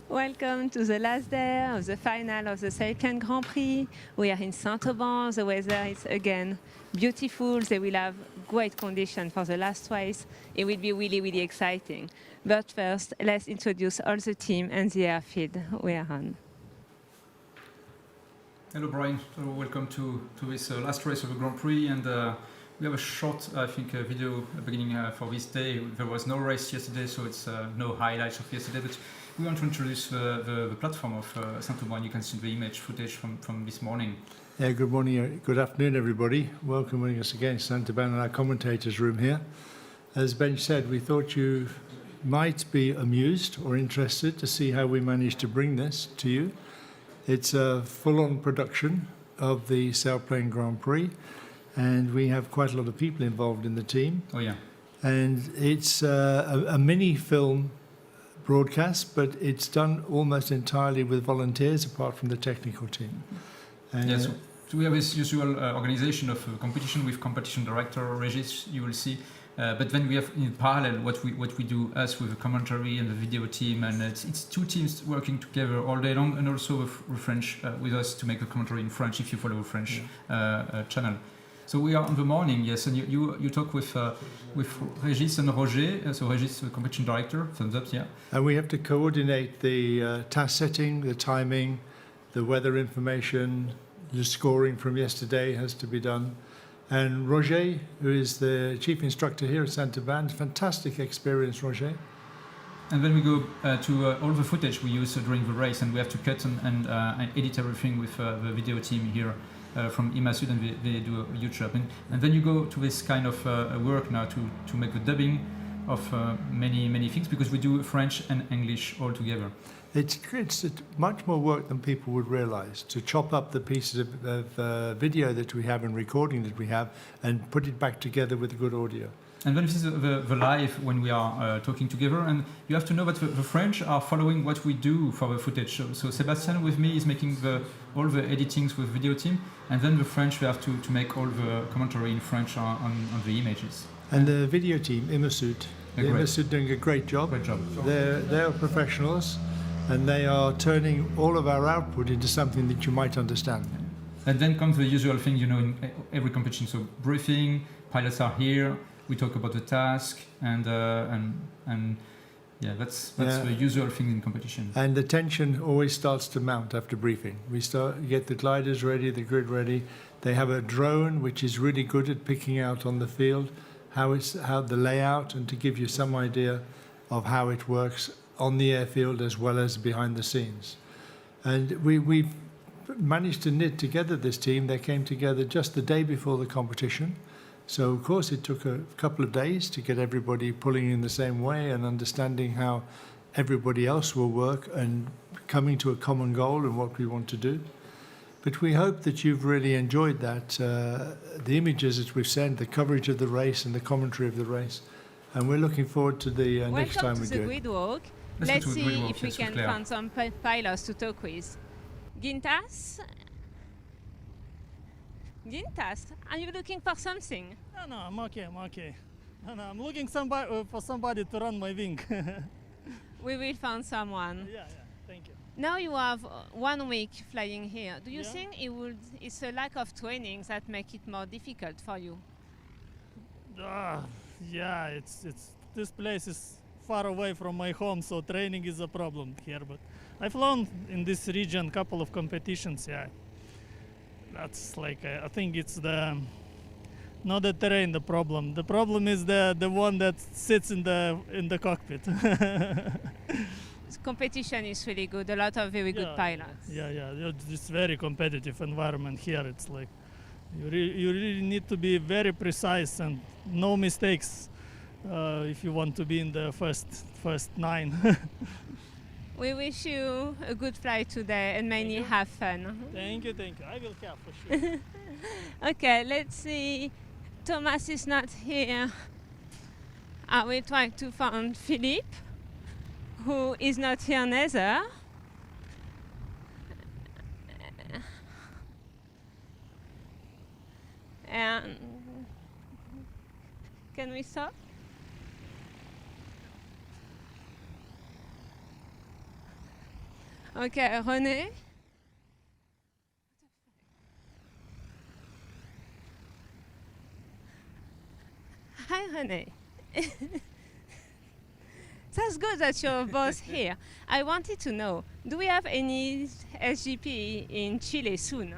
Welcome to the last day of the final of the Sailplane Grand Prix. We are in Saint-Provence. The weather is again beautiful. They will have great conditions for the last race. It will be really, really exciting. But first, let's introduce all the team and the airfield we are on. Hello, Brian. So welcome to this last race of the Grand Prix, and we have a short, I think, video beginning for this day. There was no race yesterday, so it's no highlights of yesterday, but we want to introduce the platform of Saint-Provence. You can see the image footage from this morning. Yeah, good morning, good afternoon, everybody. Welcoming us again, Saint-Provence, in our commentators' room here. As Ben said, we thought you might be amused or interested to see how we managed to bring this to you. It's a full-on production of the Sailplane Grand Prix, and we have quite a lot of people involved in the team. Oh, yeah. And it's a mini film broadcast, but it's done almost entirely with volunteers apart from the technical team. So we have this usual organization of competition with competition director Régis, you will see. But then we have in parallel what we do us with the commentary and the video team, and it's two teams working together all day long, and also with French with us to make the commentary in French if you follow the French channel. So we are on the morning, yes, and you talk with Régis and Roger. So Régis, the competition director, thumbs up, yeah. And we have to coordinate the task setting, the timing, the weather information, the scoring from yesterday has to be done. And Roger, who is the chief instructor here at Saint-Provence, fantastic experience, Roger. And then we go to all the footage we use during the race, and we have to cut and edit everything with the video team here from IMASUD, and they do a huge job. And then you go to this kind of work now to make the dubbing of many things, because we do French and English all together. It's much more work than people would realize, to chop up the pieces of video that we have and recording that we have and put it back together with good audio. And then this is the live when we are talking together, and you have to know that the French are following what we do for the footage. So Sébastien with me is making all the editings with video team, and then the French we have to make all the commentary in French on the images. And the video team, IMASUD, doing a great job. Great job. They're professionals, and they are turning all of our output into something that you might understand. And then comes the usual thing, in every competition. So briefing, pilots are here. We talk about the task, and yeah, that's the usual thing in competition. And the tension always starts to mount after briefing. We get the gliders ready, the grid ready. They have a drone which is really good at picking out on the field how the layout, and to give you some idea of how it works on the airfield as well as behind the scenes. And we've managed to knit together this team. They came together just the day before the competition. So, of course, it took a couple of days to get everybody pulling in the same way and understanding how everybody else will work and coming to a common goal and what we want to do. But we hope that you've really enjoyed that, the images that we've sent, the coverage of the race and the commentary of the race. And we're looking forward to the next time we do it. Welcome to the grid walk. Let's see if we can find some pilots to talk with. Gintas? Gintas, are you looking for something? No, I'm okay. No, I'm looking for somebody to run my wing. We will find someone. Yeah, thank you. Now you have 1 week flying here. Do you think it's a lack of training that make it more difficult for you? Yeah, it's this place is far away from my home, so training is a problem here. But I've flown in this region a couple of competitions. Yeah, that's like I think it's the not the terrain the problem. The problem is the one that sits in the cockpit. Competition is really good. A lot of very good pilots. Yeah. It's very competitive environment here. It's like you really need to be very precise and no mistakes if you want to be in the first 9. We wish you a good flight today and many have fun. Thank you. I will have for sure. Okay, let's see. Thomas is not here. I will try to find Philippe, who is not here neither. And can we stop? Okay, René. Hi, René. That's good that you're both here. I wanted to know, do we have any SGP in Chile soon?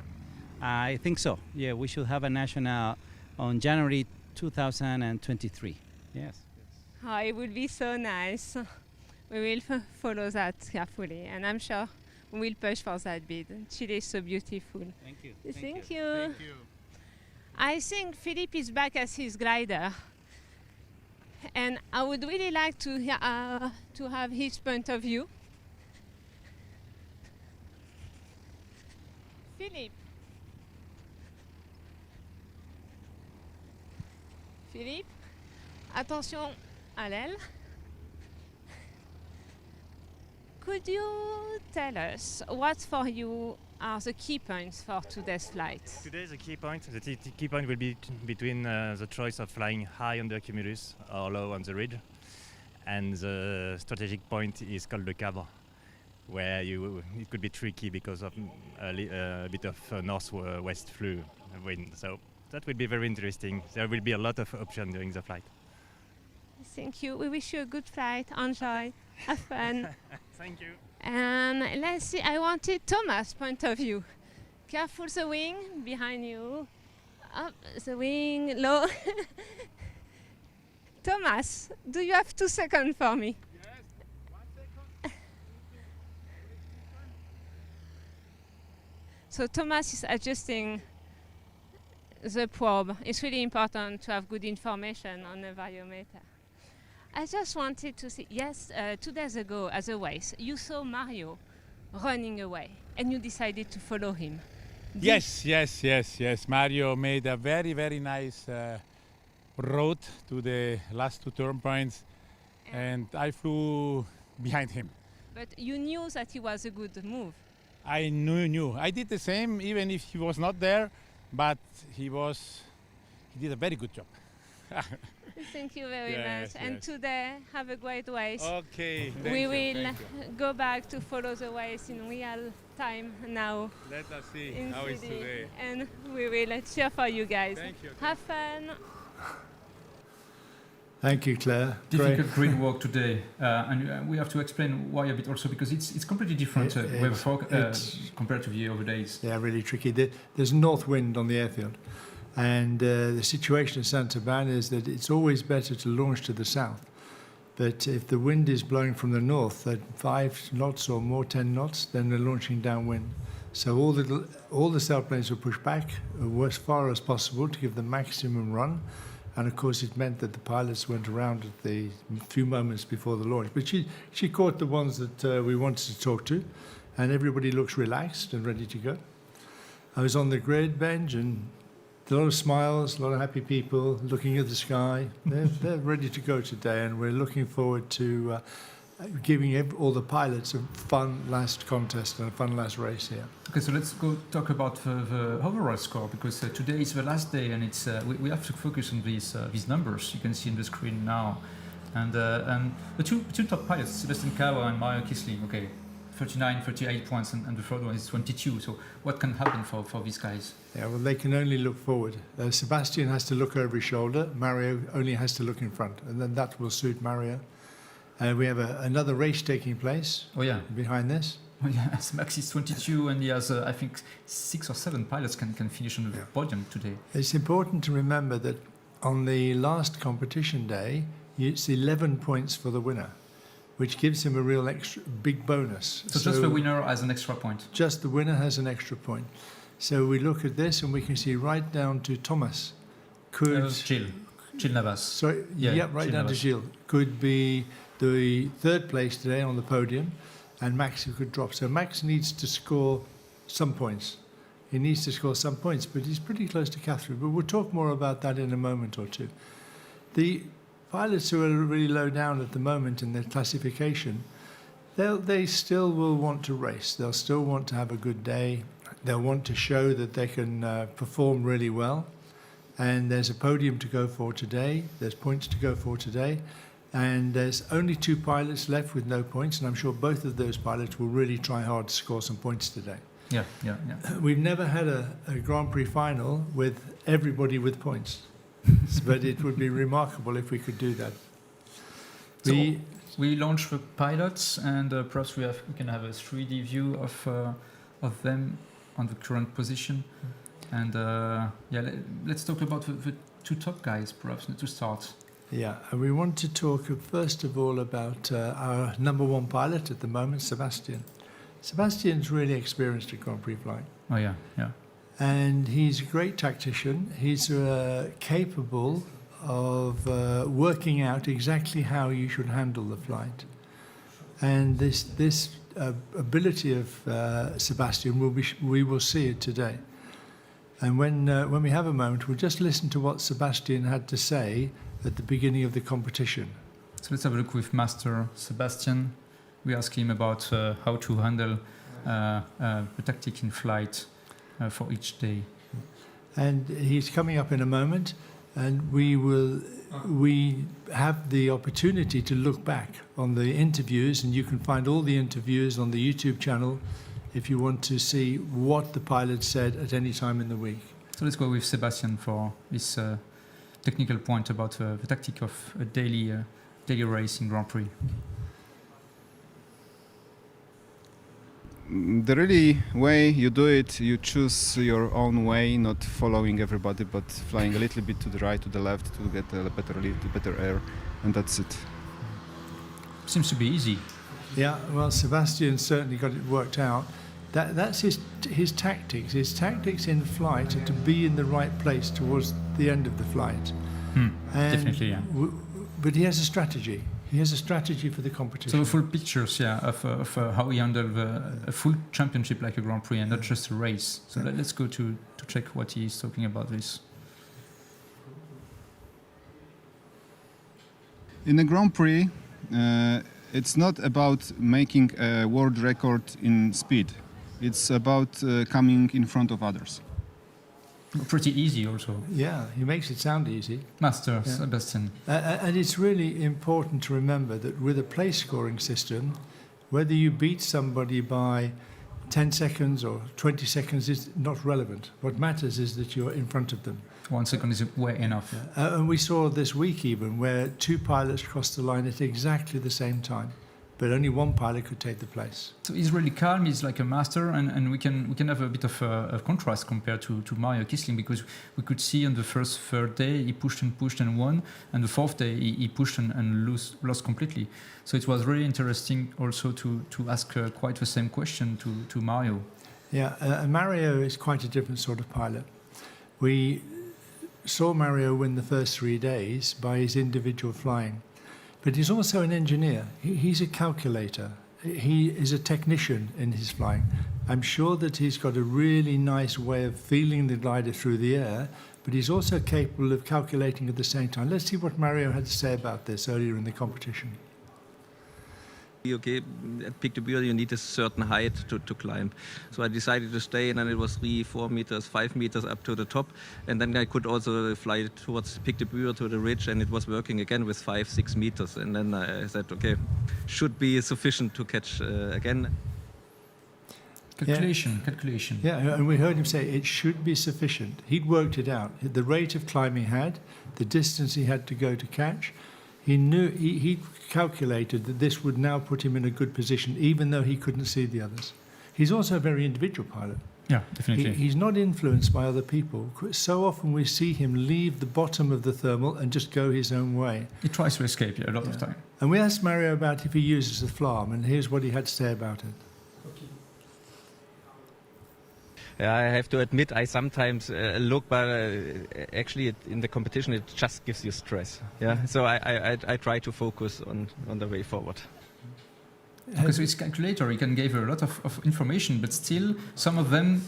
I think so. Yeah, we should have a national on January 2023. Yes. Oh, it would be so nice. We will follow that carefully, and I'm sure we will push for that bid. Chile is so beautiful. Thank you. Thank you. I think Philippe is back as his glider, and I would really like to have his point of view. Philippe. Philippe, attention à l'aile. Could you tell us what for you are the key points for today's flight? Today the key point, key point will be between the choice of flying high on the cumulus or low on the ridge, and the strategic point is called the Cabre, where it could be tricky because of a bit of northwest flow wind. So that will be very interesting. There will be a lot of options during the flight. Thank you. We wish you a good flight. Enjoy. Have fun. Thank you. And let's see. I wanted Thomas' point of view. Careful the wing behind you. Up the wing low. Thomas, do you have 2 seconds for me? Yes, 1 second. So Thomas is adjusting the probe. It's really important to have good information on the variometer. I just wanted to see, 2 days ago as a race, you saw Mario running away and you decided to follow him. Yes. Mario made a very, very nice road to the last 2 turn points, and I flew behind him. But you knew that it was a good move. I knew. I did the same even if he was not there, but he did a very good job. Thank you very Yes, much. And yes. today, have a great race. Okay, We will go back to follow the race in real time now Let us see in how it's CD, today. and we will cheer for you guys. Thank you. Have fun. Thank you, Claire. Difficult grid work today, and we have to explain why a bit also, because it's completely different compared to the other days. Yeah, really tricky. There's north wind on the airfield, and the situation at Saint-Aubin is that it's always better to launch to the south. But if the wind is blowing from the north at 5 knots or more, 10 knots, then they're launching downwind. So all the sailplanes were pushed back as far as possible to give the maximum run. And of course, it meant that the pilots went around at the few moments before the launch. But she caught the ones that we wanted to talk to, and everybody looks relaxed and ready to go. I was on the grid bench, and a lot of smiles, a lot of happy people looking at the sky. They're ready to go today, and we're looking forward to giving all the pilots a fun last contest and a fun last race here. Okay, so let's go talk about the overall score, because today is the last day, and it's we have to focus on these numbers you can see on the screen now, and the two top pilots, Sebastian Cauer and Mario Kisling, okay, 39, 38 points, and the third one is 22. So what can happen for these guys? Yeah, well, they can only look forward. Sebastian has to look over his shoulder. Mario only has to look in front, and then that will suit Mario. We have another race taking place. Oh yeah, behind this. Oh, yes, Max is 22, and he has, I think, 6 or 7 pilots can finish on the podium today. It's important to remember that on the last competition day, it's 11 points for the winner, which gives him a real extra big bonus. So just the winner has an extra point. Just the winner has an extra point. So we look at this and we can see right down to Thomas. Gilles Navas. Sorry, right Gilles down Navas. to Gilles. Could be the third place today on the podium, and Max who could drop. So Max needs to score some points. He needs to score some points, but he's pretty close to Catherine. But we'll talk more about that in a moment or two. The pilots who are really low down at the moment in their classification, they still will want to race. They'll still want to have a good day. They'll want to show that they can perform really well. And there's a podium to go for today. There's points to go for today. And there's only 2 pilots left with no points. And I'm sure both of those pilots will really try hard to score some points today. Yeah. We've never had a Grand Prix final with everybody with points. But it would be remarkable if we could do that. We launched the pilots, and perhaps we can have a 3D view of them on the current position. And let's talk about the 2 top guys, perhaps, to start. Yeah, and we want to talk first of all about our number 1 pilot at the moment, Sebastian. Sebastian's really experienced at Grand Prix flying. Oh, yeah. And he's a great tactician. He's capable of working out exactly how you should handle the flight. And this ability of Sebastian, we will see it today. And when we have a moment, we'll just listen to what Sebastian had to say at the beginning of the competition. So let's have a look with Master Sebastian. We ask him about how to handle the tactic in flight for each day. And he's coming up in a moment, and we have the opportunity to look back on the interviews, and you can find all the interviews on the YouTube channel if you want to see what the pilot said at any time in the week. So let's go with Sebastian for this technical point about the tactic of a daily race in Grand Prix. The really way you do it, you choose your own way, not following everybody, but flying a little bit to the right, to the left, to get a better air, and that's it. Seems to be easy. Yeah, well, Sebastian certainly got it worked out. That's his tactics. His tactics in flight are to be in the right place towards the end of the flight. Definitely, yeah. But he has a strategy. He has a strategy for the competition. So full pictures, of how he handled a full championship like a Grand Prix and not just a race. So let's go to check what he is talking about this. In a Grand Prix, it's not about making a world record in speed. It's about coming in front of others. Pretty easy also. Yeah, he makes it sound easy. Master Sebastian. And it's really important to remember that with a place scoring system, whether you beat somebody by 10 seconds or 20 seconds is not relevant. What matters is that you're in front of them. 1 second is way enough. And we saw this week even where 2 pilots crossed the line at exactly the same time, but only 1 pilot could take the place. So he's really calm. He's like a master, and we can have a bit of a contrast compared to Mario Kisling, because we could see on the third day he pushed and won, and the 4th day he pushed and lost completely. So it was really interesting also to ask quite the same question to Mario. Yeah, Mario is quite a different sort of pilot. We saw Mario win the first 3 days by his individual flying. But he's also an engineer. He's a calculator. He is a technician in his flying. I'm sure that he's got a really nice way of feeling the glider through the air, but he's also capable of calculating at the same time. Let's see what Mario had to say about this earlier in the competition. Okay, at Pic de Buhr you need a certain height to climb. So I decided to stay, and then it was 3, 4 meters, 5 meters up to the top. And then I could also fly towards Pic de Buhr to the ridge, and it was working again with 5, 6 meters. And then I said, okay, should be sufficient to catch again. Calculation. Yeah, and we heard him say it should be sufficient. He'd worked it out. The rate of climb he had, the distance he had to go to catch. He knew, he calculated that this would now put him in a good position, even though he couldn't see the others. He's also a very individual pilot. Yeah, definitely. He's not influenced by other people. So often we see him leave the bottom of the thermal and just go his own way. He tries to escape a lot of time. And we asked Mario about if he uses the flam, and here's what he had to say about it. Yeah, I have to admit, I sometimes look, but actually in the competition it just gives you stress. Yeah, so I try to focus on the way forward. Because with his calculator, he can give a lot of information, but still, some of them,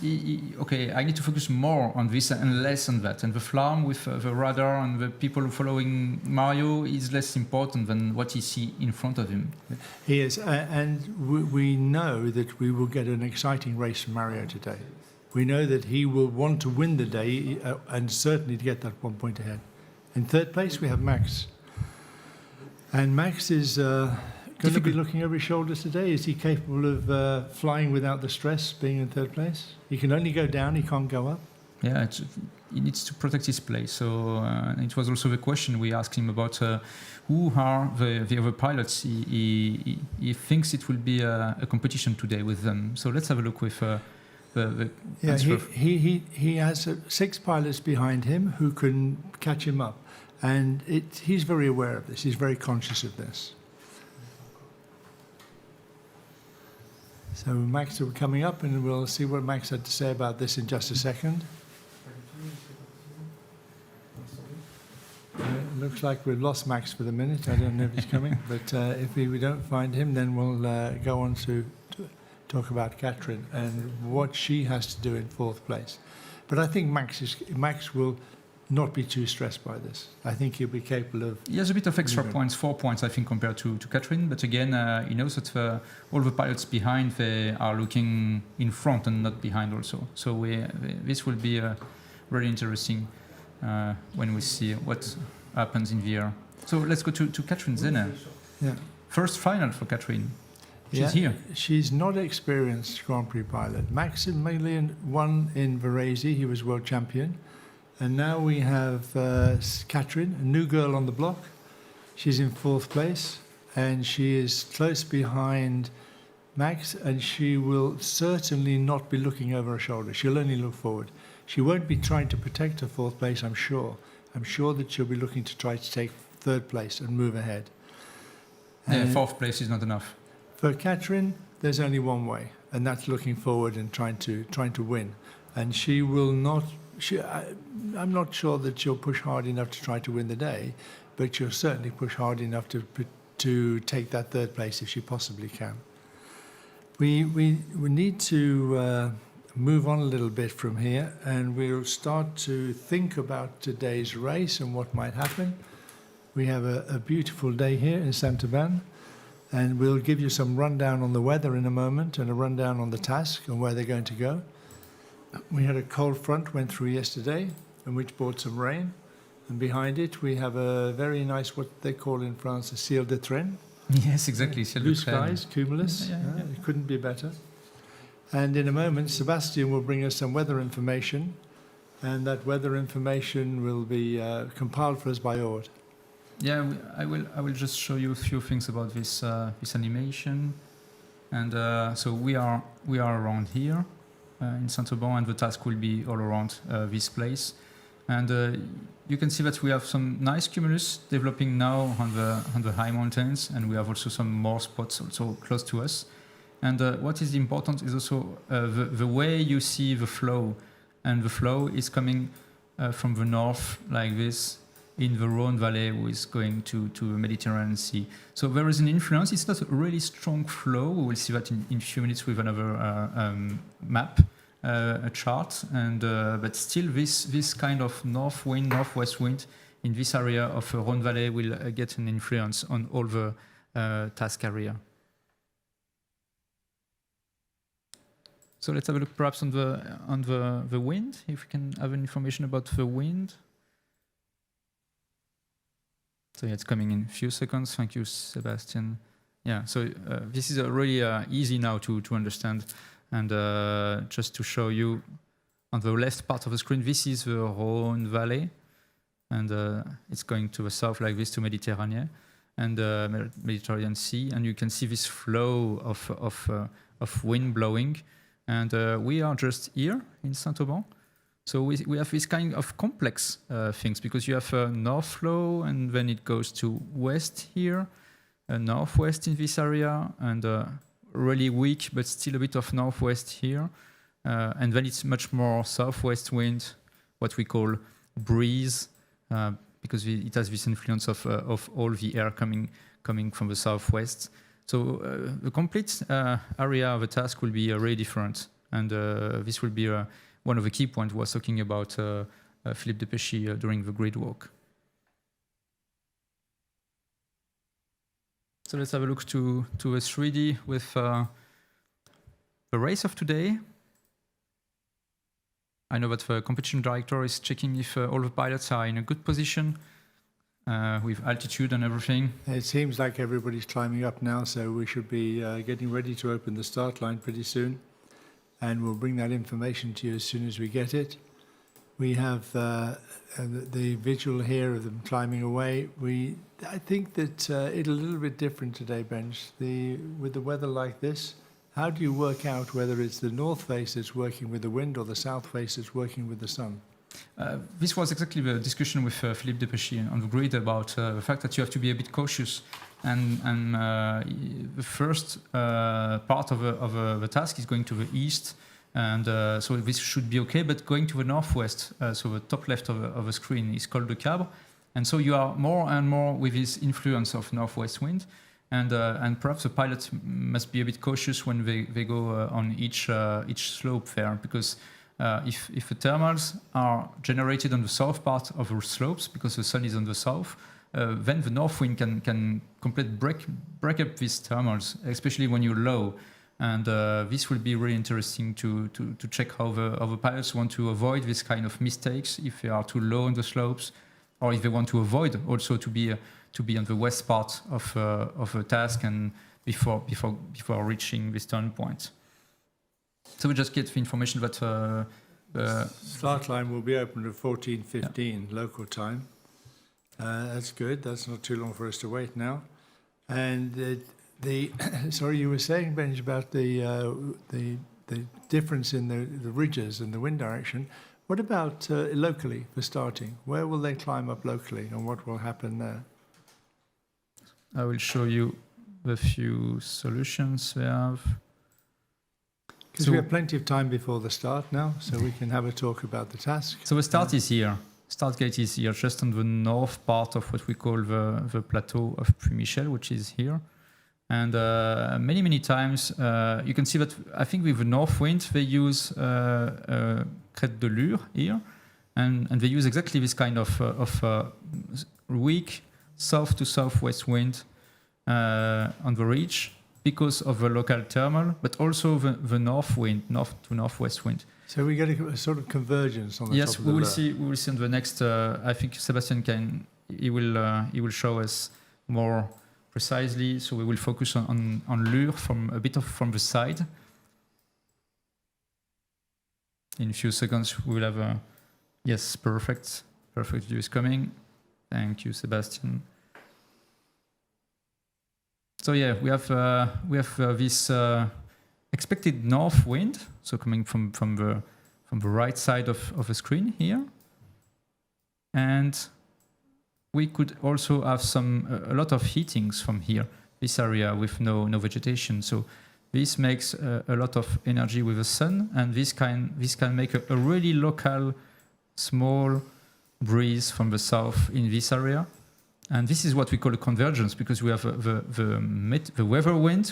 okay, I need to focus more on this and less on that. And the flam with the radar and the people following Mario is less important than what he sees in front of him. He is, and we know that we will get an exciting race from Mario today. We know that he will want to win the day and certainly to get that 1 point ahead. In third place, we have Max. And Max is going to be looking over his shoulder today. Is he capable of flying without the stress, being in third place? He can only go down, he can't go up. Yeah, he needs to protect his place. So it was also the question we asked him about who are the other pilots. He thinks it will be a competition today with them. So let's have a look with the answer. He has 6 pilots behind him who can catch him up. And he's very aware of this. He's very conscious of this. So Max will be coming up, and we'll see what Max had to say about this in just a second. It looks like we've lost Max for the minute. I don't know if he's coming, but if we don't find him, then we'll go on to talk about Catherine and what she has to do in 4th place. But I think Max will not be too stressed by this. I think he'll be capable of... He has a bit of extra points, 4 points, I think, compared to Catherine. But again, he knows that all the pilots behind, they are looking in front and not behind also. So this will be very interesting when we see what happens in the air. So let's go to Catherine Zenne. Yeah. First final for Catherine. She's here. She's not an experienced Grand Prix pilot. Maximilian won in Varese. He was world champion. And now we have Catherine, a new girl on the block. She's in 4th place, and she is close behind Max, and she will certainly not be looking over her shoulder. She'll only look forward. She won't be trying to protect her 4th place, I'm sure. I'm sure that she'll be looking to try to take 3rd place and move ahead. Yeah, 4th place is not enough. For Catherine, there's only one way, and that's looking forward and trying to win. And she will not... I'm not sure that she'll push hard enough to try to win the day, but she'll certainly push hard enough to take that 3rd place if she possibly can. We need to move on a little bit from here, and we'll start to think about today's race and what might happen. We have a beautiful day here in Saint-Aubin, and we'll give you some rundown on the weather in a moment and a rundown on the task and where they're going to go. We had a cold front went through yesterday, and which brought some rain. And behind it, we have a very nice, what they call in France, a ciel de traîne. Yes, exactly. Blue skies, cumulus. Yeah. It couldn't be better. And in a moment, Sebastian will bring us some weather information, and that weather information will be compiled for us by Ord. Yeah, I will just show you a few things about this animation. And so we are around here. In Saint-Aubin, and the task will be all around this place. And you can see that we have some nice cumulus developing now on the high mountains, and we have also some more spots also close to us. And what is important is also the way you see the flow. And the flow is coming from the north like this, in the Rhone Valley, who is going to the Mediterranean Sea. So there is an influence. It's not a really strong flow. We will see that in a few minutes with another map, a chart. And but still, this kind of north wind, northwest wind in this area of the Rhone Valley will get an influence on all the task area. So let's have a look perhaps on the wind, if we can have information about the wind. So yeah, it's coming in a few seconds. Thank you, Sebastian. Yeah, so this is really easy now to understand. And just to show you, on the left part of the screen, this is the Rhone Valley. And it's going to the south like this to Mediterranean. and Mediterranean Sea, and you can see this flow of wind blowing. And we are just here in Saint-Auban. So we have this kind of complex things, because you have a north flow, and then it goes to west here, northwest in this area, and really weak, but still a bit of northwest here. And then it's much more southwest wind, what we call breeze, because it has this influence of all the air coming from the southwest. So the complete area of the task will be really different, and this will be one of the key points was talking about Philippe Depechy during the grid walk. So let's have a look to a 3D with the race of today. I know that the competition director is checking if all the pilots are in a good position with altitude and everything. It seems like everybody's climbing up now, so we should be getting ready to open the start line pretty soon. And we'll bring that information to you as soon as we get it. We have the visual here of them climbing away. I think that it's a little bit different today, Benj. With the weather like this, how do you work out whether it's the north face that's working with the wind or the south face that's working with the sun? This was exactly the discussion with Philippe Depechy on the grid about the fact that you have to be a bit cautious. And the first part of the task is going to the east, and so this should be okay. But going to the northwest, so the top left of the screen is called the Cabre, and so you are more and more with this influence of northwest wind, and perhaps the pilots must be a bit cautious when they go on each slope there, because if the thermals are generated on the south part of the slopes because the sun is on the south, then the north wind can completely break up these thermals, especially when you're low. And this will be really interesting to check how the pilots want to avoid this kind of mistakes if they are too low on the slopes, or if they want to avoid also to be on the west part of the task and before reaching this turn point. So we just get the information that the start line will be open at 14:15 local time. That's good. That's not too long for us to wait now. And sorry, you were saying, Benj, about the difference in the ridges and the wind direction. What about locally for starting? Where will they climb up locally, and what will happen there? I will show you the few solutions we have. Because we have plenty of time before the start now, so we can have a talk about the task. So the start is here. Start gate is here, just on the north part of what we call the plateau of Puy-Michel, which is here. And many times, you can see that I think with the north wind, they use Crête de Lure here. And they use exactly this kind of weak south to southwest wind on the ridge because of the local thermal, but also the north wind, north to northwest wind. So we get a sort of convergence on the top of the Yes, we will see on the next. I think Sebastian he will show us more precisely. So we will focus on Lure from the side. In a few seconds we will have a perfect view is coming. Thank you, Sebastian. So we have this expected north wind, so coming from the right side of the screen here, and we could also have a lot of heatings from here, this area with no vegetation. So this makes a lot of energy with the sun, and this can make a really local small breeze from the south in this area. And this is what we call a convergence, because we have the weather wind,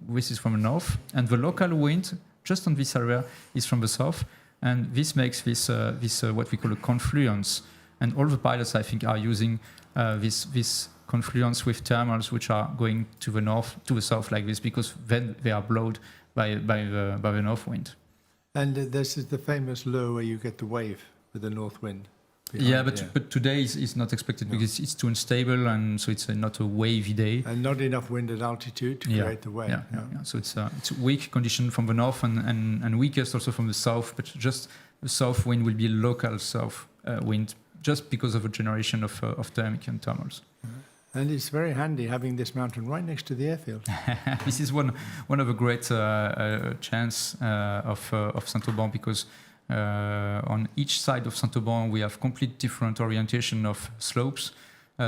which is from the north, and the local wind just on this area is from the south, and this makes this what we call a confluence. And all the pilots, I think, are using this confluence with thermals which are going to the north, to the south like this, because then they are blown by the north wind. And this is the famous Lure where you get the wave with the north wind. But today is not expected because it's too unstable, and so it's not a wavy day. And not enough wind at altitude to create the wave. So it's weak condition from the north and weakest also from the south, but just the south wind will be a local south wind just because of a generation of thermic and thermals. And it's very handy having this mountain right next to the airfield. This is one of the great chance of Saint-Auban, because on each side of Saint-Auban we have complete different orientation of slopes.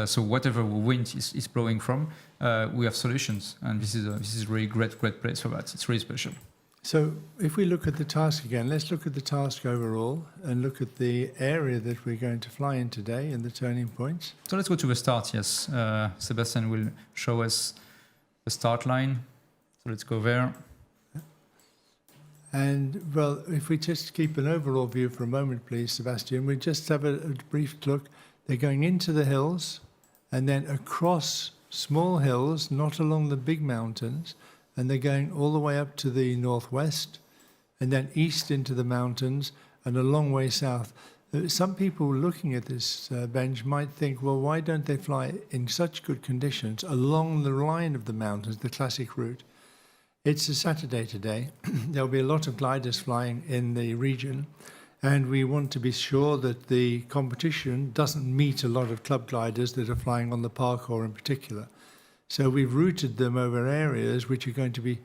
So whatever wind is blowing from, we have solutions, and this is really great place for that. It's really special. So if we look at the task again, let's look at the task overall and look at the area that we're going to fly in today and the turning points. So let's go to the start, yes. Sebastian will show us the start line. So let's go there. And, well, if we just keep an overall view for a moment, please, Sebastian, we just have a brief look. They're going into the hills and then across small hills, not along the big mountains, and they're going all the way up to the northwest and then east into the mountains and a long way south. Some people looking at this bench might think, well, why don't they fly in such good conditions along the line of the mountains, the classic route? It's a Saturday today. There'll be a lot of gliders flying in the region, and we want to be sure that the competition doesn't meet a lot of club gliders that are flying on the parkour in particular. So we've routed them over areas which are going to be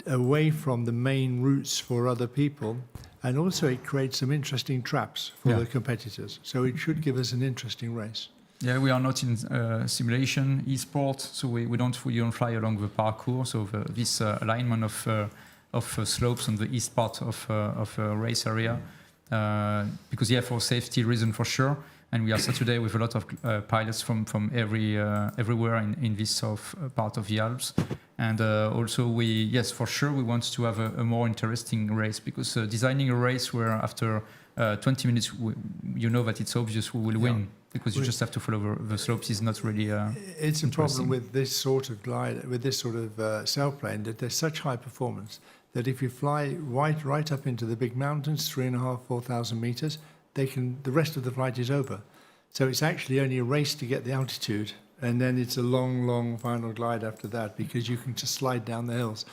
away from the main routes for other people, and also it creates some interesting traps for the competitors. So it should give us an interesting race. Yeah, we are not in simulation e-sport, so we don't fly along the parkour. So this alignment of slopes on the east part of a race area, because for safety reason for sure. And we are today with a lot of pilots from everywhere in this south part of the Alps. And also for sure we want to have a more interesting race, because designing a race where after 20 minutes you know that it's obvious we will win, because you just have to follow the slopes is not really it's a problem with this sort of glide, with this sort of sailplane, that there's such high performance that if you fly right up into the big mountains, 3,500-4,000 meters, the rest of the flight is over. So it's actually only a race to get the altitude, and then it's a long final glide after that, because you can just slide down the hills.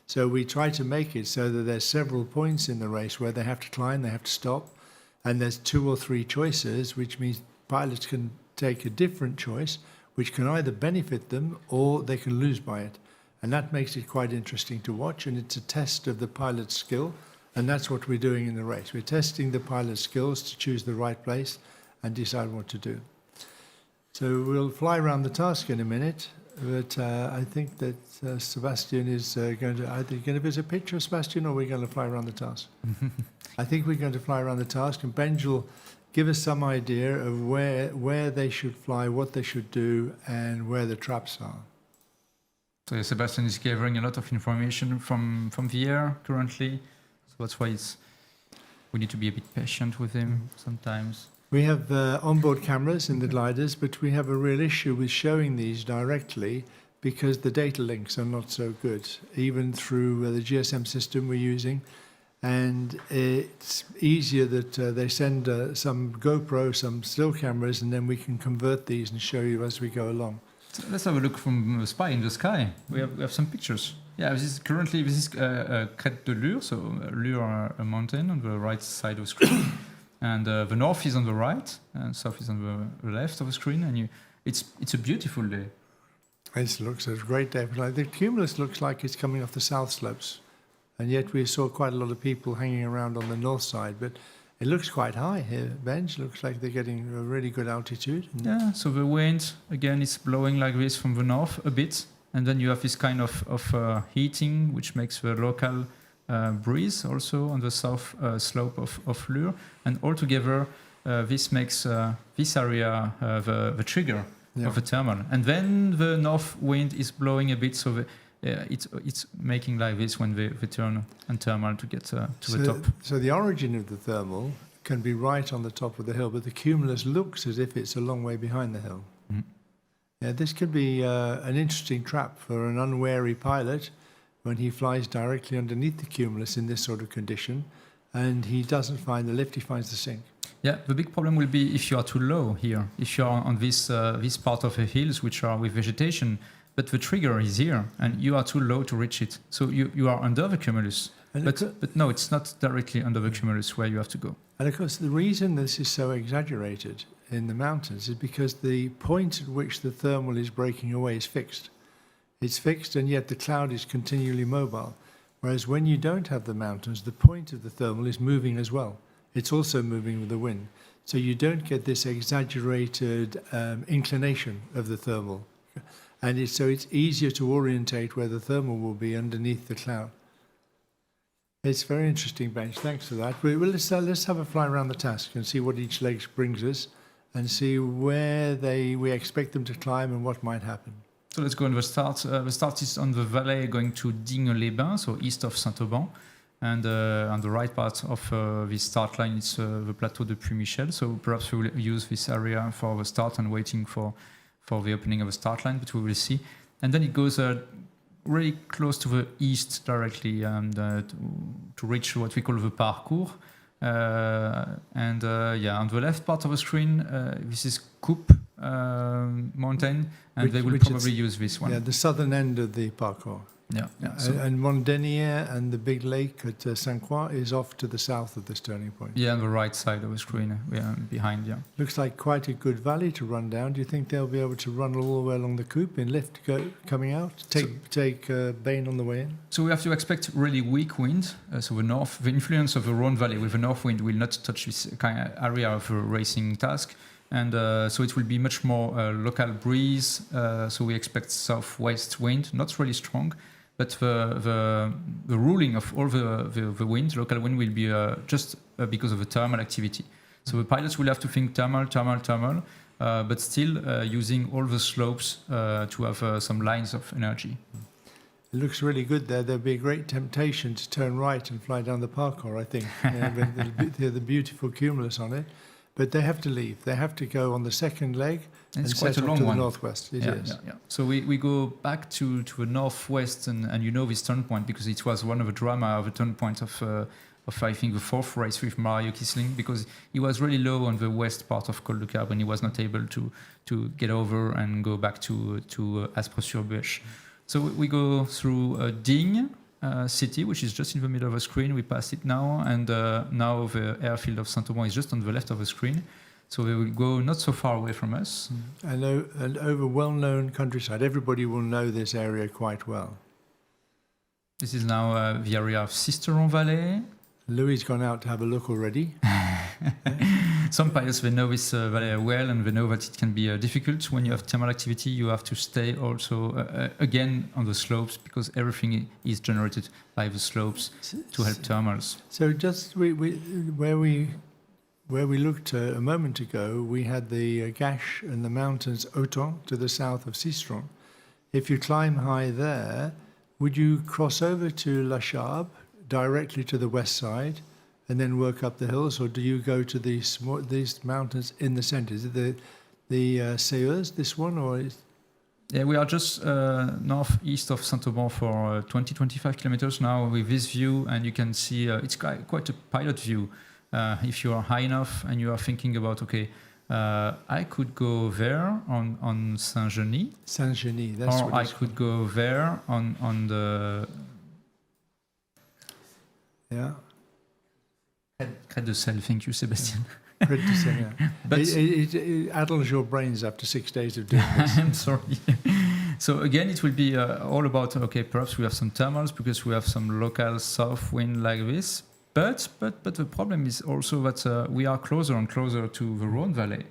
So we try to make it so that there's several points in the race where they have to climb, they have to stop, and there's 2 or 3 choices, which means pilots can take a different choice, which can either benefit them or they can lose by it. And that makes it quite interesting to watch, and it's a test of the pilot's skill. And that's what we're doing in the race. We're testing the pilot's skills to choose the right place and decide what to do. So we'll fly around the task in a minute, but I think that Sebastian is going to... Are they going to visit a picture of Sebastian, or are we going to fly around the task? I think we're going to fly around the task, and Benj will give us some idea of where they should fly, what they should do, and where the traps are. So Sebastian is gathering a lot of information from the air currently. That's why we need to be a bit patient with him sometimes. We have onboard cameras in the gliders, but we have a real issue with showing these directly because the data links are not so good, even through the GSM system we're using. And it's easier that they send some GoPro, some still cameras, and then we can convert these and show you as we go along. So let's have a look from the spy in the sky. We have some pictures. Yeah, this is Crête de Lure, so Lure, a mountain on the right side of the screen, and the north is on the right, and south is on the left of the screen, and it's a beautiful day. It looks a great day. The cumulus looks like it's coming off the south slopes, and yet we saw quite a lot of people hanging around on the north side, but it looks quite high here. Benj looks like they're getting a really good altitude. Yeah, so the wind, again, is blowing like this from the north a bit. And then you have this kind of heating, which makes the local breeze also on the south slope of Lure. And altogether, this makes this area the trigger of the thermal. And then the north wind is blowing a bit, so it's making like this when they turn on thermal to get to the top. So the origin of the thermal can be right on the top of the hill, but the cumulus looks as if it's a long way behind the hill. Mm-hmm. Yeah, this could be an interesting trap for an unwary pilot when he flies directly underneath the cumulus in this sort of condition, and he doesn't find the lift, he finds the sink. Yeah, the big problem will be if you are too low here, if you are on this part of the hills which are with vegetation, but the trigger is here, and you are too low to reach it. So you are under the cumulus. But no, it's not directly under the cumulus where you have to go. And of course, the reason this is so exaggerated in the mountains is because the point at which the thermal is breaking away is fixed. It's fixed, and yet the cloud is continually mobile. Whereas when you don't have the mountains, the point of the thermal is moving as well. It's also moving with the wind. So you don't get this exaggerated inclination of the thermal. And so it's easier to orientate where the thermal will be underneath the cloud. It's very interesting, Benj. Thanks for that. Let's have a fly around the task and see what each leg brings us and see where we expect them to climb and what might happen. So let's go on the start. The start is on the valley going to Digne-les-Bains, so east of Saint-Auban. And on the right part of the start line is the plateau de Puy-Michel. So perhaps we will use this area for the start and waiting for the opening of the start line, but we will see. And then it goes really close to the east directly and to reach what we call the parcours. On the left part of the screen, this is Coupe mountain, and they will probably use this one. Yeah, the southern end of the parcours. Yeah. And Montdenier and the big lake at Saint-Croix is off to the south of this turning point. Yeah, on the right side of the screen, behind, yeah. Looks like quite a good valley to run down. Do you think they'll be able to run all the way along the coupe in lift coming out? Take Bain on the way in? So we have to expect really weak wind. So the influence of the Rhone Valley with the north wind will not touch this kind of area of a racing task. And so it will be much more local breeze. So we expect southwest wind, not really strong. But the ruling of all the wind, local wind, will be just because of the thermal activity. So the pilots will have to think thermal, but still using all the slopes to have some lines of energy. It looks really good there. There'll be a great temptation to turn right and fly down the parcours, I think. The beautiful cumulus on it. But they have to leave. They have to go on the second leg and quite set a off long to the one. northwest. It is. Yeah. So we go back to the northwest, and you know this turn point because it was one of the drama of the turn point of I think the fourth race with Mario Kisling, because he was really low on the west part of Col de Carbes and he was not able to get over and go back to Aspres-sur-Buech. So we go through Digne city, which is just in the middle of the screen. We passed it now, and now the airfield of Saint-Auban is just on the left of the screen. So they will go not so far away from us. And over well-known countryside. Everybody will know this area quite well. This is now the area of Sisteron Valley. Louis gone out to have a look already. Some pilots, they know this valley well, and they know that it can be difficult. When you have thermal activity, you have to stay also again on the slopes, because everything is generated by the slopes to help thermals. So just where we looked a moment ago, we had the Gache and the mountains Auton to the south of Sisteron. If you climb high there, would you cross over to La Charbe directly to the west side and then work up the hills, or do you go to these mountains in the centre? Is it the Seilleuse, this one, or is... Yeah, we are just northeast of Saint-Auban for 20-25 kilometers now with this view, and you can see it's quite a pilot view. If you are high enough and you are thinking about, I could go there on Saint-Genis. Saint-Genis, that's or what I could go there on the... Yeah. Crête de Sel, thank you, Sébastien. Crête de Sel, yeah. But it addles your brains after 6 days of doing this. I'm sorry. So again, it will be all about, perhaps we have some thermals because we have some local south wind like this. But the problem is also that we are closer and closer to the Rhone Valley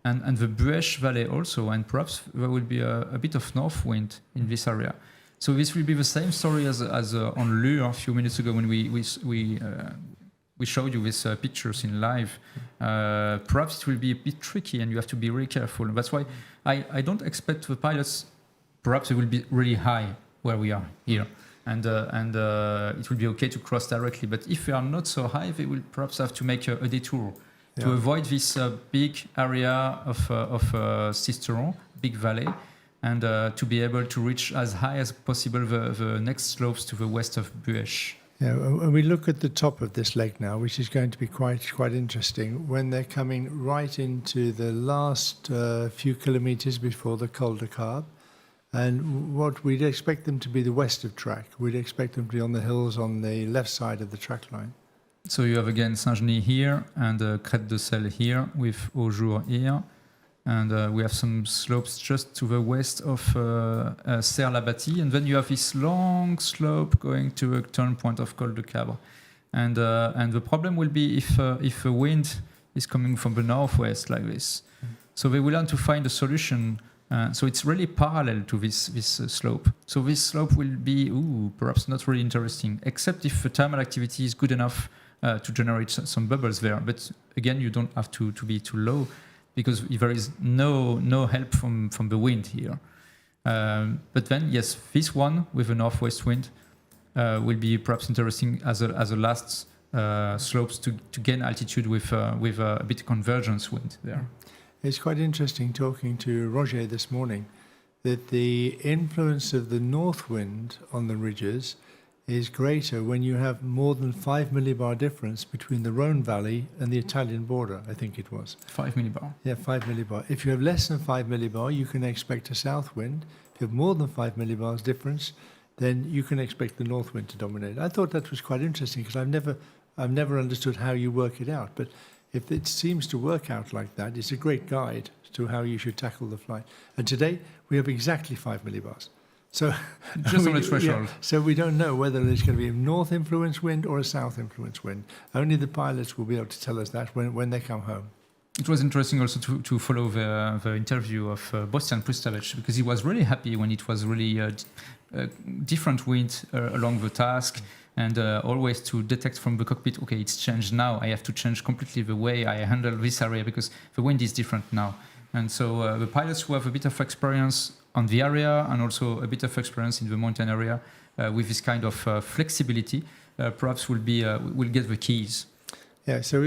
and the Buech Valley also, and perhaps there will be a bit of north wind in this area. So this will be the same story as on Lure a few minutes ago when we showed you these pictures in live. Perhaps it will be a bit tricky and you have to be really careful. That's why I don't expect the pilots, perhaps they will be really high where we are here. And it will be okay to cross directly. But if they are not so high, they will perhaps have to make a detour to avoid this big area of Sisteron, big valley, and to be able to reach as high as possible the next slopes to the west of Buech. Yeah, and we look at the top of this leg now, which is going to be quite interesting when they're coming right into the last few kilometres before the Col de Carbes. And what we'd expect them to be the west of track. We'd expect them to be on the hills on the left side of the track line. So you have again Saint-Genis here and Crête de Sel here with Aujour here. And we have some slopes just to the west of Serre-la-Bâtie. And then you have this long slope going to a turn point of Col de Cabre. And the problem will be if the wind is coming from the northwest like this. So they will want to find a solution. So it's really parallel to this slope. So this slope will be perhaps not really interesting, except if the thermal activity is good enough to generate some bubbles there. But again, you don't have to be too low, because there is no help from the wind here. But then, yes, this one with a northwest wind will be perhaps interesting as a last slopes to gain altitude with a bit convergence wind there. It's quite interesting talking to Roger this morning that the influence of the north wind on the ridges is greater when you have more than 5 millibar difference between the Rhone Valley and the Italian border, I think it was. 5 millibar. Yeah, 5 millibar. If you have less than 5 millibar, you can expect a south wind. If you have more than 5 millibars difference, then you can expect the north wind to dominate. I thought that was quite interesting because I've never understood how you work it out. But if it seems to work out like that, it's a great guide to how you should tackle the flight. And today we have exactly 5 millibars. So just on the threshold. Yeah, so we don't know whether there's going to be a north influence wind or a south influence wind. Only the pilots will be able to tell us that when they come home. It was interesting also to follow the interview of Bostian Pustavec, because he was really happy when it was really different wind along the task, and always to detect from the cockpit, okay, it's changed now. I have to change completely the way I handle this area because the wind is different now. And so the pilots who have a bit of experience on the area and also a bit of experience in the mountain area with this kind of flexibility, perhaps will get the keys. Yeah, so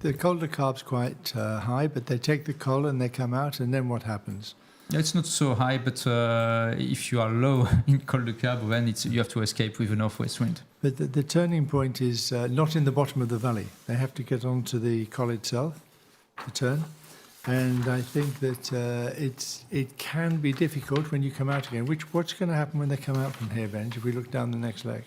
the Col de Cabre's quite high, but they take the col and they come out, and then what happens? Yeah, it's not so high, but if you are low in Col de Cabre, then you have to escape with a northwest wind. But the turning point is not in the bottom of the valley. They have to get onto the col itself to turn. And I think that it can be difficult when you come out again. What's going to happen when they come out from here, Benj, if we look down the next leg?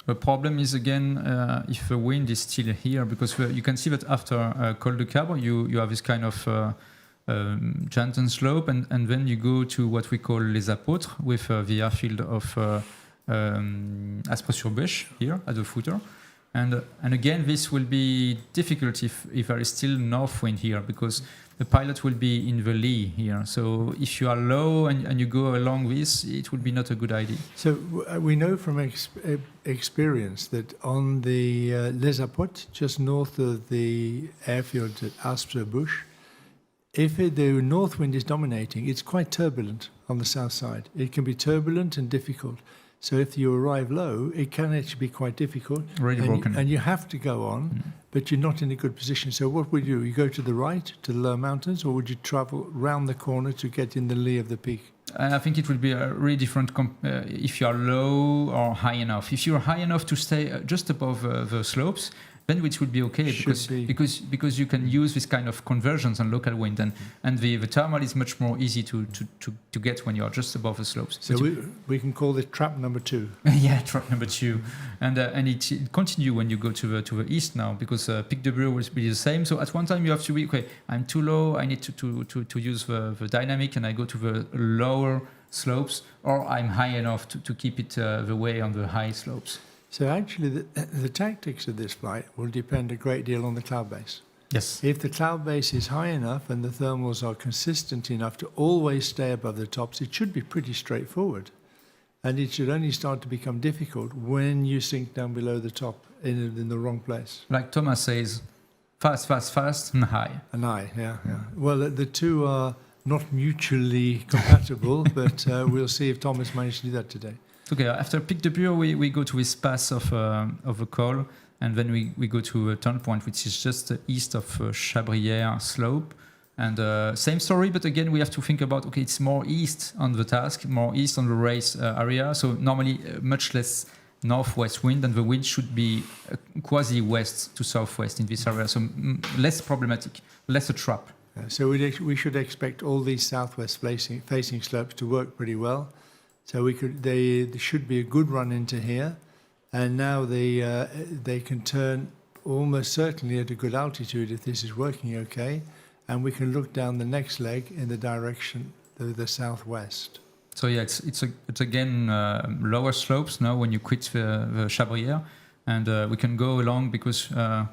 The problem is, again, if the wind is still here, because you can see that after Col de Cabre, you have this kind of gentle slope, and then you go to what we call les Apôtres, with the airfield of Aspres-sur-Bêche here at the footer. And again, this will be difficult if there is still north wind here, because the pilot will be in the lee here. So if you are low and you go along this, it would be not a good idea. So we know from experience that on the Les Apôtres, just north of the airfield at Aspres-sur-Bêche, if the north wind is dominating, it's quite turbulent on the south side. It can be turbulent and difficult. So if you arrive low, it can actually be quite difficult. Really broken. And you have to go on, but you're not in a good position. So what would you do? You go to the right, to the low mountains, or would you travel round the corner to get in the lee of the peak? And I think it will be really different if you are low or high enough. If you're high enough to stay just above the slopes, then it would be okay, because you can use this kind of conversions on local wind, and the thermal is much more easy to get when you are just above the slopes. So we can call it trap number 2. Yeah, trap number 2, and it continue when you go to the east now, because Pic de Bureau will be the same. So at one time you have to be, okay, I'm too low, I need to use the dynamic, and I go to the lower slopes, or I'm high enough to keep it the way on the high slopes. So actually, the tactics of this flight will depend a great deal on the cloud base. Yes. If the cloud base is high enough and the thermals are consistent enough to always stay above the tops, it should be pretty straightforward. And it should only start to become difficult when you sink down below the top in the wrong place. Like Thomas says, fast, fast, fast, and high. And high, yeah. Well, the two are not mutually compatible, but we'll see if Thomas managed to do that today. Okay, after Pic de Bureau, we go to this pass of a col, and then we go to a turn point, which is just east of Chabrière slope. And same story, but again, we have to think about, okay, it's more east on the task, more east on the race area, so normally much less northwest wind, and the wind should be quasi-west to southwest in this area, so less problematic, less a trap. So we should expect all these southwest facing slopes to work pretty well. So there should be a good run into here, And now they can turn almost certainly at a good altitude if this is working okay, and we can look down the next leg in the direction the southwest. So yeah, it's again lower slopes now when you quit the Chabrière, and we can go along because I'll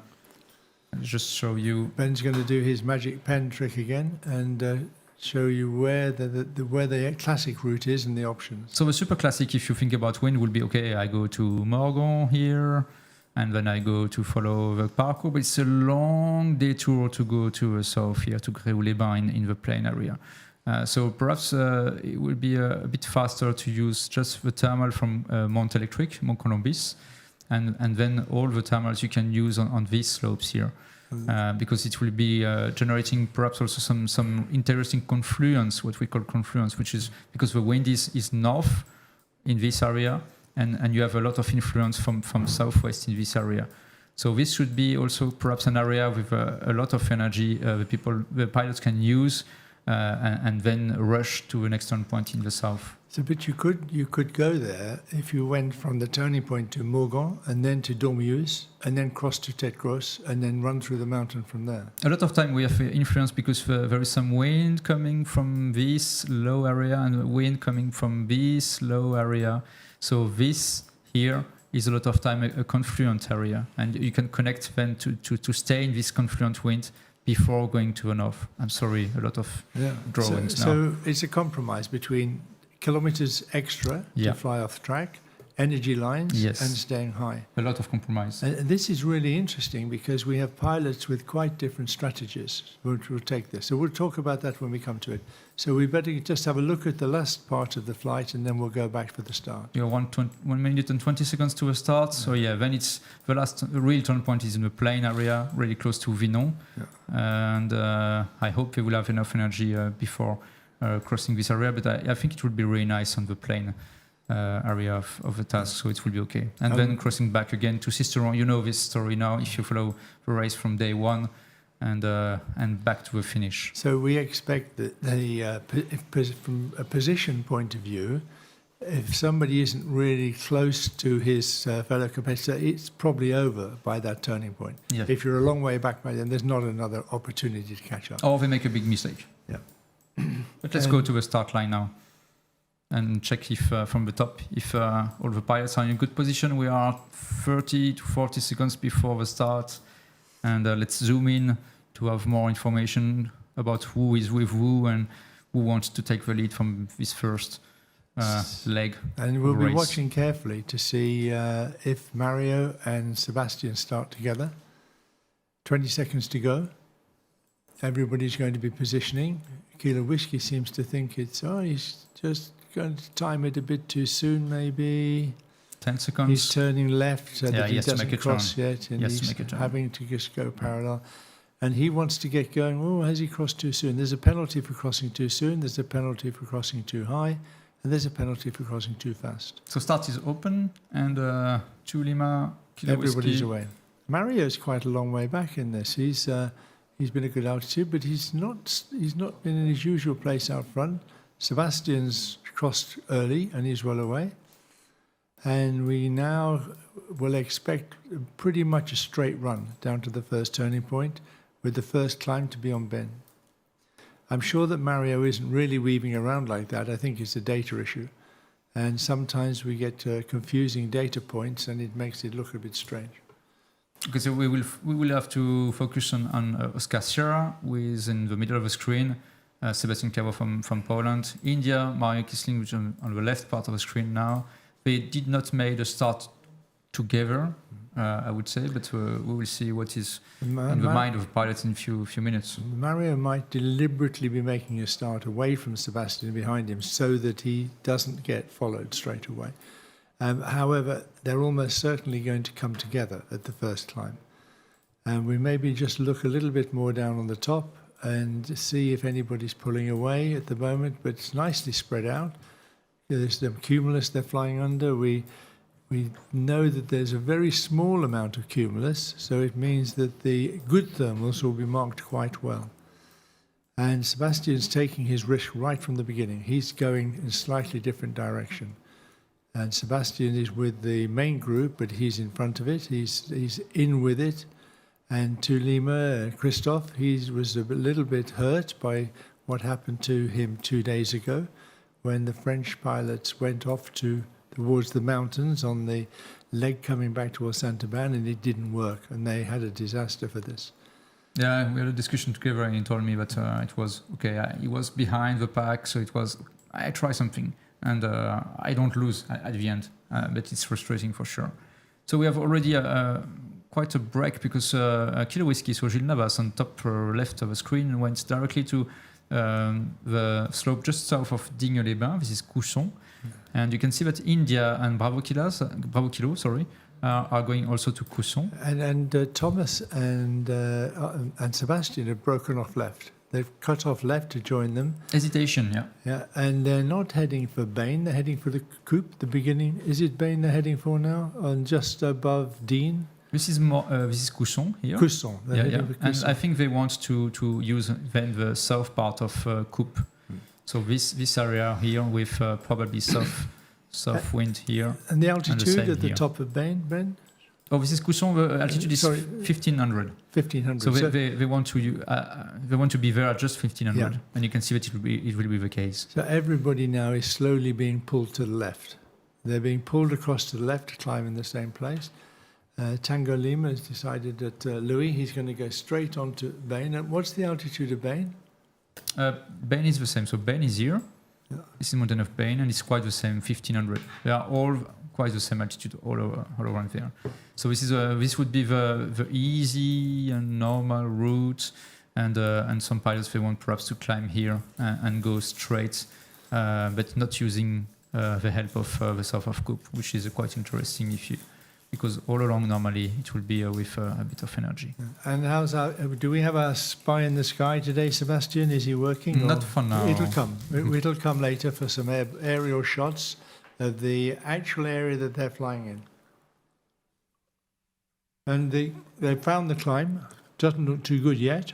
just show you. Ben's going to do his magic pen trick again and show you where the classic route is and the options. So the super classic, if you think about wind, will be okay. I go to Morgon here, and then I go to follow the parcours. But it's a long detour to go to the south here to Gréoux-les-Bains in the plain area. So perhaps it will be a bit faster to use just the thermal from Mont Electric, Mont Colombis, and then all the thermals you can use on these slopes here. Because it will be generating perhaps also some interesting confluence, what we call confluence, which is because the wind is north in this area, and you have a lot of influence from southwest in this area. So this should be also perhaps an area with a lot of energy the pilots can use and then rush to the next turn point in the south. So, but you could go there if you went from the turning point to Morgon and then to Dormieuse and then cross to Tête Grosse and then run through the mountain from there. A lot of time we have influence because there is some wind coming from this low area and wind coming from this low area. So this here is a lot of time a confluent area, and you can connect then to stay in this confluent wind before going to the north. I'm sorry, a lot of drawings now. So it's a compromise between kilometers extra to fly off track, energy lines, and staying high. A lot of compromise. And this is really interesting because we have pilots with quite different strategies. We'll take this. So we'll talk about that when we come to it. So we better just have a look at the last part of the flight and then we'll go back for the start. You're 1 minute and 20 seconds to a start. So then it's the last real turn point is in the plain area, really close to Vinon. And I hope we will have enough energy before crossing this area, but I think it will be really nice on the plain area of the task, so it will be okay. And then crossing back again to Sisteron. You know this story now if you follow the race from day one and back to the finish. So we expect that from a position point of view, if somebody isn't really close to his fellow competitor, it's probably over by that turning point. Yeah. If you're a long way back by then, there's not another opportunity to catch up. Or they make a big mistake. Yeah. But let's go to the start line now and check if from the top, if all the pilots are in a good position. We are 30 to 40 seconds before the start, and let's zoom in to have more information about who is with who and who wants to take the lead from this first leg. And we'll race. be watching carefully to see if Mario and Sebastian start together. 20 seconds to go. Everybody's going to be positioning. Kilo Whiskey seems to think he's just going to time it a bit too soon, maybe. 10 seconds. He's turning left so that he doesn't cross yet, and he's having to just go parallel. And he wants to get going. Oh, has he crossed too soon? There's a penalty for crossing too soon. There's a penalty for crossing too high. And there's a penalty for crossing too fast. So start is open, and 2 Lima, Kilo Everybody's Whiskey. away. Mario's quite a long way back in this. He's been a good altitude, but he's not been in his usual place out front. Sebastian's crossed early and he's well away. And we now will expect pretty much a straight run down to the first turning point with the first climb to be on Ben. I'm sure that Mario isn't really weaving around like that. I think it's a data issue. And sometimes we get confusing data points and it makes it look a bit strange. Okay, so we will have to focus on Oscar Sierra, who is in the middle of the screen, Sebastian Clavo from Poland, India, Mario Kisling, which is on the left part of the screen now. They did not make a start together, I would say, but we will see what is in the mind of the pilot in a few minutes. Mario might deliberately be making a start away from Sebastian behind him so that he doesn't get followed straight away. However, they're almost certainly going to come together at the first climb. And we maybe just look a little bit more down on the top and see if anybody's pulling away at the moment, but it's nicely spread out. There's the cumulus they're flying under. We know that there's a very small amount of cumulus, so it means that the good thermals will be marked quite well. And Sebastian's taking his risk right from the beginning. He's going in a slightly different direction. And Sebastian is with the main group, but he's in front of it. He's in with it. And to Lima, Christophe, he was a little bit hurt by what happened to him 2 days ago when the French pilots went off towards the mountains on the leg coming back towards Saint-Aubin, and it didn't work, and they had a disaster for this. Yeah, we had a discussion together, and he told me that it was okay. He was behind the pack, so it was I try something, and I don't lose at the end, but it's frustrating for sure. So we have already quite a break because Kilo Whiskey, so Gilles Navas on top left of the screen, went directly to the slope just south of Digne-les-Bains. This is Cousson, and you can see that India and Bravo Kilo, are going also to Cousson. And Thomas and Sebastian have broken off left. They've cut off left to join them. Hesitation, yeah. Yeah, and they're not heading for Bain. They're heading for the coupe, the beginning. Is it Bain they're heading for now? On just above Dean? This is more. This is Cousson here. Cousson. Yeah. And I think they want to use then the south part of Coupe. So this area here with probably south wind here. And the altitude and at the here. top of Bain, Ben? Oh, this is Cousson. The altitude is 1,500. 1,500. So they want to be there at just 1,500, Yeah. and you can see that it will be the case. So everybody now is slowly being pulled to the left. They're being pulled across to the left to climb in the same place. Tango Lima has decided that Louis, he's going to go straight on to Bain. And what's the altitude of Bain? Bain is the same. So Bain is here. Yeah. This is mountain of Bain, and it's quite the same, 1,500. They are all quite the same altitude all around there. So this would be the easy and normal route, and some pilots they want perhaps to climb here and go straight, but not using the help of the south of Coupe, which is quite interesting because all along normally it will be with a bit of energy. And do we have a spy in the sky today, Sebastian? Is he working? Not for now. It'll come. It'll come later for some aerial shots of the actual area that they're flying in. And they found the climb. Doesn't look too good yet,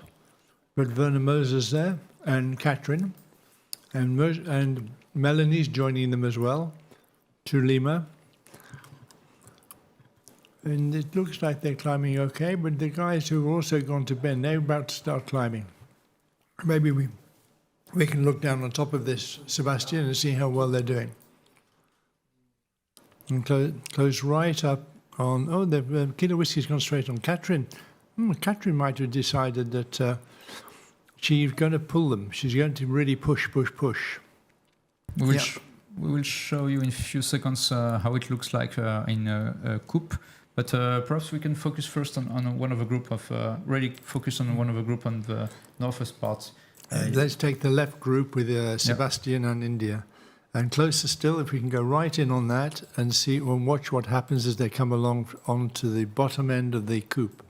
but Werner Moser's there, and Catherine, and Melanie's joining them as well, to Lima. And it looks like they're climbing okay, but the guys who have also gone to bed, they're about to start climbing. Maybe we can look down on top of this, Sebastian, and see how well they're doing. And close right up on... Oh, the Kilo Whiskey's gone straight on Catherine. Catherine might have decided that she's going to pull them. She's going to really push. We will show you in a few seconds how it looks like in a coupe. But perhaps we can focus first on one of the group of on the northwest part. Let's take the left group with Sebastian and India. And closer still, if we can go right in on that and see and watch what happens as they come along onto the bottom end of the coupe.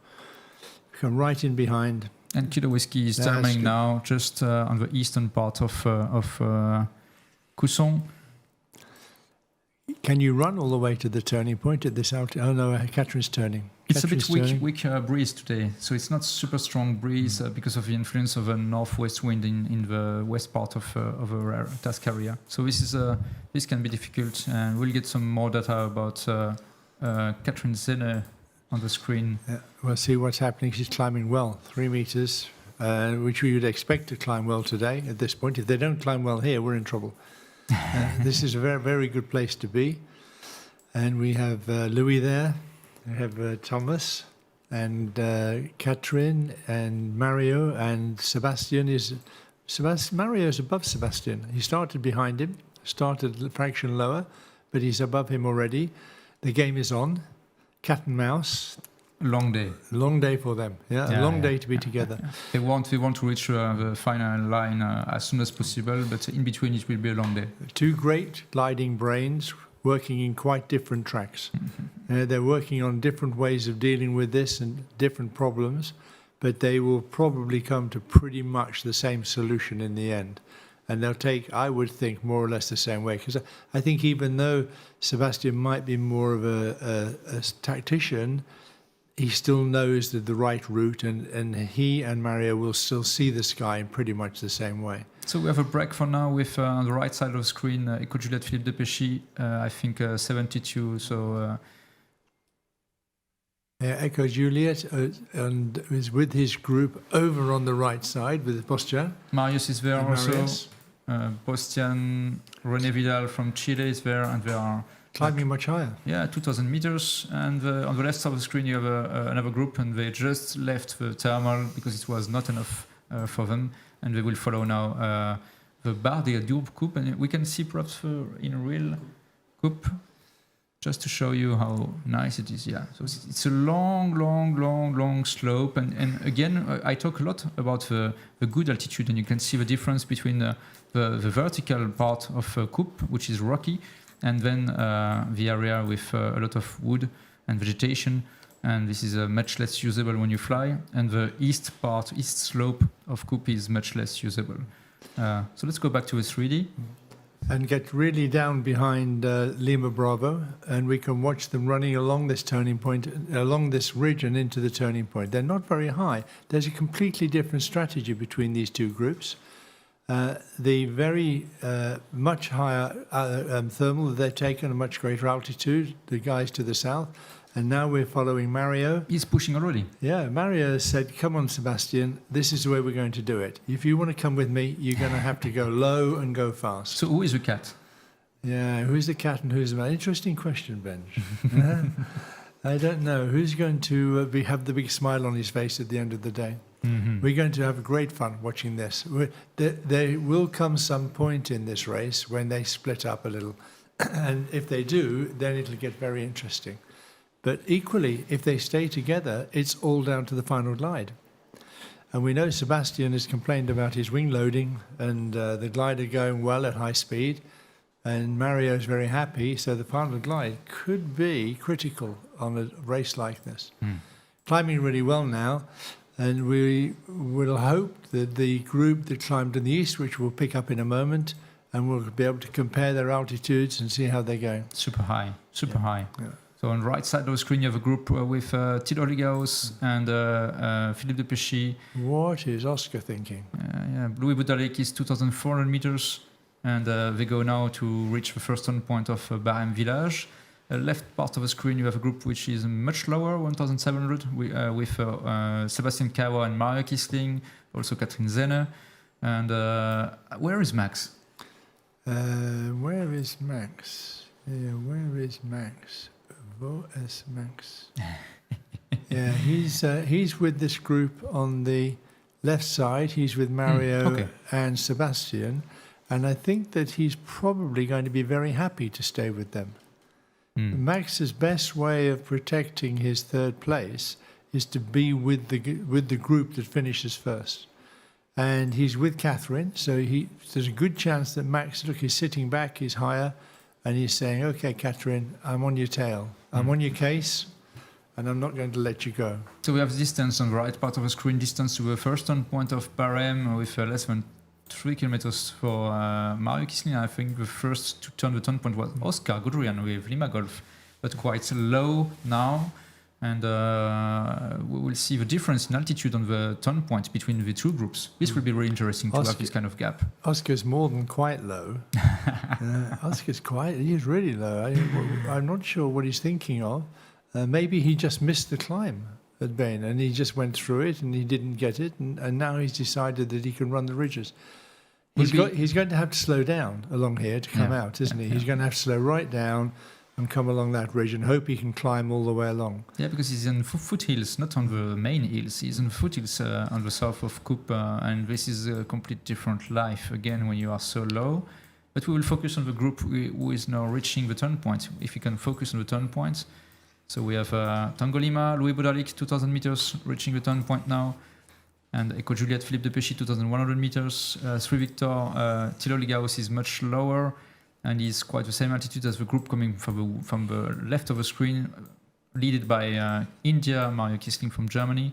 Come right in behind. And Kilo Whiskey is turning now just on the eastern part of Cousson. Can you run all the way to the turning point at this altitude? Oh no, Catherine's turning. It's a bit weak breeze today, so it's not super strong breeze because of the influence of a northwest wind in the west part of our task area. So this can be difficult, and we'll get some more data about Catherine Zenne on the screen. Yeah, we'll see what's happening. She's climbing well, 3 meters, which we would expect to climb well today at this point. If they don't climb well here, we're in trouble. This is a very, very good place to be. And we have Louis there. We have Thomas and Catherine and Mario, and Mario is above Sebastian. He started behind him, started a fraction lower, but he's above him already. The game is on. Cat and mouse. Long day for them. A long day to be together. They want to reach the final line as soon as possible, but in between it will be a long day. 2 great gliding brains working in quite different tracks. They're working on different ways of dealing with this and different problems, but they will probably come to pretty much the same solution in the end. And they'll take, I would think, more or less the same way. Because I think even though Sebastian might be more of a tactician, he still knows the right route, and he and Mario will still see the sky in pretty much the same way. So we have a break for now with on the right side of the screen, Eco Juliette Philippe de Péchy, I think 72. So Eco Juliette and is with his group over on the right side with Bastian. Marius is there and also. Marius. Bastian, René Vidal from Chile is there, and they are Climbing much higher. Yeah, 2,000 meters. And on the left side of the screen, you have another group, and they just left the thermal because it was not enough for them. And they will follow now the Barre des Dourbes Coupe. And we can see perhaps in a real coupe, just to show you how nice it is. Yeah, so it's a long slope. And again, I talk a lot about the good altitude, and you can see the difference between the vertical part of coupe, which is rocky, and then the area with a lot of wood and vegetation, and this is much less usable when you fly. And the east slope of coupe is much less usable. So let's go back to a 3D. And get really down behind Lima Bravo, and we can watch them running along this turning point, along this ridge and into the turning point. They're not very high. There's a completely different strategy between these two groups. The very much higher thermal that they've taken, a much greater altitude, the guys to the south. And now we're following Mario. He's pushing already. Yeah, Mario said, come on, Sebastian, this is the way we're going to do it. If you want to come with me, you're going to have to go low and go fast. So who is the cat? Yeah, who's the cat and who's the man? Interesting question, Benj. I don't know. Who's going to have the big smile on his face at the end of the day? Mm-hmm. We're going to have great fun watching this. There will come some point in this race when they split up a little. And if they do, then it'll get very interesting. But equally, if they stay together, it's all down to the final glide. And we know Sebastian has complained about his wing loading and the glider going well at high speed. And Mario's very happy, so the final glide could be critical on a race like this. Climbing really well now, and we will hope that the group that climbed in the east, which we'll pick up in a moment, and we'll be able to compare their altitudes and see how they're going. Super high. Yeah. So on the right side of the screen, you have a group with Thilo Ligaus and Philippe de Péchy. What is Oscar thinking? Louis Boudalek is 2,400 meters, and they go now to reach the first turn point of Barème Village. Left part of the screen, you have a group which is much lower, 1,700, with Sebastian Kawa and Mario Kisling, also Catherine Zenne. And where is Max? Where is Max? Where is Max? Wo ist Max? Yeah, he's with this group on the left side. He's with Mario and Sebastian, and I think that he's probably going to be very happy to stay with them. Max's best way of protecting his third place is to be with the group that finishes first. And he's with Catherine, so there's a good chance that Max, look, he's sitting back, he's higher, and he's saying, okay, Catherine, I'm on your tail. I'm on your case, and I'm not going to let you go. So we have distance on the right part of the screen, distance to the first turn point of Barème with less than 3 kilometers for Mario Kisling. I think the first to turn the turn point was Oscar Gudrian with Lima Golf, but quite low now. And we will see the difference in altitude on the turn point between the two groups. This will be really interesting to have this kind of gap. Oscar's more than quite low. He's really low. I'm not sure what he's thinking of. Maybe he just missed the climb at Bain and he just went through it and he didn't get it. And now he's decided that he can run the ridges. He's going to have to slow down along here to come out, isn't he? He's going to have to slow right down and come along that ridge and hope he can climb all the way along. Yeah, because he's in foothills, not on the main hills. He's in foothills on the south of Coupe, and this is a complete different life, again, when you are so low. But we will focus on the group who is now reaching the turn point, if we can focus on the turn points. So we have Tango Lima, Louis Boudalek, 2,000 meters, reaching the turn point now. And Eco Juliette, Philippe de Péchy, 2,100 meters. 3 Victor, Thilo Ligaus is much lower. And he's quite the same altitude as the group coming from the left of the screen, led by India, Mario Kisling from Germany.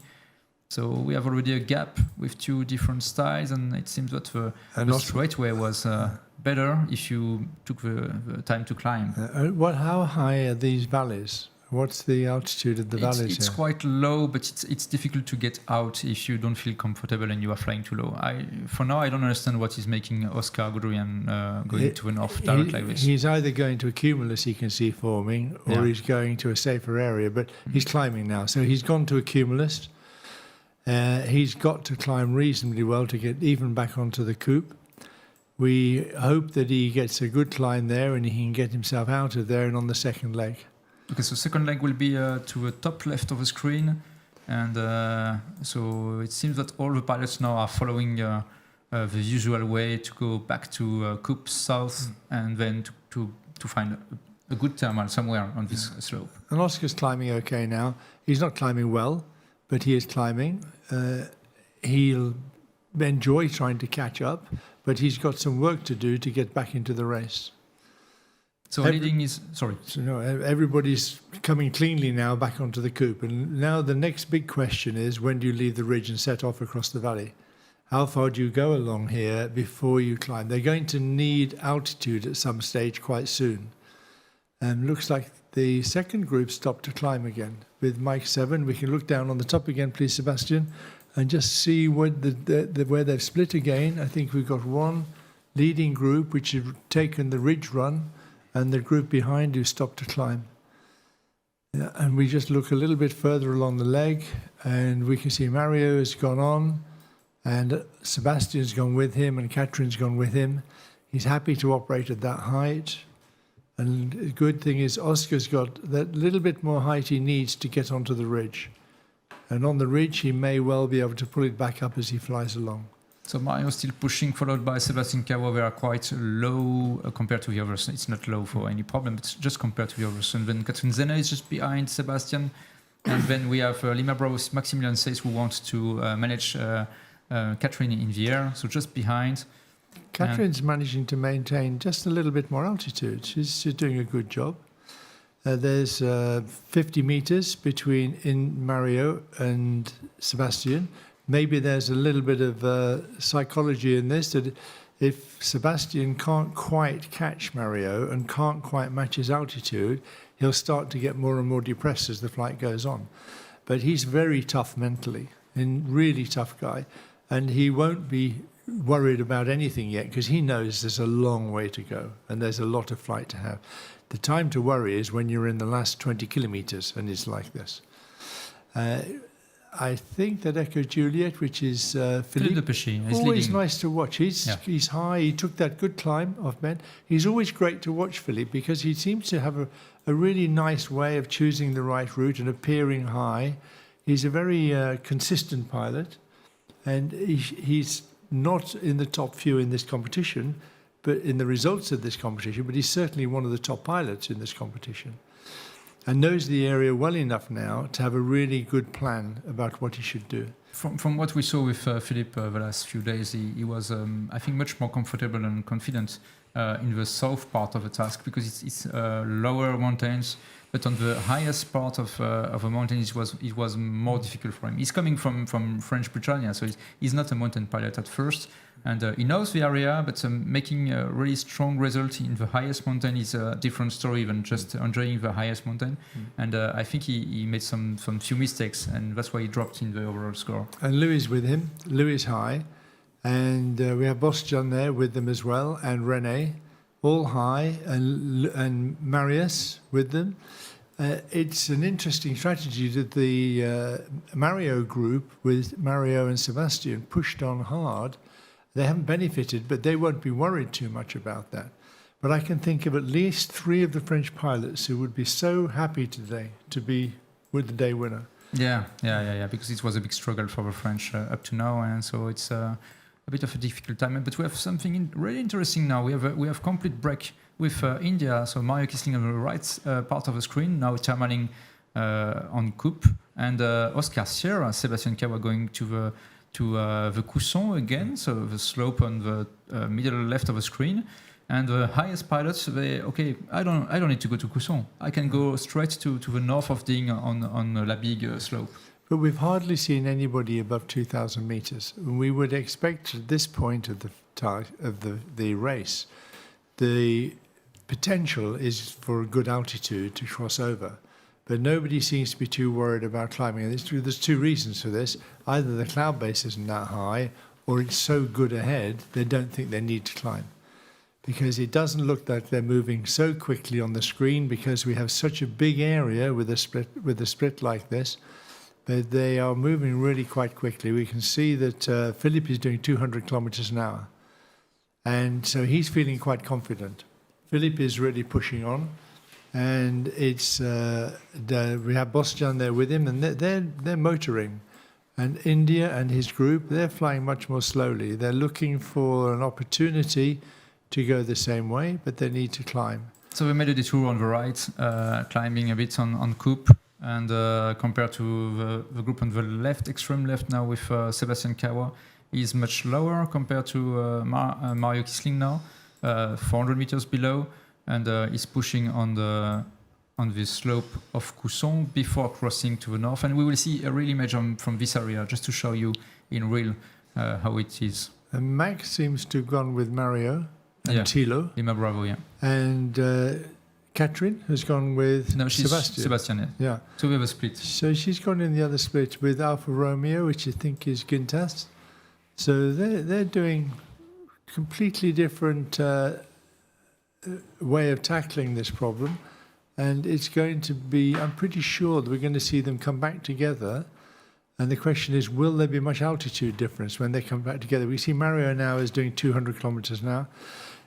So we have already a gap with two different styles, and it seems that the straight way was better if you took the time to climb. How high are these valleys? What's the altitude of the valleys It's here? quite low, but it's difficult to get out if you don't feel comfortable and you are flying too low. For now, I don't understand what is making Oscar Goudrian going to the north direct like this. He's either going to a cumulus he can see forming, or Yeah. he's going to a safer area, but he's climbing now. So he's gone to a cumulus. He's got to climb reasonably well to get even back onto the coupe. We hope that he gets a good climb there and he can get himself out of there and on the second leg. Okay, so second leg will be to the top left of the screen, and so it seems that all the pilots now are following the usual way to go back to coupe south and then to find a good thermal somewhere on this slope. And Oscar's climbing okay now. He's not climbing well, but he is climbing. He'll enjoy trying to catch up, but he's got some work to do to get back into the race. So leading is, sorry. So no, everybody's coming cleanly now back onto the coupe. And now the next big question is, when do you leave the ridge and set off across the valley? How far do you go along here before you climb? They're going to need altitude at some stage quite soon. And looks like the second group stopped to climb again. With Mike 7, we can look down on the top again, please, Sebastian, and just see where they've split again. I think we've got one leading group which have taken the ridge run, and the group behind who stopped to climb. Yeah, and we just look a little bit further along the leg, and we can see Mario has gone on, and Sebastian's gone with him, and Catherine's gone with him. He's happy to operate at that height. And the good thing is Oscar's got that little bit more height he needs to get onto the ridge. And on the ridge, he may well be able to pull it back up as he flies along. So Mario still pushing, followed by Sebastian Cawa. They are quite low compared to the others. It's not low for any problem, but just compared to the others. And then Catherine Zena is just behind Sebastian. And then we have Lima Bros, Maximilian Says, who wants to manage Catherine in the air, so just behind. Catherine's managing to maintain just a little bit more altitude. She's doing a good job. There's 50 meters between Mario and Sebastian. Maybe there's a little bit of psychology in this, that if Sebastian can't quite catch Mario and can't quite match his altitude, he'll start to get more and more depressed as the flight goes on. But he's very tough mentally, and really tough guy. And he won't be worried about anything yet, because he knows there's a long way to go and there's a lot of flight to have. The time to worry is when you're in the last 20 kilometers and it's like this. I think that Echo Juliet, which is Philippe, de Péchy, is always leading. nice to watch. He's high. He took that good climb off Men. He's always great to watch, Philippe, because he seems to have a really nice way of choosing the right route and appearing high. He's a very consistent pilot, and he's not in the top few in this competition, but in the results of this competition, but he's certainly one of the top pilots in this competition, and knows the area well enough now to have a really good plan about what he should do. From what we saw with Philippe the last few days, he was, I think, much more comfortable and confident in the south part of the task, because it's lower mountains, but on the highest part of a mountain, it was more difficult for him. He's coming from French Britannia, so he's not a mountain pilot at first, and he knows the area, but making a really strong result in the highest mountain is a different story than just enjoying the highest mountain. And I think he made some few mistakes, and that's why he dropped in the overall score. And Louis with him, Louis high, and we have Bosjan there with them as well, and René, all high, and Marius with them. It's an interesting strategy that the Mario group with Mario and Sebastian pushed on hard. They haven't benefited, but they won't be worried too much about that. But I can think of at least 3 of the French pilots who would be so happy today to be with the day winner. Yeah, because it was a big struggle for the French up to now, and so it's a bit of a difficult time. But we have something really interesting now. We have complete break with India. So Mario Kisling on the right part of the screen, now thermaling on coupe, and Oscar Sierra, Sebastian Cawa going to the Cousson again, so the slope on the middle left of the screen. And the highest pilots, I don't need to go to Cousson. I can go straight to the north of Ding on La Big slope. But we've hardly seen anybody above 2,000 meters. We would expect at this point of the race, the potential is for a good altitude to cross over. But nobody seems to be too worried about climbing. And there's two reasons for this. Either the cloud base isn't that high, or it's so good ahead, they don't think they need to climb. Because it doesn't look like they're moving so quickly on the screen, because we have such a big area with a split like this. But they are moving really quite quickly. We can see that Philippe is doing 200 kilometers an hour. And so he's feeling quite confident. Philippe is really pushing on. And it's we have Bosjan there with him, and they're motoring. And India and his group, they're flying much more slowly. They're looking for an opportunity to go the same way, but they need to climb. So we made a detour on the right, climbing a bit on Coupe, and compared to the group on the left, extreme left now with Sebastian Kawa, is much lower compared to Mario Kisling now, 400 meters below, and is pushing on the slope of Cousson before crossing to the north. And we will see a real image from this area, just to show you in real how it is. And Max seems to have gone with Mario and Thilo. Lima Bravo, yeah. And Catherine has gone with Sebastian. Sebastian, yeah. So we have a split. So she's gone in the other split with Alfa Romeo, which I think is Gintas. So they're doing completely different way of tackling this problem. And it's going to be, I'm pretty sure that we're going to see them come back together. And the question is, will there be much altitude difference when they come back together? We see Mario now is doing 200 kilometers now,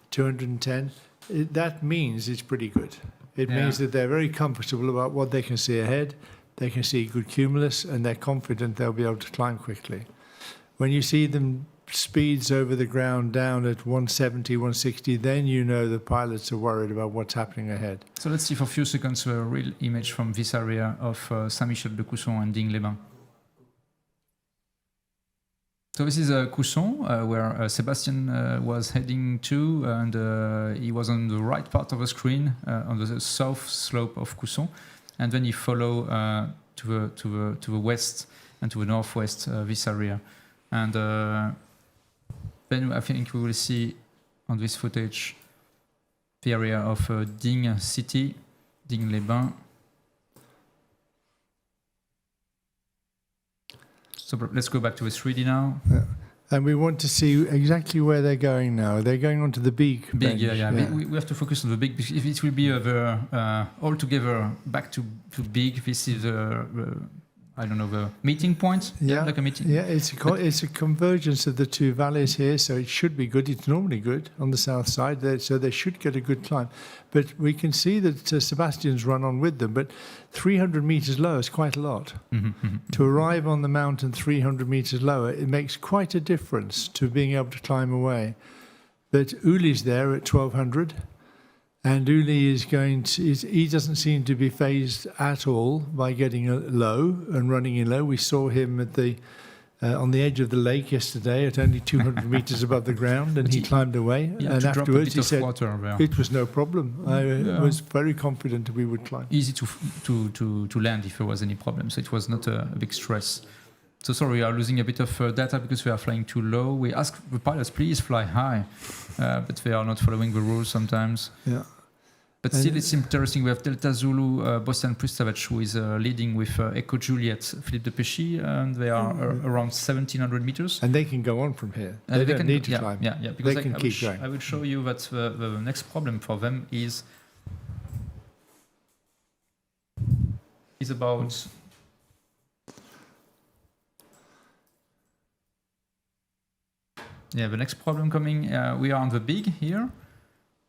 210. That means it's pretty good. It means that they're very comfortable about what they can see ahead. They can see good cumulus, and they're confident they'll be able to climb quickly. When you see them speeds over the ground down at 170, 160, then you know the pilots are worried about what's happening ahead. So let's see for a few seconds a real image from this area of Saint-Michel-de-Cousson and Digne-les-Bains. So this is Cousson, where Sebastian was heading to, and he was on the right part of the screen, on the south slope of Cousson, and then he followed to the west and to the northwest this area. And then I think we will see on this footage the area of Digne City, Digne-les-Bains. So let's go back to the 3D now. Yeah. And we want to see exactly where they're going now. They're going on to the big bench. Yeah. We have to focus on the big, because if it will be all together back to big, this is I don't know, the meeting point? Yeah, like a meeting. Yeah, it's a convergence of the two valleys here, so it should be good. It's normally good on the south side, so they should get a good climb. But we can see that Sebastian's run on with them, but 300 meters lower is quite a lot. To arrive on the mountain 300 meters lower, it makes quite a difference to being able to climb away. But Uli's there at 1200. And Uli is he doesn't seem to be phased at all by getting low and running in low. We saw him at on the edge of the lake yesterday at only 200 meters above the ground, and he climbed away. And afterwards he said it was no problem. I was very confident we would climb. Easy to land if there was any problem, so it was not a big stress. So sorry, we are losing a bit of data because we are flying too low. We ask the pilots, please fly high, but they are not following the rules sometimes. Yeah. But still, it's interesting. We have Delta Zulu, Bostian Prustavac, who is leading with Echo Juliet, Philippe de Péchy, and they are around 1,700 meters. And they can go on from here. They don't need to climb. Yeah, because they can keep going. I will show you that the next problem for them is about... Yeah, the next problem coming, we are on the big here.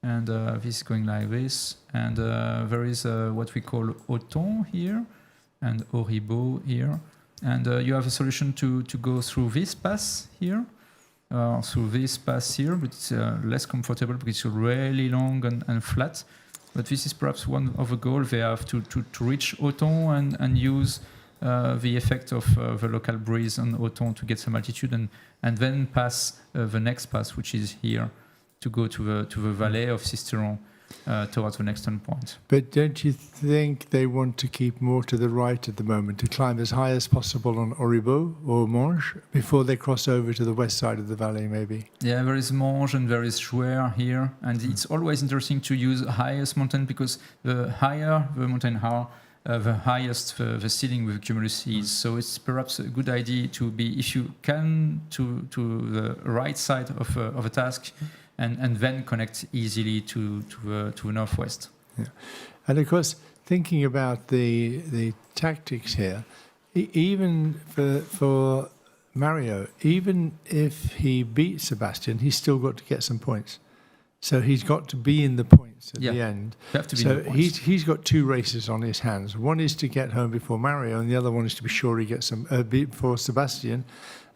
And this is going like this. And there is what we call Auton here and Oribo here. And you have a solution to go through this pass here, through this pass here, but it's less comfortable because it's really long and flat. But this is perhaps one of the goals. They have to reach Auton and use the effect of the local breeze on Auton to get some altitude and then pass the next pass, which is here, to go to the valley of Sisteron towards the next endpoint. But don't you think they want to keep more to the right at the moment, to climb as high as possible on Oribo or Monge before they cross over to the west side of the valley, maybe? Yeah, there is Monge and there is Chouer here, and it's always interesting to use highest mountain because the higher the mountain are, the highest the ceiling with cumulus is. So it's perhaps a good idea to be, if you can, to the right side of a task, and then connect easily to the northwest. Yeah. And of course, thinking about the tactics here, even for Mario, even if he beats Sebastian, he's still got to get some points. So he's got to be in the points at the end. Have to be so in the points. he's got two races on his hands. One is to get home before Mario, and the other one is to be sure he gets some before Sebastian,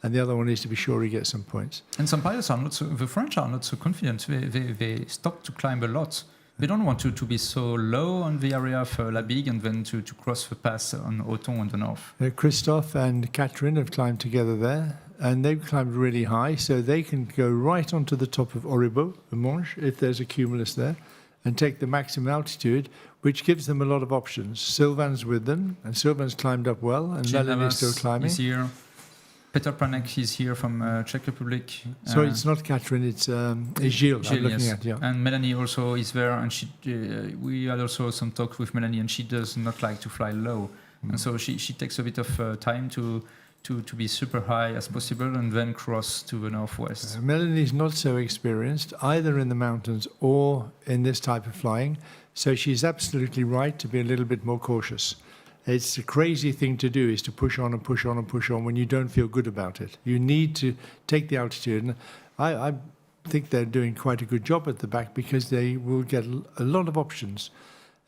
and the other one is to be sure he gets some points. And some pilots are not so. The French are not so confident. They stop to climb a lot. They don't want to be so low on the area of La Bigue and then to cross the pass on Auton on the north. Christophe and Catherine have climbed together there, and they've climbed really high, so they can go right onto the top of Auribeau, the Manche, if there's a cumulus there, and take the maximum altitude, which gives them a lot of options. Sylvain's with them, and Sylvain's climbed up well, and Melanie is still climbing. Is here. Peter Pranek is here from Czech Republic. So it's not Catherine, it's Gilles I'm looking at, yeah. And Melanie also is there, and we had also some talk with Melanie, and she does not like to fly low. And so she takes a bit of time to be super high as possible and then cross to the northwest. Melanie's not so experienced, either in the mountains or in this type of flying, so she's absolutely right to be a little bit more cautious. It's a crazy thing to do, is to push on and push on and push on when you don't feel good about it. You need to take the altitude. And I think they're doing quite a good job at the back, because they will get a lot of options.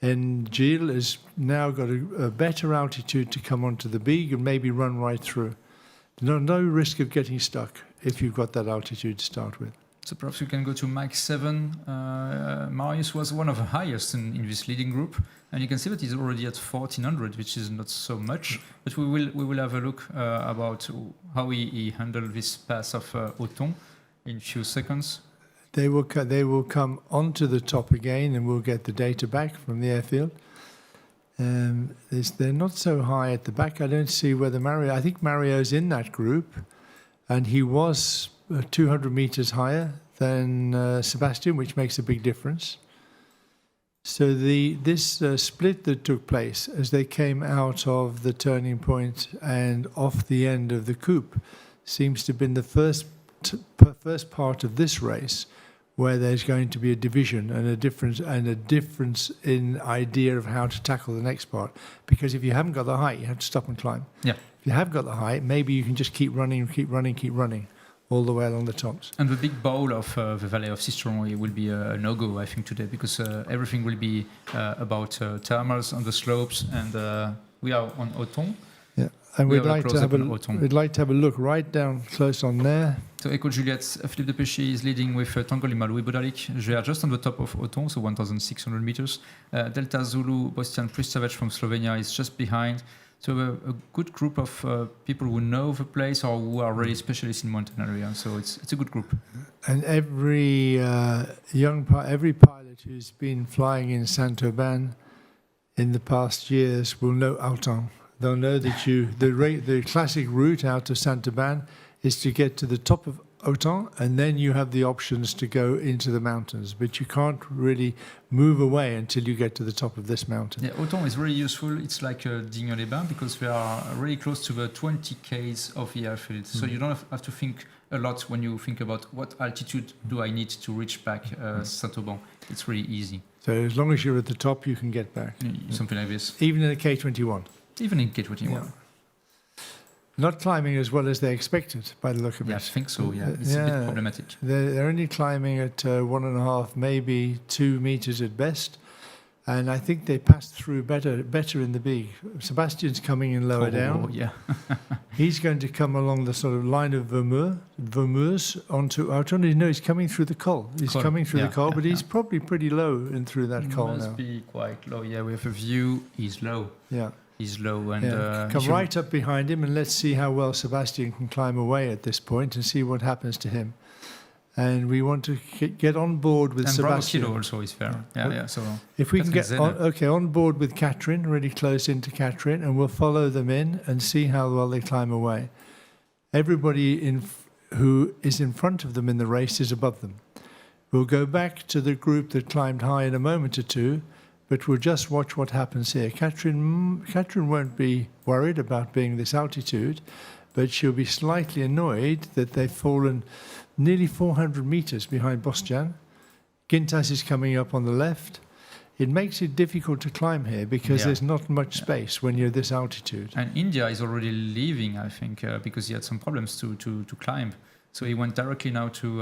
And Gilles has now got a better altitude to come onto the Bigue and maybe run right through. No risk of getting stuck if you've got that altitude to start with. So perhaps we can go to Mike 7. Marius was one of the highest in this leading group, and you can see that he's already at 1400, which is not so much. But we will have a look about how he handled this pass of Auton in a few seconds. They will come onto the top again, and we'll get the data back from the airfield. They're not so high at the back. I don't see whether Mario. I think Mario's in that group, and he was 200 meters higher than Sebastian, which makes a big difference. So this split that took place as they came out of the turning point and off the end of the coupe seems to have been the first part of this race where there's going to be a division and a difference in idea of how to tackle the next part. Because if you haven't got the height, you have to stop and climb. Yeah. If you have got the height, maybe you can just keep running all the way along the tops. And the big bowl of the Valley of Cistron will be a no-go, I think, today, because everything will be about thermals on the slopes, and we are on Auton. Yeah, and we'd like to have a look right down close on there. So Echo Juliet, Philippe Depêché is leading with Tango Lima Louis Bodalik. They are just on the top of Auton, so 1,600 meters. Delta Zulu, Bostian Pristavec from Slovenia is just behind. So a good group of people who know the place or who are really specialists in mountain area. So it's a good group. And every every pilot who's been flying in Saint-Aubin in the past years will know Auton. They'll know that the classic route out of Saint-Aubin is to get to the top of Auton, and then you have the options to go into the mountains, but you can't really move away until you get to the top of this mountain. Yeah, Auton is really useful. It's like Digne-les-Bains, because we are really close to the 20 k's of the airfield. So you don't have to think a lot when you think about what altitude do I need to reach back Saint-Aubin. It's really easy. So as long as you're at the top, you can get back. Something like this. Even in a K21. Even in K21. Yeah. Not climbing as well as they expected, by the look of it. Yeah, I think so, yeah. It's a bit problematic. They're only climbing at 1.5, maybe 2 meters at best. And I think they passed through better in the Bigue. Sebastian's coming in lower down. Yeah. He's going to come along the sort of line of Vermeers onto Auton. No, he's coming through the col. He's coming through the col, but he's probably pretty low in through that col now. Must be quite low. Yeah, we have a view. He's low. Yeah. He's low, and come right up behind him, and let's see how well Sebastian can climb away at this point and see what happens to him. And we want to get on board with Sebastian. And Bravo Kilo also is there. Yeah. So if we can get on board with Catherine, really close into Catherine, and we'll follow them in and see how well they climb away. Everybody who is in front of them in the race is above them. We'll go back to the group that climbed high in a moment or two, but we'll just watch what happens here. Catherine won't be worried about being this altitude, but she'll be slightly annoyed that they've fallen nearly 400 meters behind Bosjan. Gintas is coming up on the left. It makes it difficult to climb here because there's not much space when you're this altitude. And India is already leaving, I think, because he had some problems to climb. So he went directly now to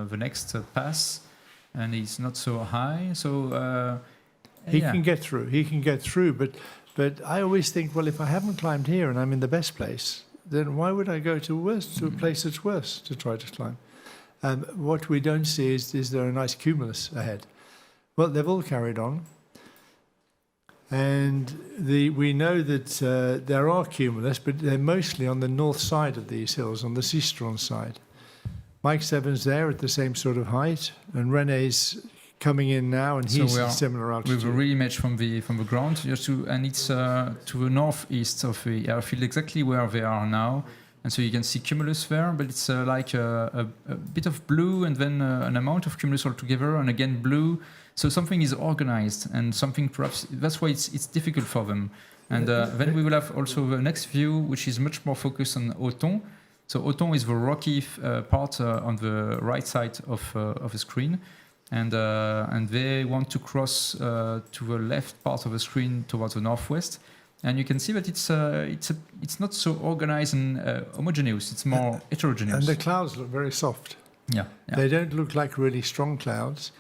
the next pass, and it's not so high. So he can get through. He can get through, but I always think, well, if I haven't climbed here and I'm in the best place, then why would I go to a place that's worse to try to climb? What we don't see is there a nice cumulus ahead. Well, they've all carried on, and we know that there are cumulus, but they're mostly on the north side of these hills, on the Sistron side. Mike Seven's there at the same sort of height, and René's coming in now, and he's at similar altitude. With a real image from the ground, and it's to the northeast of the airfield, exactly where they are now. And so you can see cumulus there, but it's like a bit of blue and then an amount of cumulus altogether, and again blue. So something is organized, and something perhaps that's why it's difficult for them. And then we will have also the next view, which is much more focused on Auton. So Auton is the rocky part on the right side of the screen, and they want to cross to the left part of the screen towards the northwest. And you can see that it's not so organized and homogeneous. It's more heterogeneous. And the clouds look very soft. Yeah. They don't look like really strong clouds.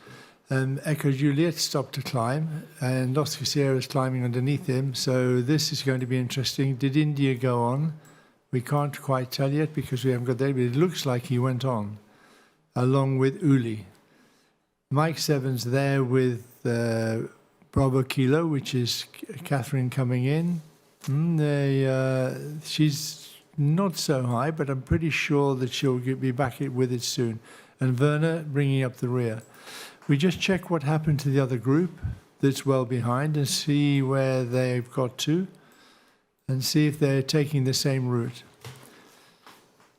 Echo Juliet stopped to climb, and Oscar Sierra is climbing underneath him. So this is going to be interesting. Did India go on? We can't quite tell yet because we haven't got there, but it looks like he went on, along with Uli. Mike Seven's there with Bravo Kilo, which is Catherine coming in. She's not so high, but I'm pretty sure that she'll be back with it soon. And Werner bringing up the rear. We just check what happened to the other group that's well behind and see where they've got to and see if they're taking the same route.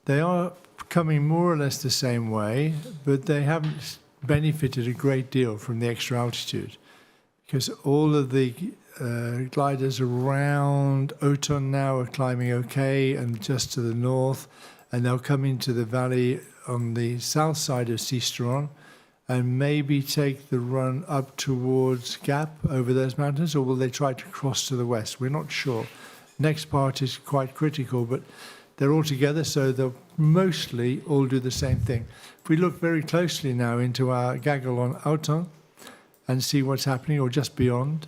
They are coming more or less the same way, but they haven't benefited a great deal from the extra altitude because all of the gliders around Auton now are climbing okay and just to the north, and they'll come into the valley on the south side of Sistron and maybe take the run up towards Gap over those mountains, or will they try to cross to the west? We're not sure. Next part is quite critical, but they're all together, so they'll mostly all do the same thing. If we look very closely now into our gaggle on Auton and see what's happening, or just beyond,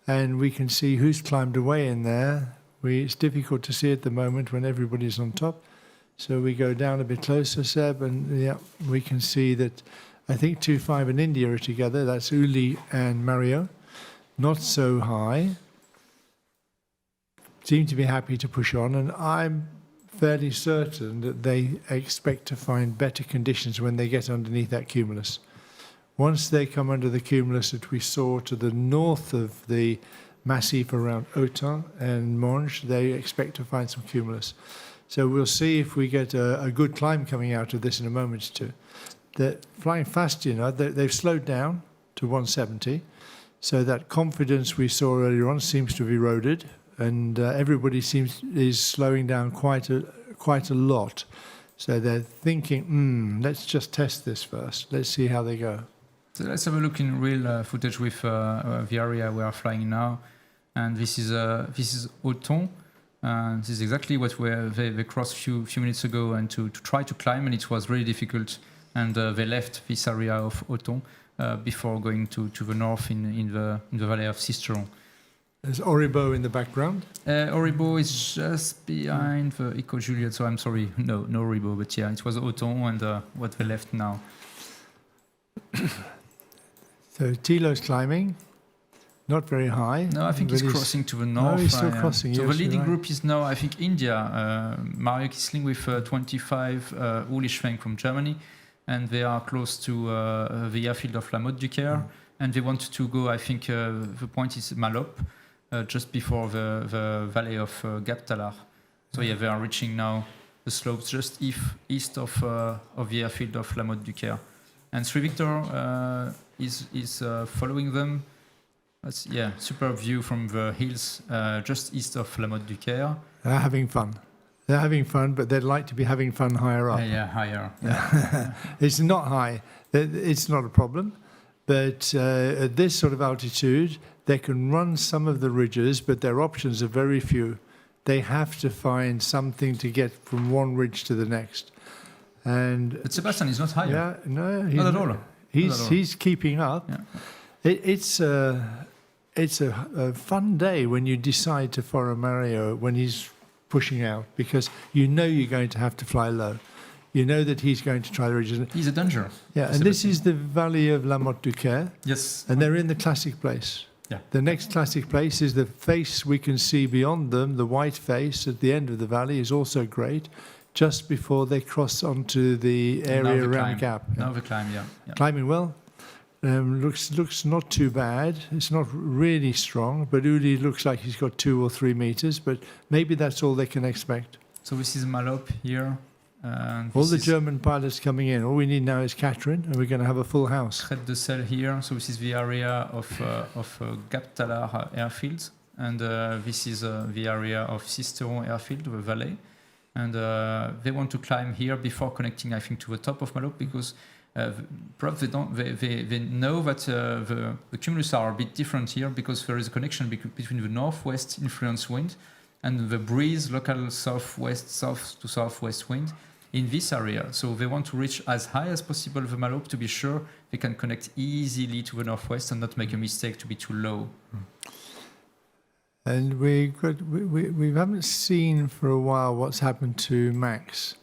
and we can see who's climbed away in there. It's difficult to see at the moment when everybody's on top. So we go down a bit closer, Seb, and we can see that I think 2-5 and India are together. That's Uli and Mario. Not so high. Seem to be happy to push on, and I'm fairly certain that they expect to find better conditions when they get underneath that cumulus. Once they come under the cumulus that we saw to the north of the massif around Auton and Monge, they expect to find some cumulus. So we'll see if we get a good climb coming out of this in a moment or two. They're flying fast, they've slowed down to 170. So that confidence we saw earlier on seems to have eroded, and everybody is slowing down quite a lot. So they're thinking, let's just test this first. Let's see how they go. So let's have a look in real footage with the area we are flying now. And this is Auton. This is exactly what they crossed a few minutes ago, and to try to climb, and it was really difficult. And they left this area of Auton before going to the north in the valley of Sistron. There's Auribeau in the background. Auribeau is just behind the Eco Juliet, so I'm sorry, no Auribeau, but yeah, it was Auton and what they left now. So Thilo's climbing, not very high. No, I think he's crossing to the north. No, he's still crossing. So yes, the leading right. group is now, I think, India. Mario Kisling with 25, Uli Schwenk from Germany, and they are close to the airfield of La Motte du Caire, and they want to go, I think, the point is Malop, just before the valley of Gap Talar. So yeah, they are reaching now the slopes just east of the airfield of La Motte du Caire. And Sri Victor is following them, That's, yeah, superb view from the hills just east of La Motte du Caire. They're having fun. They're having fun, but they'd like to be having fun higher up. Yeah, higher. Yeah. It's not high. It's not a problem. But at this sort of altitude, they can run some of the ridges, but their options are very few. They have to find something to get from one ridge to the next. But Sebastian is not higher. Yeah, no, not at all. He's keeping up. Yeah. It's a fun day when you decide to follow Mario when he's pushing out, because you know you're going to have to fly low. You know that he's going to try the ridges. He's a danger. Yeah, and this is the valley of La Motte du Caire. Yes. And they're in the classic place. Yeah. The next classic place is the face we can see beyond them. The white face at the end of the valley is also great, just before they cross onto the area around Gap. Now the climb, yeah. Climbing well. Looks not too bad. It's not really strong, but Uli looks like he's got 2 or 3 meters, but maybe that's all they can expect. So this is Malop here. All the German pilots coming in. All we need now is Catherine, and we're going to have a full house. Crête de Sel here. So this is the area of Gap Talar airfield, and this is the area of Sisteron airfield, the valley. And they want to climb here before connecting, I think, to the top of Malop, because perhaps they know that the cumulus are a bit different here, because there is a connection between the northwest influence wind and the breeze, local south to southwest wind in this area. So they want to reach as high as possible the Malop to be sure they can connect easily to the northwest and not make a mistake to be too low. And we haven't seen for a while what's happened to Max.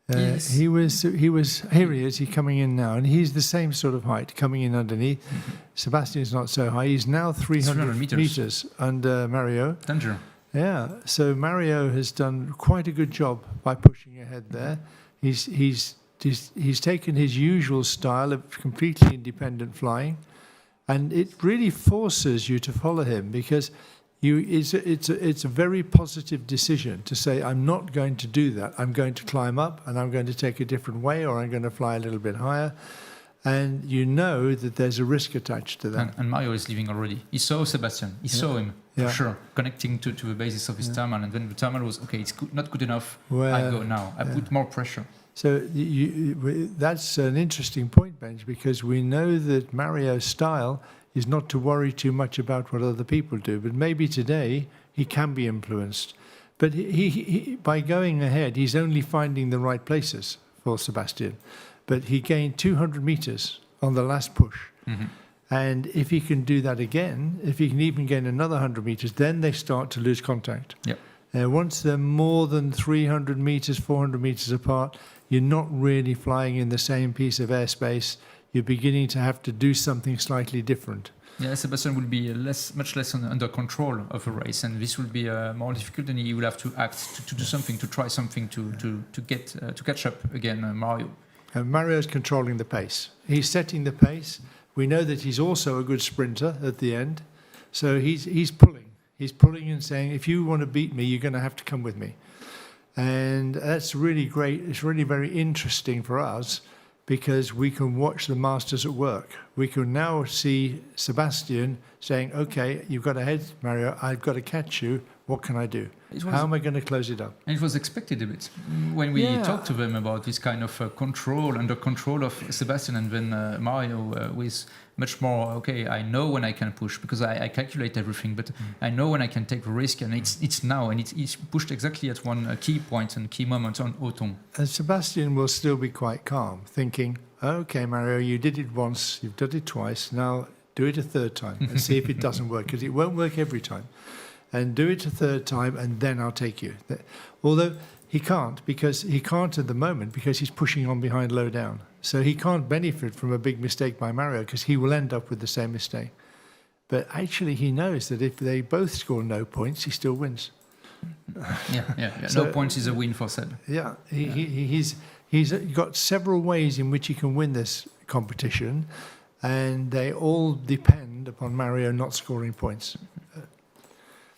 Yes. He was here he is, he's coming in now, and he's the same sort of height coming in underneath. Mm-hmm. Sebastian's not so high. He's now 300 meters under Mario. Danger. Yeah, so Mario has done quite a good job by pushing ahead there. He's taken his usual style of completely independent flying, and it really forces you to follow him, because it's a very positive decision to say, I'm not going to do that. I'm going to climb up, and I'm going to take a different way, or I'm going to fly a little bit higher. And you know that there's a risk attached to that. And Mario is leaving already. He saw Sebastian. He saw him, for sure, connecting to the basis of his thermal. And then the thermal was, okay, it's not good enough. Well, I go now. I put more pressure. So that's an interesting point, Benj, because we know that Mario's style is not to worry too much about what other people do. But maybe today he can be influenced. But he by going ahead, he's only finding the right places for Sebastian. But he gained 200 meters on the last push. Mm-hmm. And if he can do that again, if he can even gain another 100 meters, then they start to lose contact. Yep. Once they're more than 300 meters, 400 meters apart, you're not really flying in the same piece of airspace. You're beginning to have to do something slightly different. Yeah, Sebastian will be much less under control of a race, and this will be more difficult, and he will have to act, to do something, to try something, to catch up again, Mario. And Mario's controlling the pace. He's setting the pace. We know that he's also a good sprinter at the end. So he's pulling. He's pulling and saying, if you want to beat me, you're going to have to come with me. And that's really great. It's really very interesting for us, because we can watch the masters at work. We can now see Sebastian saying, okay, you've got ahead, Mario. I've got to catch you. What can I do? How am I going to close it up? And it was expected a bit when we talked to them about this kind of under control of Sebastian, and then Mario with much more, okay, I know when I can push, because I calculate everything, but I know when I can take the risk, and it's now, and it's pushed exactly at one key point and key moment on autumn. And Sebastian will still be quite calm, thinking, okay, Mario, you did it once, you've done it twice, now do it a third time and see if it doesn't work, because it won't work every time. And do it a third time, and then I'll take you. Although he can't at the moment, because he's pushing on behind low down. So he can't benefit from a big mistake by Mario, because he will end up with the same mistake. But actually he knows that if they both score no points, he still wins. Yeah. So, no points is a win for Seb. Yeah, he's got several ways in which he can win this competition, and they all depend upon Mario not scoring points.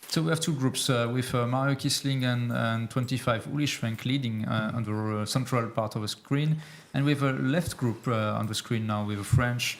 So we have two groups with Mario Kisling and 25 Uli Schwenk leading on the central part of the screen, and we have a left group on the screen now with a French,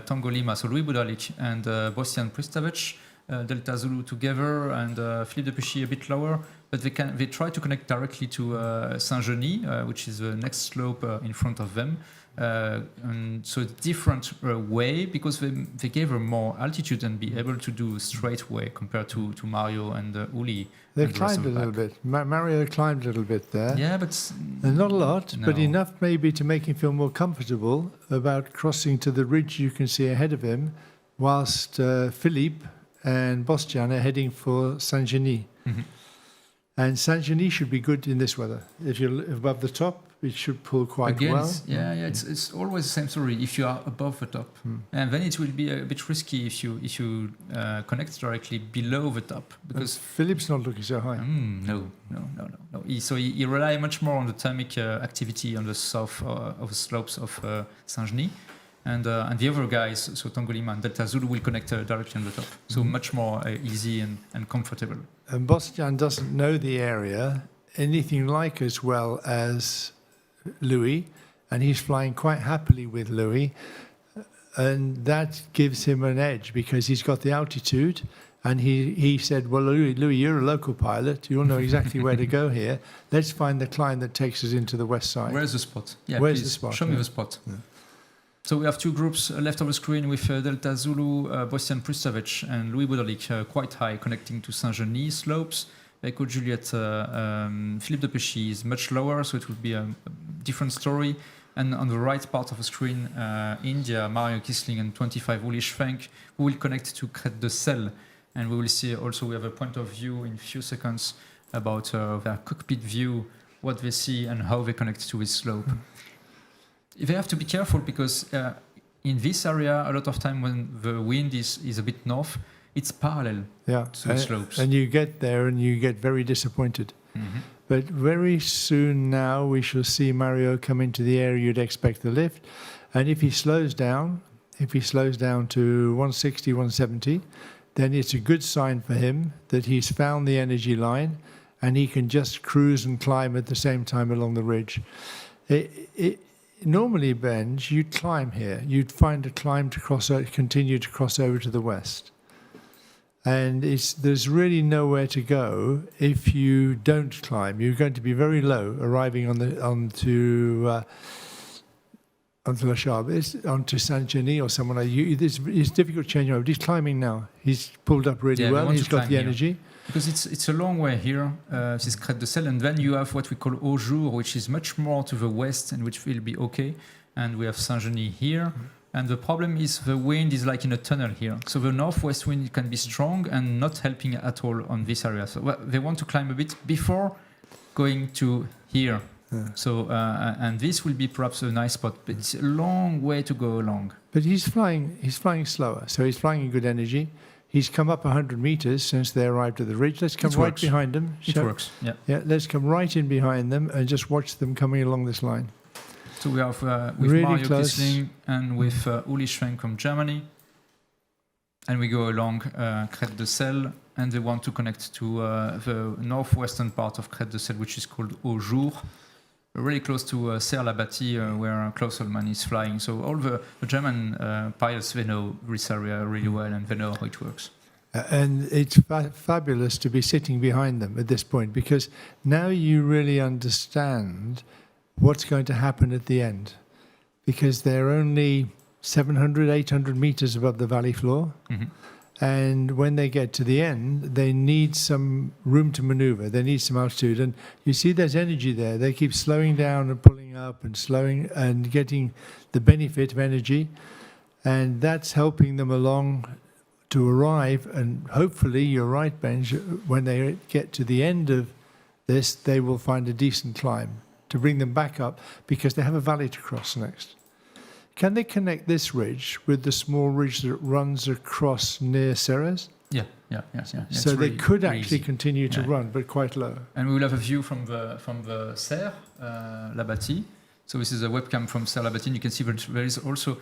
Tango Lima, so Louis Budalic and Bostian Pristavec, Delta Zulu together, and Philippe de Péchy a bit lower. But they try to connect directly to Saint-Genis, which is the next slope in front of them. And so different way, because they gave her more altitude and be able to do straight way compared to Mario and Uli. They climbed a little bit. Mario climbed a little bit there. Yeah, but not a lot, no. but enough maybe to make him feel more comfortable about crossing to the ridge you can see ahead of him, whilst Philippe and Bostian are heading for Saint-Genis. Mm-hmm. And Saint-Genis should be good in this weather. If you're above the top, it should pull quite well. It's always the same story if you are above the top, and then it will be a bit risky if you connect directly below the top, because Philippe's not looking so high. No. He relies much more on the thermic activity on the south of the slopes of Saint-Genis, and the other guys, so Tango Lima and Delta Zulu, will connect directly on the top, so much more easy and comfortable. And Bostian doesn't know the area anything like as well as Louis, and he's flying quite happily with Louis, and that gives him an edge because he's got the altitude, and he said, well, Louis, you're a local pilot, you'll know exactly where to go here. Let's find the climb that takes us into the west side. Where's the spot? Yeah, Where's please, the spot? show me the spot. Yeah. So we have two groups left of the screen with Delta Zulu, Bostian Pristavec and Louis Budalic quite high, connecting to Saint-Genis slopes. Echo Juliet, Philippe de Péchy is much lower, so it would be a different story. And on the right part of the screen, India, Mario Kisling and 25 Uli Schwenk, who will connect to Crête de Sel. And we will see also, we have a point of view in a few seconds about their cockpit view, what they see and how they connect to this slope. They have to be careful because in this area, a lot of time when the wind is a bit north, it's parallel to the slopes. And you get there and you get very disappointed. Mm-hmm. But very soon now we shall see Mario come into the area you'd expect the lift. And if he slows down to 160, 170, then it's a good sign for him that he's found the energy line and he can just cruise and climb at the same time along the ridge. Normally, Benj, you'd climb here. You'd find a climb to continue to cross over to the west. And there's really nowhere to go if you don't climb. You're going to be very low, arriving onto La Charbe, onto Saint-Genis or somewhere like you. It's difficult to change over. He's climbing now. He's pulled up really well. He's got the energy. Here. Because it's a long way here, this Crête de Sel, and then you have what we call Aujour, which is much more to the west and which will be okay. And we have Saint-Genis here. And the problem is the wind is like in a tunnel here. So the northwest wind can be strong and not helping at all on this area. So they want to climb a bit before going to here. Yeah. So and this will be perhaps a nice spot, but it's a long way to go along. But he's flying slower, so he's flying in good energy. He's come up 100 meters since they arrived at the ridge. Let's come right behind them. It works, yeah. Yeah, let's come right in behind them and just watch them coming along this line. So we have with really Mario Kisling and with Uli Schwenk from Germany. And we go along Crête de Sel, and they want to connect to the northwestern part of Crête de Sel, which is called Aujour, really close to Serre-la-Bâtie, where Klaus Hollmann is flying. So all the German pilots, they know this area really well, and they know how it works. And it's fabulous to be sitting behind them at this point, because now you really understand what's going to happen at the end, because they're only 700, 800 meters above the valley floor. Mm-hmm. And when they get to the end, they need some room to maneuver. They need some altitude. And you see there's energy there. They keep slowing down and pulling up and slowing and getting the benefit of energy. And that's helping them along to arrive. And hopefully, you're right, Benj, when they get to the end of this, they will find a decent climb to bring them back up, because they have a valley to cross next. Can they connect this ridge with the small ridge that runs across near Serres? Yeah. So they could actually continue to run, but quite low. And we will have a view from the Serre-la-Bâtie. So this is a webcam from Serre-la-Bâtie. You can see that there is also,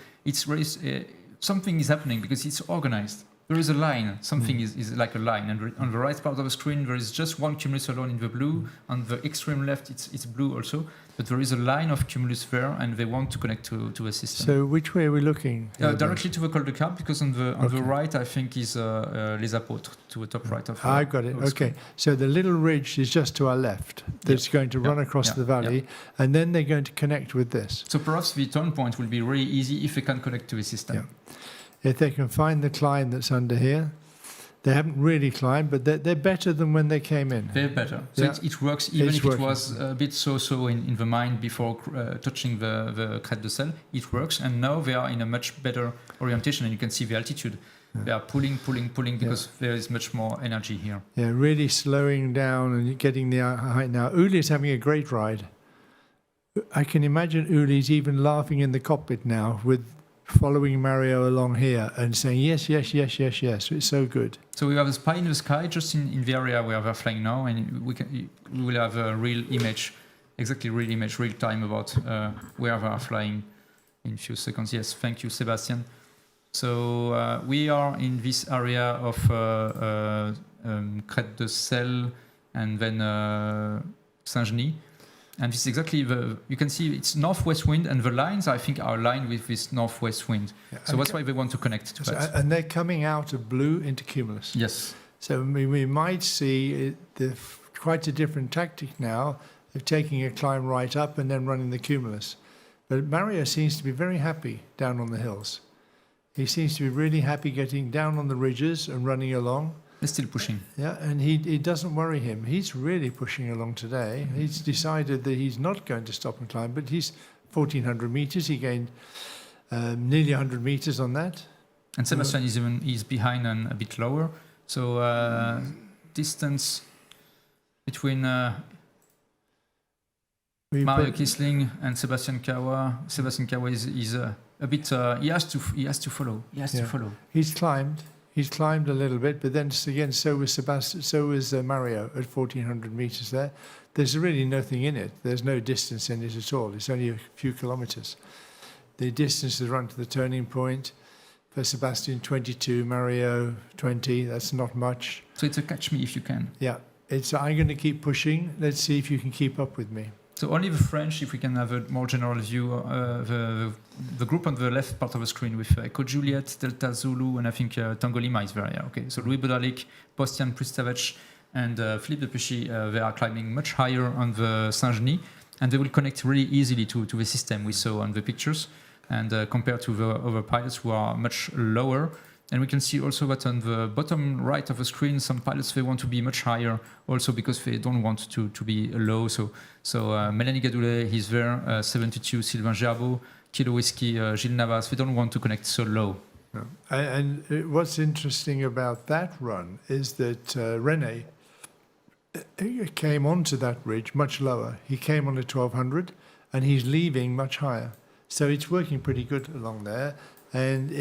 something is happening because it's organized. There is a line. Something is like a line, and on the right part of the screen there is just one cumulus alone in the blue. On the extreme left, it's blue also, but there is a line of cumulus there, and they want to connect to a system. So which way are we looking? Directly to the Col de Cap, because on the right, I think, is Les Apôtres, to the top right of. I got it. Okay, so the little ridge is just to our left. That's going to run across the valley, and then they're going to connect with this. So perhaps the turn point will be really easy if they can connect to the system. Yeah. If they can find the climb that's under here, they haven't really climbed, but they're better than when they came in. They're better. So it works, even if it was a bit so in the mind before touching the Crête de Sel. It works, and now they are in a much better orientation, and you can see the altitude. They are pulling because there is much more energy here. Yeah, really slowing down and getting the height now. Uli is having a great ride. I can imagine Uli's even laughing in the cockpit now with following Mario along here and saying yes. It's so good. So we have a spy in the sky just in the area where we're flying now, and we will have a real image, real time about where we are flying in a few seconds. Yes, thank you, Sebastian. So we are in this area of Crête de Sel and then Saint-Genis. And this is exactly you can see it's northwest wind, and the lines, I think, are aligned with this northwest wind. Yeah. So that's why they want to connect to that. And they're coming out of blue into cumulus. Yes. So we might see quite a different tactic now of taking a climb right up and then running the cumulus. But Mario seems to be very happy down on the hills. He seems to be really happy getting down on the ridges and running along. He's still pushing. Yeah, and it doesn't worry him. He's really pushing along today. He's decided that he's not going to stop and climb, but he's 1,400 meters. He gained nearly 100 meters on that. And Sebastian is behind and a bit lower. So distance between Mario Kisling and Sebastian Kawa. Sebastian Kawa is a bit. He has to follow. To follow. He's climbed. He's climbed a little bit, but then again, so was Sebastian. So was Mario at 1,400 meters. There's really nothing in it. There's no distance in it at all. It's only a few kilometers. The distance to run to the turning point for Sebastian 22, Mario 20. That's not much. So it's a catch me if you can. Yeah, I'm going to keep pushing. Let's see if you can keep up with me. So only the French, if we can have a more general view, the group on the left part of the screen with Echo Juliet, Delta Zulu, and I think Tango Lima is there. Yeah, okay. So Louis Bodalik, Postian Pristavec, and Philippe Depuchy, they are climbing much higher on the Saint-Genis, and they will connect really easily to the system we saw on the pictures, and compared to the other pilots who are much lower. And we can see also that on the bottom right of the screen, some pilots, they want to be much higher also because they don't want to be low. So Mélanie Gadoulet, he's there, 72, Sylvain Gerbeau, Kilo Whiskey, Gilles Navas, they don't want to connect so low. No. And what's interesting about that run is that René came onto that ridge much lower. He came on at 1,200 and he's leaving much higher. So it's working pretty good along there. And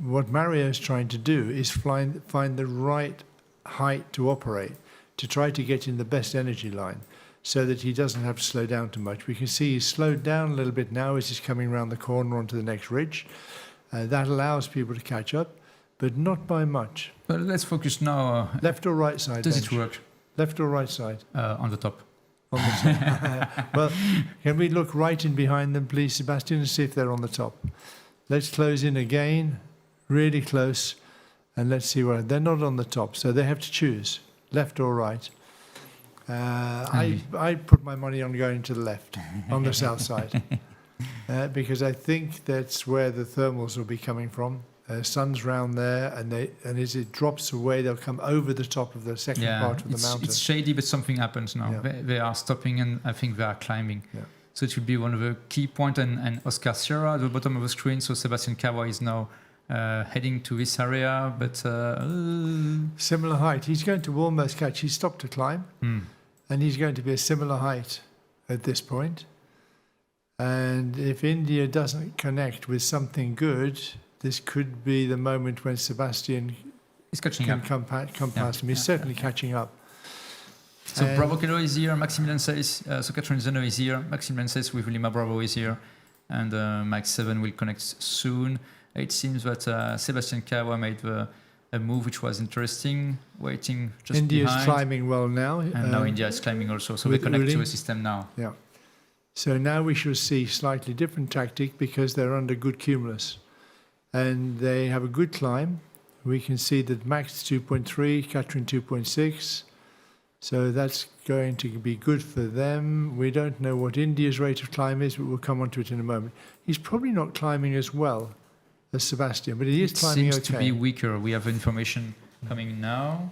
what Mario is trying to do is find the right height to operate, to try to get in the best energy line so that he doesn't have to slow down too much. We can see he's slowed down a little bit now as he's coming around the corner onto the next ridge. That allows people to catch up, but not by much. But let's focus now. Left or right side? Does it work? Left or right side? On the top. On the top. Well, can we look right in behind them, please, Sebastian, and see if they're on the top? Let's close in again, really close, and let's see where they're not on the top, so they have to choose left or right. I put my money on going to the left, on the south side, because I think that's where the thermals will be coming from. Sun's round there, and as it drops away, they'll come over the top of the second part of the mountain. It's shady, but something happens now. Yeah. They are stopping, and I think they are climbing. Yeah. So it will be one of the key points, and Oscar Sierra at the bottom of the screen. So Sebastian Kawa is now heading to this area, but similar height. He's going to almost catch. He stopped to climb, and he's going to be a similar height at this point. And if India doesn't connect with something good, this could be the moment when Sebastian can come past him. He's certainly catching up. So Bravo Kilo is here, Maximilian says, so Catherine Zeno is here, Maximilian says with Lima Bravo is here, and Max 7 will connect soon. It seems that Sebastian Kawa made the a move which was interesting, waiting just India's behind. climbing well now. And now India is climbing also, so they with connect to Uli. a system now. Yeah. So now we shall see slightly different tactic because they're under good cumulus. And they have a good climb. We can see that Max 2.3, Katrin 2.6. So that's going to be good for them. We don't know what India's rate of climb is, but we'll come on to it in a moment. He's probably not climbing as well as Sebastian, but he is climbing seems okay. to be weaker. We have information coming now.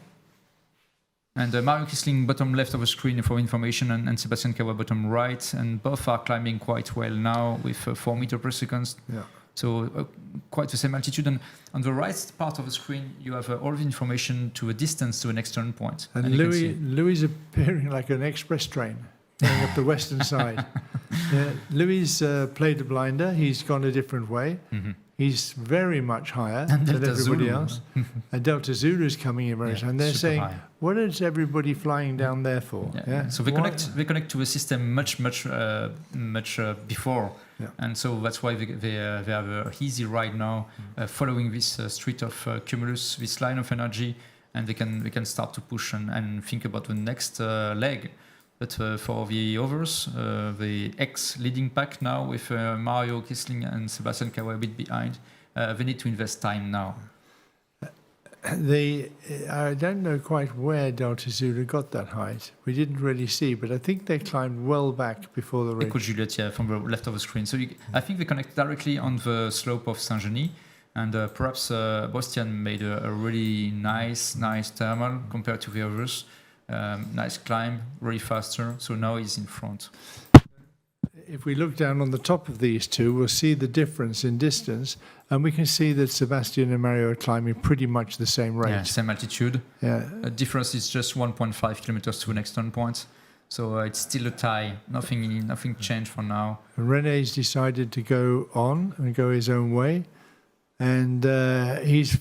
And Mario Kisling bottom left of the screen for information, and Sebastian Kawa bottom right, and both are climbing quite well now with 4 meters per second. Yeah. So quite the same altitude. And on the right part of the screen, you have all the information to a distance to the next turn point. And Louis is appearing like an express train going up the western side. Louis played the blinder. He's gone a different way. Mm-hmm. He's very much higher And than Delta everybody Zulu. else. And Delta Zulu is coming in very high. And they're super saying, high. what is everybody flying down there for? So they connect to a system much before. Yeah. And so that's why they have an easy ride now, following this street of cumulus, this line of energy, and they can start to push and think about the next leg. But for the others, the X leading pack now with Mario Kisling and Sebastian Kawa a bit behind, they need to invest time now. I don't know quite where Delta Zulu got that height. We didn't really see, but I think they climbed well back before the ridge. Écoute Juliette, yeah, from the left of the screen. So I think they connect directly on the slope of Saint-Genis, and perhaps Bostian made a really nice thermal compared to the others. Nice climb, really faster. So now he's in front. If we look down on the top of these two, we'll see the difference in distance, and we can see that Sebastian and Mario are climbing pretty much the same rate. Yeah, same altitude. Yeah. The difference is just 1.5 kilometers to the next turn point. So it's still a tie. Nothing changed for now. René's decided to go on and go his own way, and he's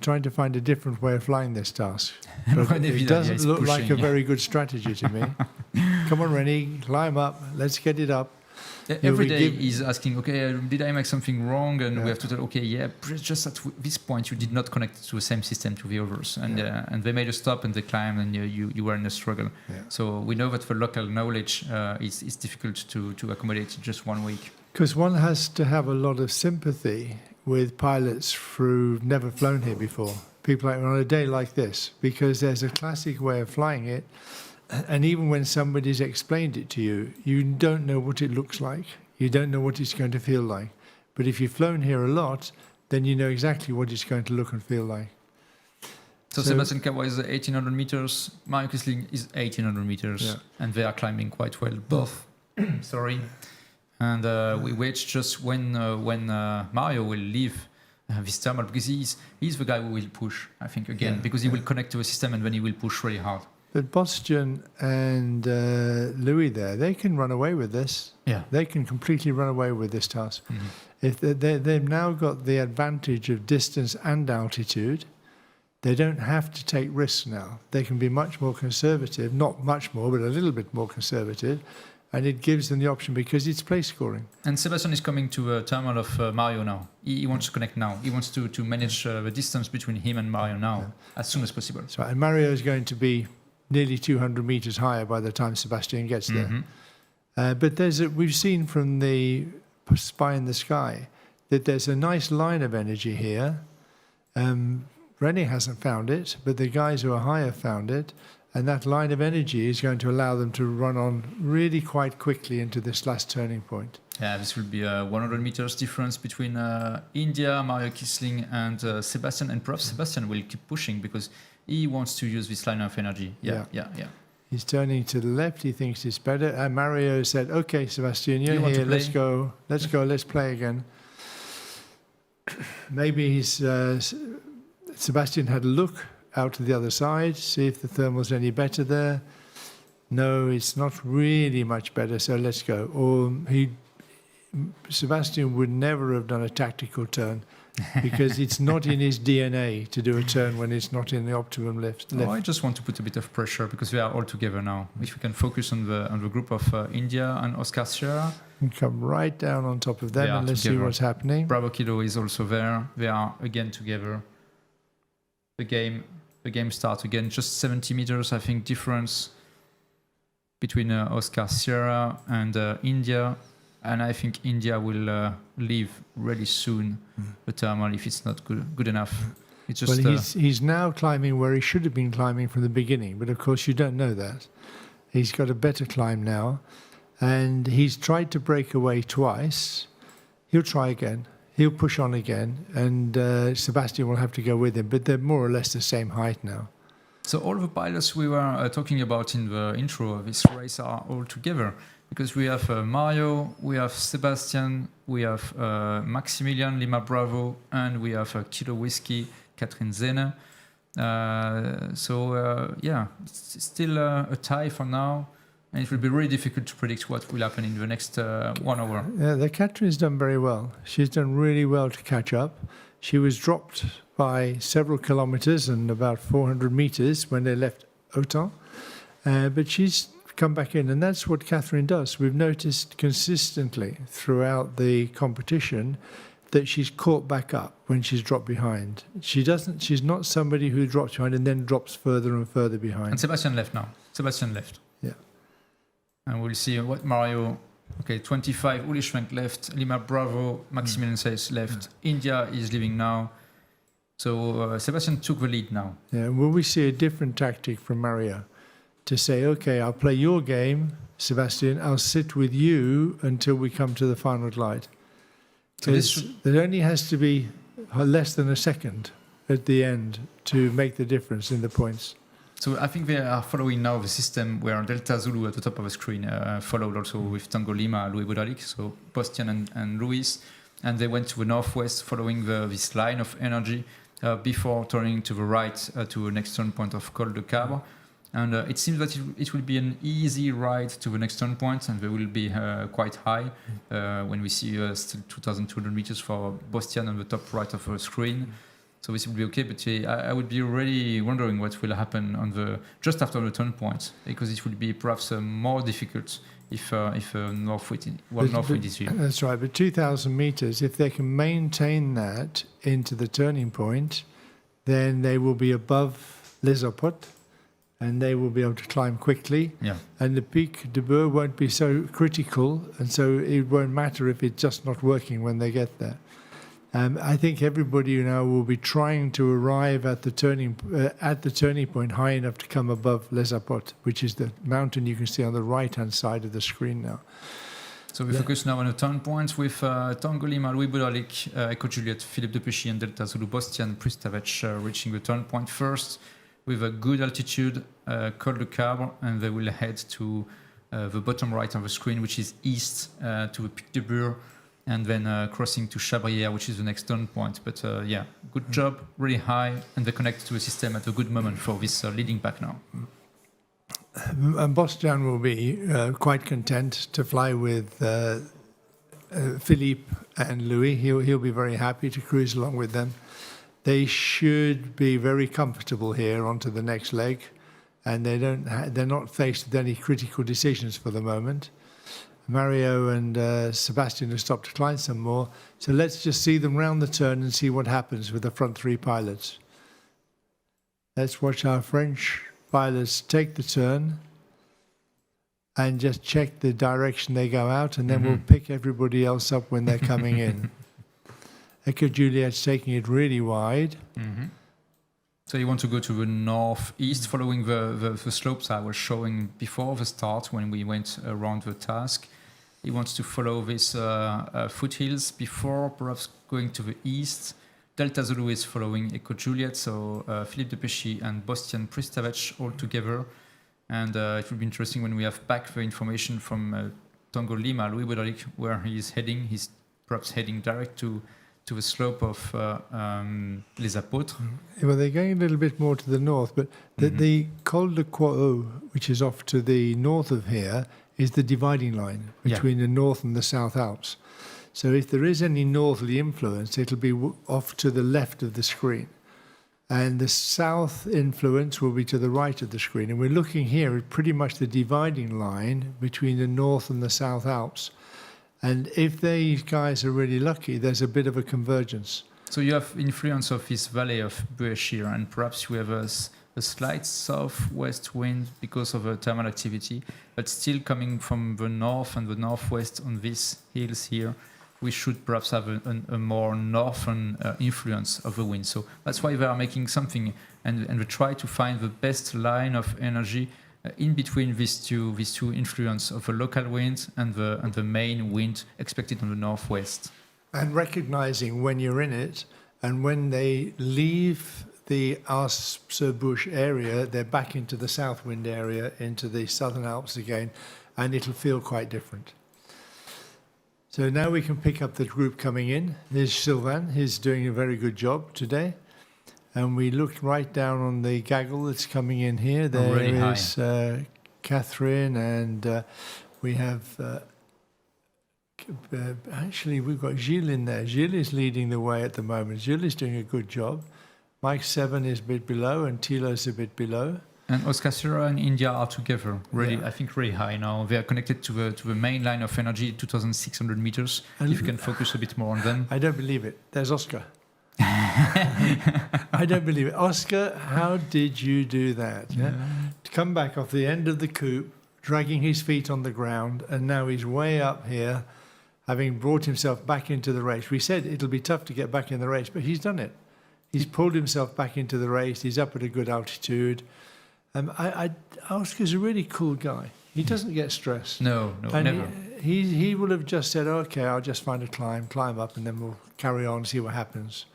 trying to find a different way of flying this task. But it doesn't look like a very good strategy to me. Come on, René, climb up. Let's get it up. Every day he's asking, okay, did I make something wrong? And we have to tell, okay, yeah, just at this point you did not connect to the same system to the others. And they made a stop and they climbed, and you were in a struggle. Yeah. So we know that the local knowledge is difficult to accommodate in just 1 week. Because one has to have a lot of sympathy with pilots who've never flown here before. People like on a day like this, because there's a classic way of flying it. And even when somebody's explained it to you, you don't know what it looks like. You don't know what it's going to feel like. But if you've flown here a lot, then you know exactly what it's going to look and feel like. So Sebastian Kawa is 1,800 meters, Mario Kisling is 1,800 meters, and they are climbing quite well, both. Sorry. And we wait just when Mario will leave this thermal, because he's the guy who will push, I think, again, because he will connect to a system and then he will push really hard. But Bostian and Louis there, they can run away with this. Yeah. They can completely run away with this task. Mm-hmm. If they've now got the advantage of distance and altitude, they don't have to take risks now. They can be much more conservative, not much more, but a little bit more conservative, and it gives them the option because it's place scoring. And Sebastian is coming to a thermal of Mario now. He wants to connect now. He wants to manage the distance between him and Mario now, as soon as possible. So, and Mario is going to be nearly 200 meters higher by the time Sebastian gets there. Mm-hmm. But we've seen from the spy in the sky that there's a nice line of energy here. René hasn't found it, but the guys who are higher found it. And that line of energy is going to allow them to run on really quite quickly into this last turning point. Yeah, this will be a 100 meters difference between India, Mario Kisling, and Sebastian. And perhaps Sebastian will keep pushing because he wants to use this line of energy. Yeah. He's turning to the left. He thinks it's better. And Mario said, "Okay, Sebastian, you're here. Let's go. Let's play again." Maybe Sebastian had a look out to the other side, see if the thermal's any better there. No, it's not really much better, so let's go. Or Sebastian would never have done a tactical turn because it's not in his DNA to do a turn when it's not in the optimum lift. I just want to put a bit of pressure because we are all together now. If we can focus on the group of India and Oscar Sierra. And come right down on top of them and let's see what's happening. Bravo Kilo is also there. They are again together. the game starts again. Just 70 meters, I think, difference between Oscar Sierra and India. And I think India will leave really soon the thermal if it's not good enough. It's just, well, he's now climbing where he should have been climbing from the beginning, but of course you don't know that. He's got a better climb now, and he's tried to break away twice. He'll try again. He'll push on again, and Sebastian will have to go with him, but they're more or less the same height now. So all the pilots we were talking about in the intro of this race are all together, because we have Mario, we have Sebastian, we have Maximilian Lima Bravo, and we have Kilo Whiskey, Catherine Zene. It's still a tie for now, and it will be really difficult to predict what will happen in the next 1 hour. Yeah, the Catherine's done very well. She's done really well to catch up. She was dropped by several kilometers and about 400 meters when they left Autun, but she's come back in, and that's what Catherine does. We've noticed consistently throughout the competition that she's caught back up when she's dropped behind. She's not somebody who drops behind and then drops further and further behind. And Sebastian left now. Yeah. And we'll see what Mario... Okay, 25, Uli Schwenk left, Lima Bravo, Maximilian Says left. India is leaving now. So Sebastian took the lead now. Yeah, will we see a different tactic from Mario? To say, okay, I'll play your game, Sebastian, I'll sit with you until we come to the final glide. Because there only has to be less than a second at the end to make the difference in the points. So I think they are following now the system where Delta Zulu at the top of the screen followed also with Tango Lima, Louis Bodalik, so Bostian and Louis, and they went to the northwest following this line of energy before turning to the right to the next turn point of Col de Cabre. And it seems that it will be an easy ride to the next turn point, and they will be quite high when we see still 2,200 meters for Bostian on the top right of the screen. So this will be okay, but I would be really wondering what will happen on just after the turn point, because it will be perhaps more difficult if north wind is here. That's right, but 2,000 meters, if they can maintain that into the turning point, then they will be above Les Opotes, and they will be able to climb quickly. Yeah. And the Pic de Boer won't be so critical, and so it won't matter if it's just not working when they get there. I think everybody now will be trying to arrive at the turning point high enough to come above Les Opotes, which is the mountain you can see on the right-hand side of the screen now. So we focus now on the turn points with Tango Lima, Louis Bodalik, Echo Juliet, Philippe de Péchy, and Delta Zulu Bostian Pristavec reaching the turn point first with a good altitude, Col de Cabre, and they will head to the bottom right of the screen, which is east to the Pic de Bure, and then crossing to Chabrière, which is the next turn point. But good job, really high, and they connect to the system at a good moment for this leading pack now. And Bostian will be quite content to fly with Philippe and Louis. He'll be very happy to cruise along with them. They should be very comfortable here onto the next leg, and they're not faced with any critical decisions for the moment. Mario and Sebastian have stopped to climb some more, so let's just see them round the turn and see what happens with the front three pilots. Let's watch our French pilots take the turn and just check the direction they go out, and then we'll pick everybody else up when they're coming in. Echo Juliet's taking it really wide. So you want to go to the northeast, following the slopes I was showing before the start when we went around the task. He wants to follow these foothills before perhaps going to the east. Delta Zulu is following Echo Juliet, so Philippe de Péchy and Bostian Pristavec all together. And it will be interesting when we have back the information from Tango Lima, Louis Bodalik, where he is heading. He's perhaps heading direct to the slope of Les Apôtres. Well, they're going a little bit more to the north, but the Col de Quoau, which is off to the north of here, is the dividing line between the North and the South Alps. So if there is any northerly influence, it'll be off to the left of the screen. And the south influence will be to the right of the screen. And we're looking here at pretty much the dividing line between the North and the South Alps. And if these guys are really lucky, there's a bit of a convergence. So you have influence of this valley of Bueshire, and perhaps you have a slight southwest wind because of thermal activity, but still coming from the north and the northwest on these hills here, we should perhaps have a more northern influence of the wind. So that's why they are making something, and they try to find the best line of energy in between these two influence of the local wind and the main wind expected on the northwest. And recognizing when you're in it, and when they leave the Alps-sur-Bouche area, they're back into the south wind area, into the southern Alps again, and it'll feel quite different. So now we can pick up the group coming in. There's Sylvain, he's doing a very good job today. And we look right down on the gaggle that's coming in here. There really is Catherine, and we have... actually, we've got Gilles in there. Gilles is leading the way at the moment. Gilles is doing a good job. Mike 7 is a bit below, and Thilo is a bit below. And Oscar Sierra and India are together, really, I think, really high now. They are connected to the main line of energy, 2,600 meters. And if you can focus a bit more on them. I don't believe it. There's Oscar. I don't believe it. Oscar, how did you do that? Yeah? To come back off the end of the coupe, dragging his feet on the ground, and now he's way up here, having brought himself back into the race. We said it'll be tough to get back in the race, but he's done it. He's pulled himself back into the race. He's up at a good altitude. Oscar's a really cool guy. He doesn't get stressed. No, and never. He will have just said, okay, I'll just find a climb up, and then we'll carry on and see what happens.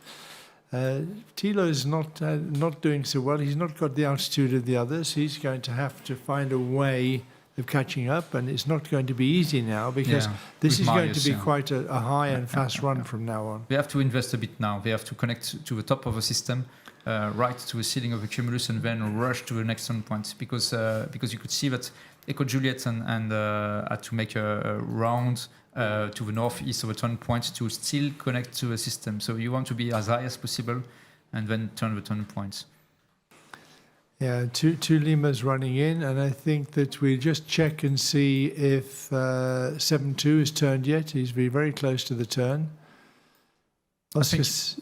Thilo's not doing so well. He's not got the altitude of the others. He's going to have to find a way of catching up, and it's not going to be easy now, because this is going to be quite a high and fast run from now on. They have to invest a bit now. They have to connect to the top of the system, right to the ceiling of the cumulus, and then rush to the next turn point, because you could see that Echo Juliet and had to make a round to the northeast of a turn point to still connect to the system. So you want to be as high as possible and then turn the turn points. Yeah, two Limas running in, and I think that we just check and see if 7-2 is turned yet. He's very close to the turn. He's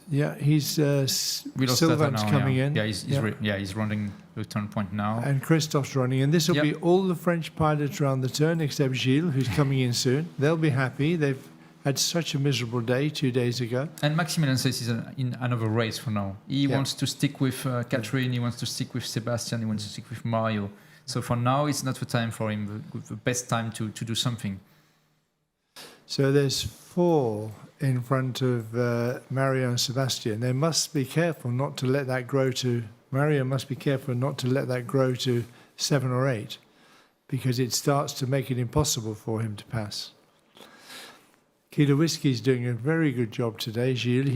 Sylvain's coming in. Yeah, he's running the turn point now. And Christophe's running in. This will be all the French pilots around the turn except Gilles, who's coming in soon. They'll be happy. They've had such a miserable day 2 days ago. And Maximilian says he's in another race for now. He wants to stick with Catherine, he wants to stick with Sebastian, he wants to stick with Mario. So for now, it's not the time for him, the best time to do something. So there's 4 in front of Mario and Sebastian. They must be careful not to let that grow to... Mario must be careful not to let that grow to 7 or 8, because it starts to make it impossible for him to pass. Kilo Whiskey's doing a very good job today. Gilles,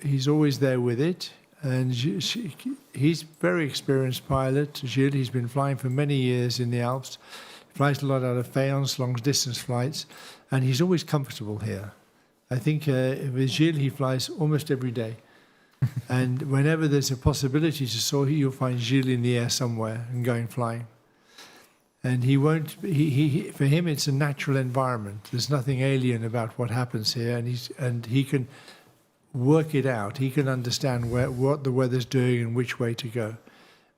he's always there with it, and he's very experienced pilot. Gilles, he's been flying for many years in the Alps, flies a lot out of Fayence, long distance flights, and he's always comfortable here. I think with Gilles, he flies almost every day, and whenever there's a possibility to soar, you'll find Gilles in the air somewhere and going flying. And he won't. For him, it's a natural environment. There's nothing alien about what happens here, and he can work it out. He can understand what the weather's doing and which way to go.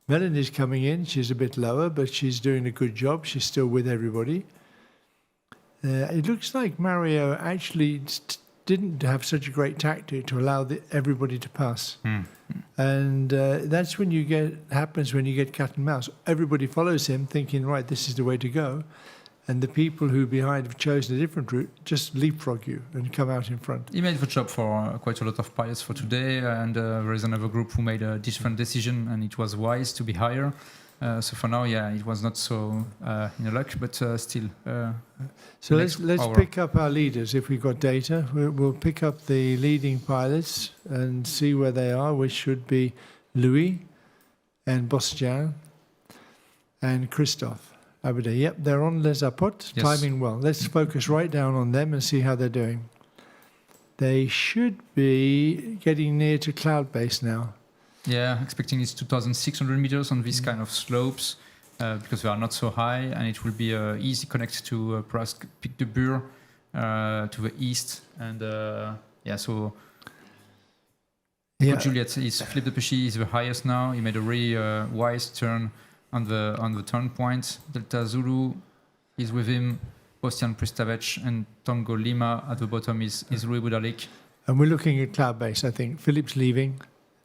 Melanie's coming in. She's a bit lower, but she's doing a good job. She's still with everybody. It looks like Mario actually didn't have such a great tactic to allow everybody to pass. And that's when happens when you get cat and mouse. Everybody follows him thinking, right, this is the way to go. And the people who behind have chosen a different route just leapfrog you and come out in front. He made the job for quite a lot of pilots for today, and there is another group who made a different decision, and it was wise to be higher. So for now, it was not so in a luck, but still. So let's pick up our leaders if we've got data. We'll pick up the leading pilots and see where they are, which should be Louis and Bastien and Christophe. Yep, they're on Les Apotes, timing well. Let's focus right down on them and see how they're doing. They should be getting near to cloud base now. Yeah, expecting it's 2,600 meters on these kind of slopes because they are not so high, and it will be easy connect to perhaps Pic de Bure to the east. And so Yeah. Juliet is Philippe de Péchy is the highest now. He made a really wise turn on the turn point. Delta Zulu is with him. Bostian Pristavec and Tango Lima at the bottom is Louis Budalik. And we're looking at cloud base, I think. Philippe's leaving.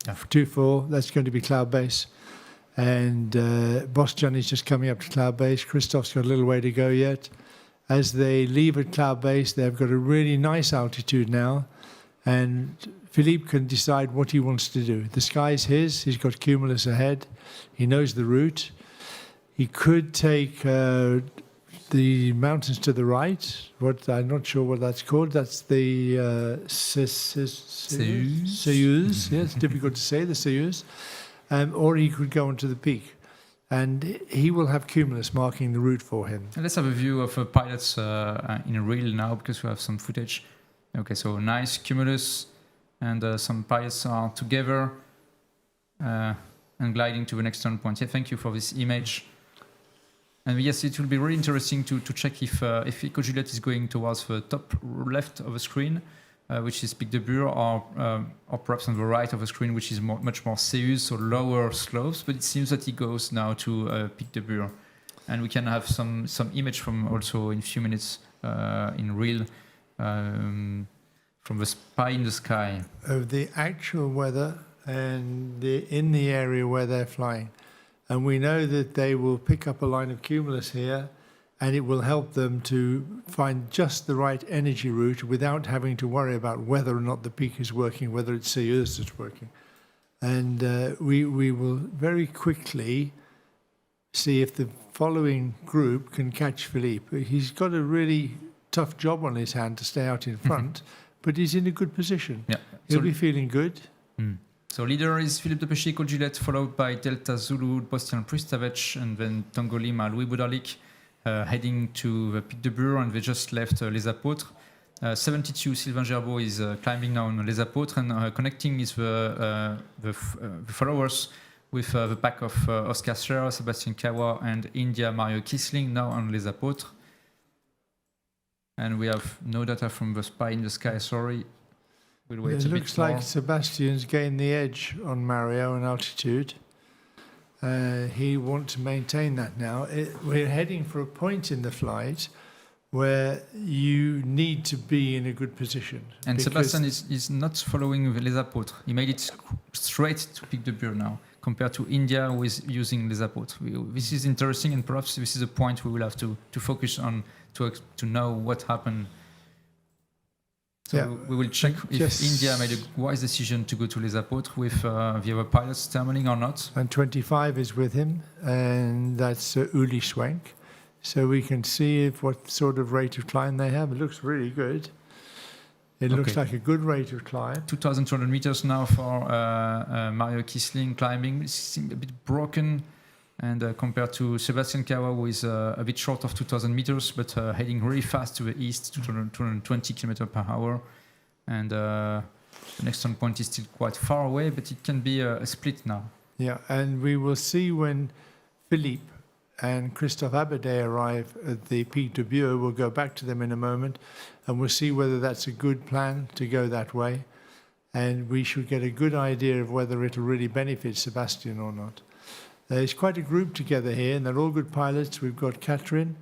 Yeah. 2-4, that's going to be cloud base. And Bostian is just coming up to cloud base. Christoph's got a little way to go yet. As they leave at cloud base, they've got a really nice altitude now. And Philippe can decide what he wants to do. The sky's his. He's got Cumulus ahead. He knows the route. He could take the mountains to the right. I'm not sure what that's called. That's the Seuse. Yeah, it's difficult to say, the Seuse. Or he could go onto the peak. And he will have Cumulus marking the route for him. And let's have a view of pilots in real now, because we have some footage. Okay, so nice Cumulus, and some pilots are together and gliding to the next turn point. Yeah, thank you for this image. And yes, it will be really interesting to check if Eco Juliet is going towards the top left of the screen, which is Pic de Bure, or perhaps on the right of the screen, which is much more Seuse, so lower slopes. But it seems that he goes now to Pic de Bure, and we can have some image from also in a few minutes in real from the spy in the sky of the actual weather and in the area where they're flying. And we know that they will pick up a line of Cumulus here, and it will help them to find just the right energy route without having to worry about whether or not the peak is working, whether it's Seuse that's working. And we will very quickly see if the following group can catch Philippe. He's got a really tough job on his hand to stay out in front, but he's in a good position. Yeah. He'll be feeling good. So leader is Philippe de Péchy, Eco Juliet, followed by Delta Zulu, Bostian Pristavec, and then Tango Lima, Louis Budalik, heading to the Pic de Bure, and they just left Les Apôtres. 72, Sylvain Gerbeau is climbing now on Les Apôtres, and connecting is the followers with the pack of Oscar Scherer, Sébastien Kawa, and India Mario Kisling, now on Les Apôtres. And we have no data from the spy in the sky, sorry. We'll wait a bit more. It looks like Sebastian's gained the edge on Mario in altitude. He wants to maintain that now. We're heading for a point in the flight where you need to be in a good position. And Sebastian is not following Les Apôtres. He made it straight to Pic de Bure now, compared to India, who is using Les Apôtres. This is interesting, and perhaps this is a point we will have to focus on to know what happened. So we will check if India made a wise decision to go to Les Apôtres with the other pilots thermaling or not. And 25 is with him, and that's Uli Schwenk. So we can see what sort of rate of climb they have. It looks really good. It looks like a good rate of climb. 2,200 meters now for Mario Kisling climbing. It seems a bit broken, and compared to Sebastian Kawa, who is a bit short of 2,000 meters, but heading really fast to the east, 220 km per hour. And the next turn point is still quite far away, but it can be a split now. Yeah, and we will see when Philippe and Christophe Abadet arrive at the Pic de Bure. We'll go back to them in a moment, and we'll see whether that's a good plan to go that way. And we should get a good idea of whether it'll really benefit Sebastian or not. There's quite a group together here, and they're all good pilots. We've got Catherine,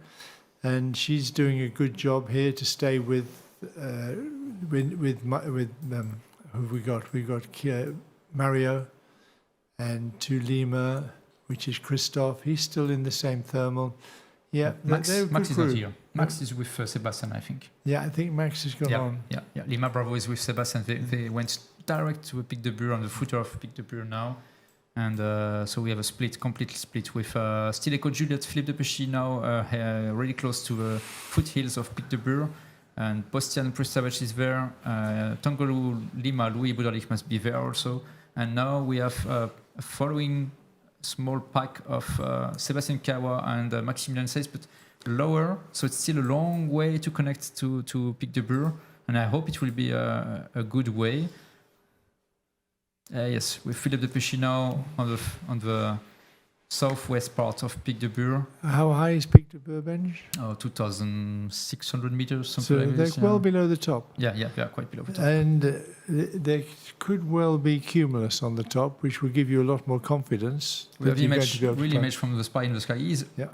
and she's doing a good job here to stay with who we got? We got Mario, and to Lima, which is Christophe. He's still in the same thermal. Yeah, Max is not here. Max is with Sebastian, I think. Yeah, I think Max has gone on. Yeah. Lima Bravo is with Sebastian. They went direct to a Pic de Bure, on the footer of Pic de Bure now. And so we have a split, completely split, with still Eco Juliet, Philippe de Péchy now really close to the foothills of Pic de Bure. And Bostian Pristavec is there. Tango Lima, Louis Budalik must be there also. And now we have a following small pack of Sébastien Kawa and Maximilian Seitz, but lower. So it's still a long way to connect to Pic de Bure. And I hope it will be a good way. Yes, with Philippe de Péchy now on the southwest part of Pic de Bure. How high is Pic de Bure, Benj? 2,600 meters, something So like they're this. well below the top. Yeah, quite below the top. And there could well be cumulus on the top, which will give you a lot more confidence. We have that you're going image, to be able to real climb. image from the spy in the sky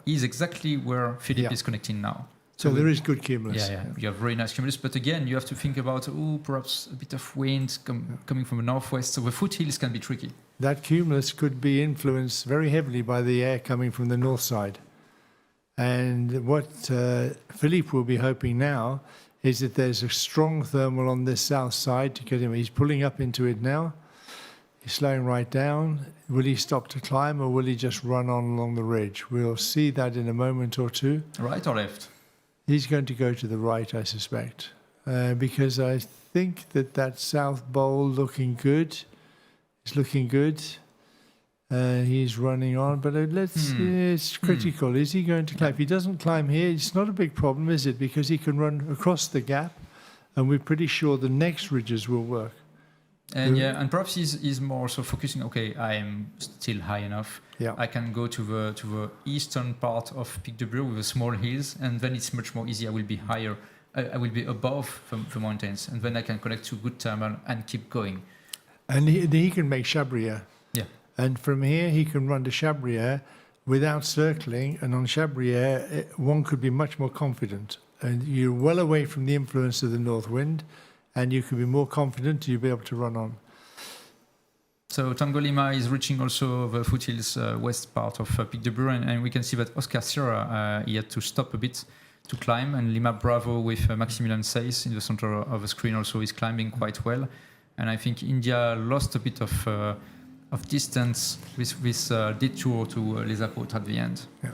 is exactly where Philippe Yeah. is connecting now. So there is good cumulus. Yeah. You have very nice cumulus, but again, you have to think about perhaps a bit of wind coming from the northwest. So the foothills can be tricky. That cumulus could be influenced very heavily by the air coming from the north side. And what Philippe will be hoping now is that there's a strong thermal on this south side to get him. He's pulling up into it now. He's slowing right down. Will he stop to climb or will he just run on along the ridge? We'll see that in a moment or two. Right or left? He's going to go to the right, I suspect, because I think that south bowl looking good. It's looking good. He's running on, but it's critical. Is he going to climb? If he doesn't climb here, it's not a big problem, is it? Because he can run across the gap, and we're pretty sure the next ridges will work. And and perhaps he's more so focusing. Okay, I am still high enough. Yeah. I can go to the eastern part of Pic de Bure with the small hills, and then it's much more easy. I will be higher. I will be above the mountains, and then I can connect to good thermal and keep going. And he can make Chabrière. Yeah. And from here, he can run to Chabrière without circling. And on Chabrière, one could be much more confident. And you're well away from the influence of the north wind, and you can be more confident you'll be able to run on. So Tango Lima is reaching also the foothills west part of Pic de Bure, and we can see that Oscar Sierra he had to stop a bit to climb, and Lima Bravo with Maximilian Seyss in the center of the screen also is climbing quite well. And I think India lost a bit of distance with this detour to Les Apôtres at the end. Yeah.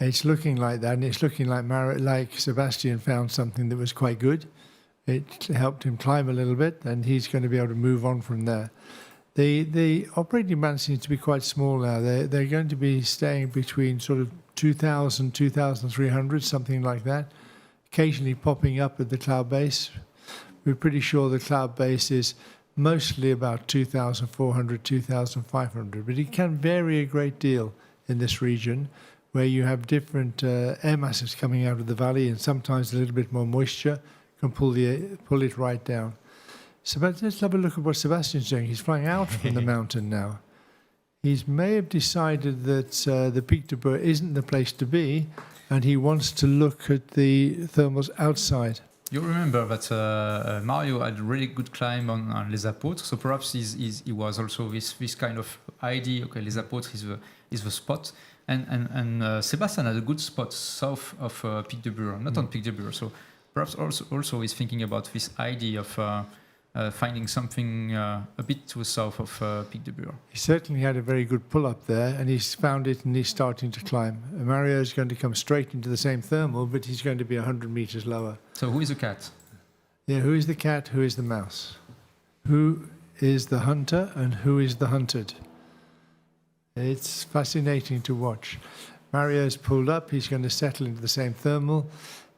It's looking like that, and it's looking like Sebastian found something that was quite good. It helped him climb a little bit, and he's going to be able to move on from there. The operating band seems to be quite small now. They're going to be staying between sort of 2,000, 2,300, something like that, occasionally popping up at the cloud base. We're pretty sure the cloud base is mostly about 2,400, 2,500, but it can vary a great deal in this region where you have different air masses coming out of the valley, and sometimes a little bit more moisture can pull it right down. So let's have a look at what Sebastian's doing. He's flying out from the mountain now. He may have decided that the Pic de Bure isn't the place to be, and he wants to look at the thermals outside. You remember that Mario had a really good climb on Les Apôtres, so perhaps he was also this kind of idea. Okay, Les Apôtres is the spot, and Sebastian had a good spot south of Pic de Bure, not on Pic de Bure. So perhaps also he's thinking about this idea of finding something a bit to the south of Pic de Bure. He certainly had a very good pull up there, and he's found it, and he's starting to climb. Mario is going to come straight into the same thermal, but he's going to be 100 meters lower. So who is the cat? Yeah, who is the cat? Who is the mouse? Who is the hunter, and who is the hunted? It's fascinating to watch. Mario's pulled up. He's going to settle into the same thermal.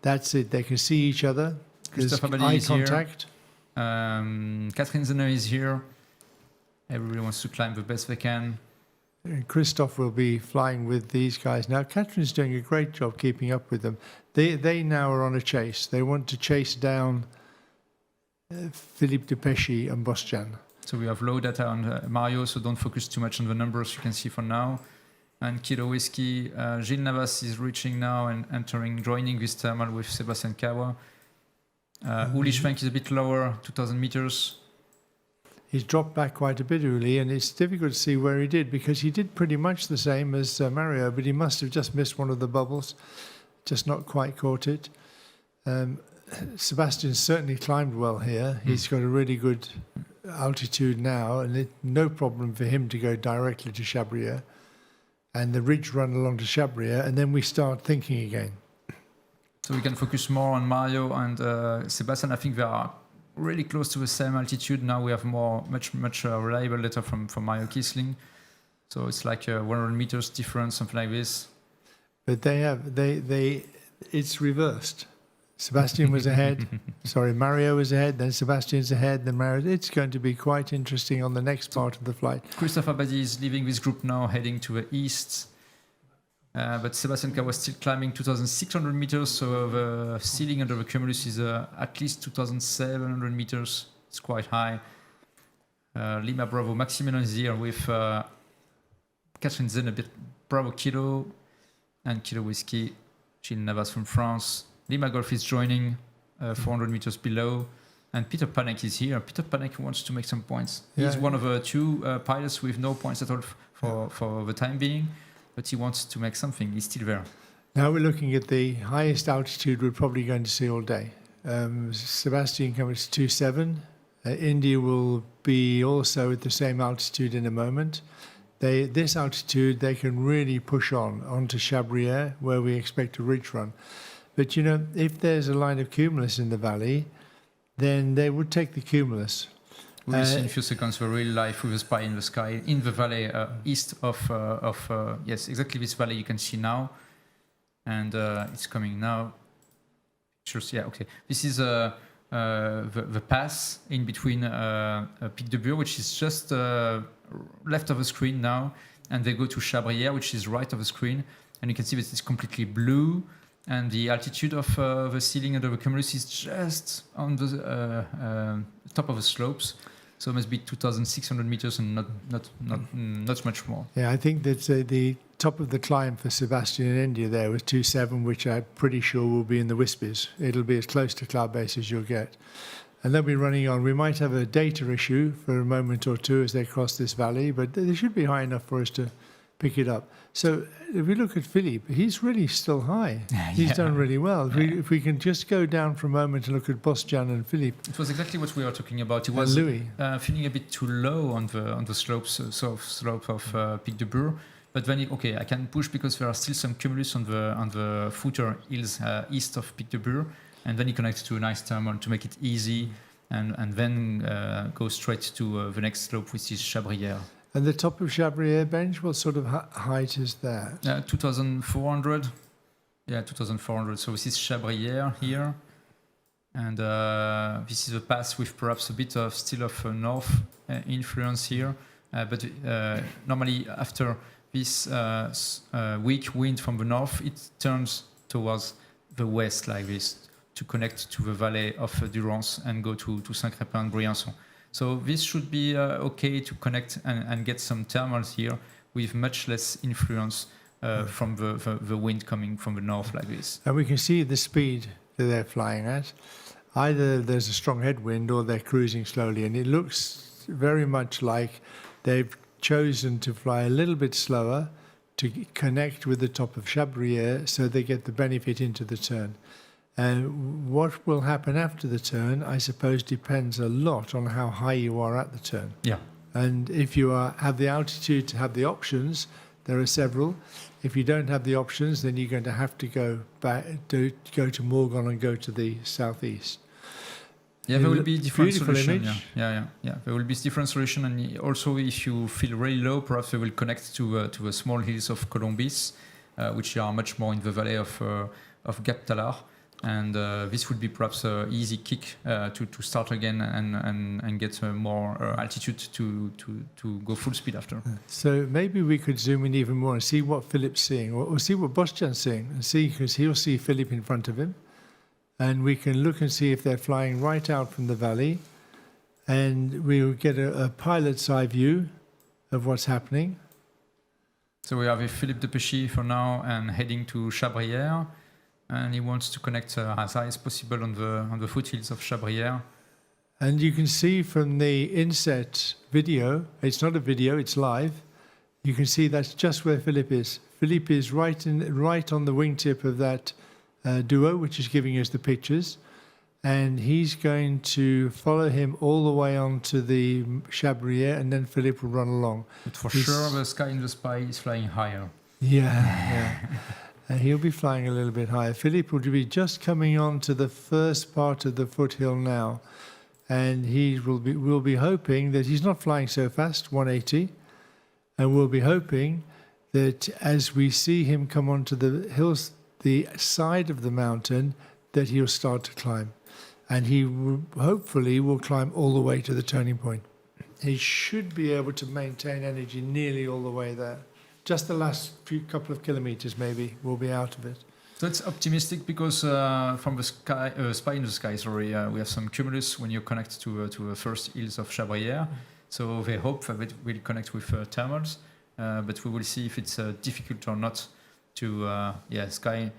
That's it. They can see each other. There's eye contact. Catherine Zeneux is here. Everybody wants to climb the best they can. And Christophe will be flying with these guys now. Catherine's doing a great job keeping up with them. They now are on a chase. They want to chase down Philippe de Pesci and Bosjan. So we have low data on Mario, so don't focus too much on the numbers you can see for now. And Kilo Whiskey, Gilles Navas is reaching now and joining this thermal with Sebastian Kawa. Uli Schwenk is a bit lower, 2,000 meters. He's dropped back quite a bit, Uli, and it's difficult to see where he did, because he did pretty much the same as Mario, but he must have just missed one of the bubbles, just not quite caught it. Sebastian certainly climbed well here. He's got a really good altitude now, and no problem for him to go directly to Chabrière. And the ridge run along to Chabrière, and then we start thinking again. So we can focus more on Mario and Sebastian. I think they are really close to the same altitude. Now we have much reliable data from Mario Kiesling. So it's like 100 meters difference, something like this. But it's reversed. Sebastian was ahead. Sorry, Mario was ahead. Then Sebastian's ahead. Then Mario. It's going to be quite interesting on the next part of the flight. Christopher Badi is leaving this group now, heading to the east. But Sebastian Coe was still climbing 2,600 meters, so the ceiling under the cumulus is at least 2,700 meters. It's quite high. Lima Bravo Maximilian is here with Catherine Zenebit, Bravo Kilo, and Kilo Whiskey, Gilles Navas from France. Lima Golf is joining 400 meters below. And Peter Panek is here. Peter Panek wants to make some points. He's one of the two pilots with no points at all for the time being, but he wants to make something. He's still there. Now we're looking at the highest altitude we're probably going to see all day. Sebastian comes to 2.7. India will be also at the same altitude in a moment. This altitude, they can really push onto Chabrière, where we expect a ridge run. But, you know, if there's a line of cumulus in the valley, then they would take the cumulus. We'll see in a few seconds the real life with a spy in the sky in the valley east of yes, exactly this valley you can see now. And it's coming now. Sure, yeah, okay. This is the pass in between Pic de Bure, which is just left of the screen now, and they go to Chabrière, which is right of the screen. And you can see that it's completely blue. And the altitude of the ceiling under the cumulus is just on the top of the slopes, so it must be 2,600 meters and not much more. Yeah, I think that the top of the climb for Sebastian in India there was 2.7, which I'm pretty sure will be in the Wispies. It'll be as close to cloud base as you'll get. And they'll be running on. We might have a data issue for a moment or two as they cross this valley, but they should be high enough for us to pick it up. So if we look at Philippe, he's really still high. He's done really well. If we can just go down for a moment and look at Bosjan and Philippe. It was exactly what we were talking about. He was feeling a bit too low on the slopes, slope of Pic de Bure. But then, I can push because there are still some cumulus on the footer hills east of Pic de Bure, and then he connects to a nice thermal to make it easy, and then go straight to the next slope, which is Chabrière. And the top of Chabrière bench, what sort of height is that? 2,400. Yeah, 2,400. So this is Chabrière here. And this is a pass with perhaps a bit of still of north influence here. But normally after this weak wind from the north, it turns towards the west like this to connect to the valley of Durance and go to Saint-Crépin and Briançon. So this should be okay to connect and get some thermals here with much less influence from the wind coming from the north like this. And we can see the speed that they're flying at. Either there's a strong headwind or they're cruising slowly. And it looks very much like they've chosen to fly a little bit slower to connect with the top of Chabrière so they get the benefit into the turn. And what will happen after the turn, I suppose, depends a lot on how high you are at the turn. Yeah. And if you have the altitude to have the options, there are several. If you don't have the options, then you're going to have to go back, go to Morgon and go to the southeast. Yeah, there will be different solutions. Yeah. There will be different solutions, and also if you feel really low, perhaps they will connect to the small hills of Colombis, which are much more in the valley of Gap Talar. And this would be perhaps an easy kick to start again and get more altitude to go full speed after. So maybe we could zoom in even more and see what Philippe's seeing, or see what Bosjan's seeing, and see, because he'll see Philippe in front of him. And we can look and see if they're flying right out from the valley. And we'll get a pilot's eye view of what's happening. So we have Philippe de Péchy for now and heading to Chabrière. And he wants to connect as high as possible on the foothills of Chabrière. And you can see from the inset video, it's not a video, it's live. You can see that's just where Philippe is. Philippe is right on the wingtip of that duo, which is giving us the pictures. And he's going to follow him all the way onto the Chabrière, and then Philippe will run along. But for sure, the Sky in the Spy is flying higher. Yeah. And he'll be flying a little bit higher. Philippe will be just coming on to the first part of the foothill now. And we'll be hoping that he's not flying so fast, 180. And we'll be hoping that as we see him come onto the hills, the side of the mountain, that he'll start to climb. And he hopefully will climb all the way to the turning point. He should be able to maintain energy nearly all the way there. Just the last couple of kilometers maybe will be out of it. So it's optimistic because from the sky, spy in the sky, sorry, we have some cumulus when you connect to the first hills of Chabrière. So they hope that it will connect with thermals, but we will see if it's difficult or not to, spy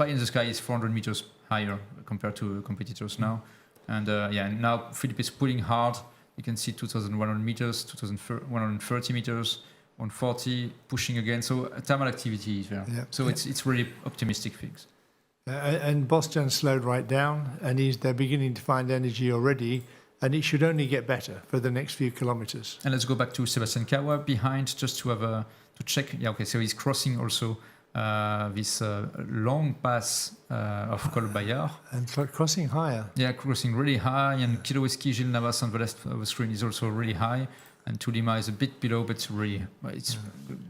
in the sky is 400 meters higher compared to competitors now. And now Philippe is pulling hard. You can see 2,100 meters, 2,130 meters, 140, pushing again. So thermal activity is there. Yeah. So it's really optimistic things. And Bostian slowed right down, and they're beginning to find energy already, and it should only get better for the next few kilometers. And let's go back to Sébastien Kawa behind, just to have to check. Yeah, okay. So he's crossing also this long pass of Col Bayard. And crossing higher. Yeah, crossing really high. And Kilo Whiskey Gilles Navas on the left of the screen is also really high. And Tulima is a bit below, but it's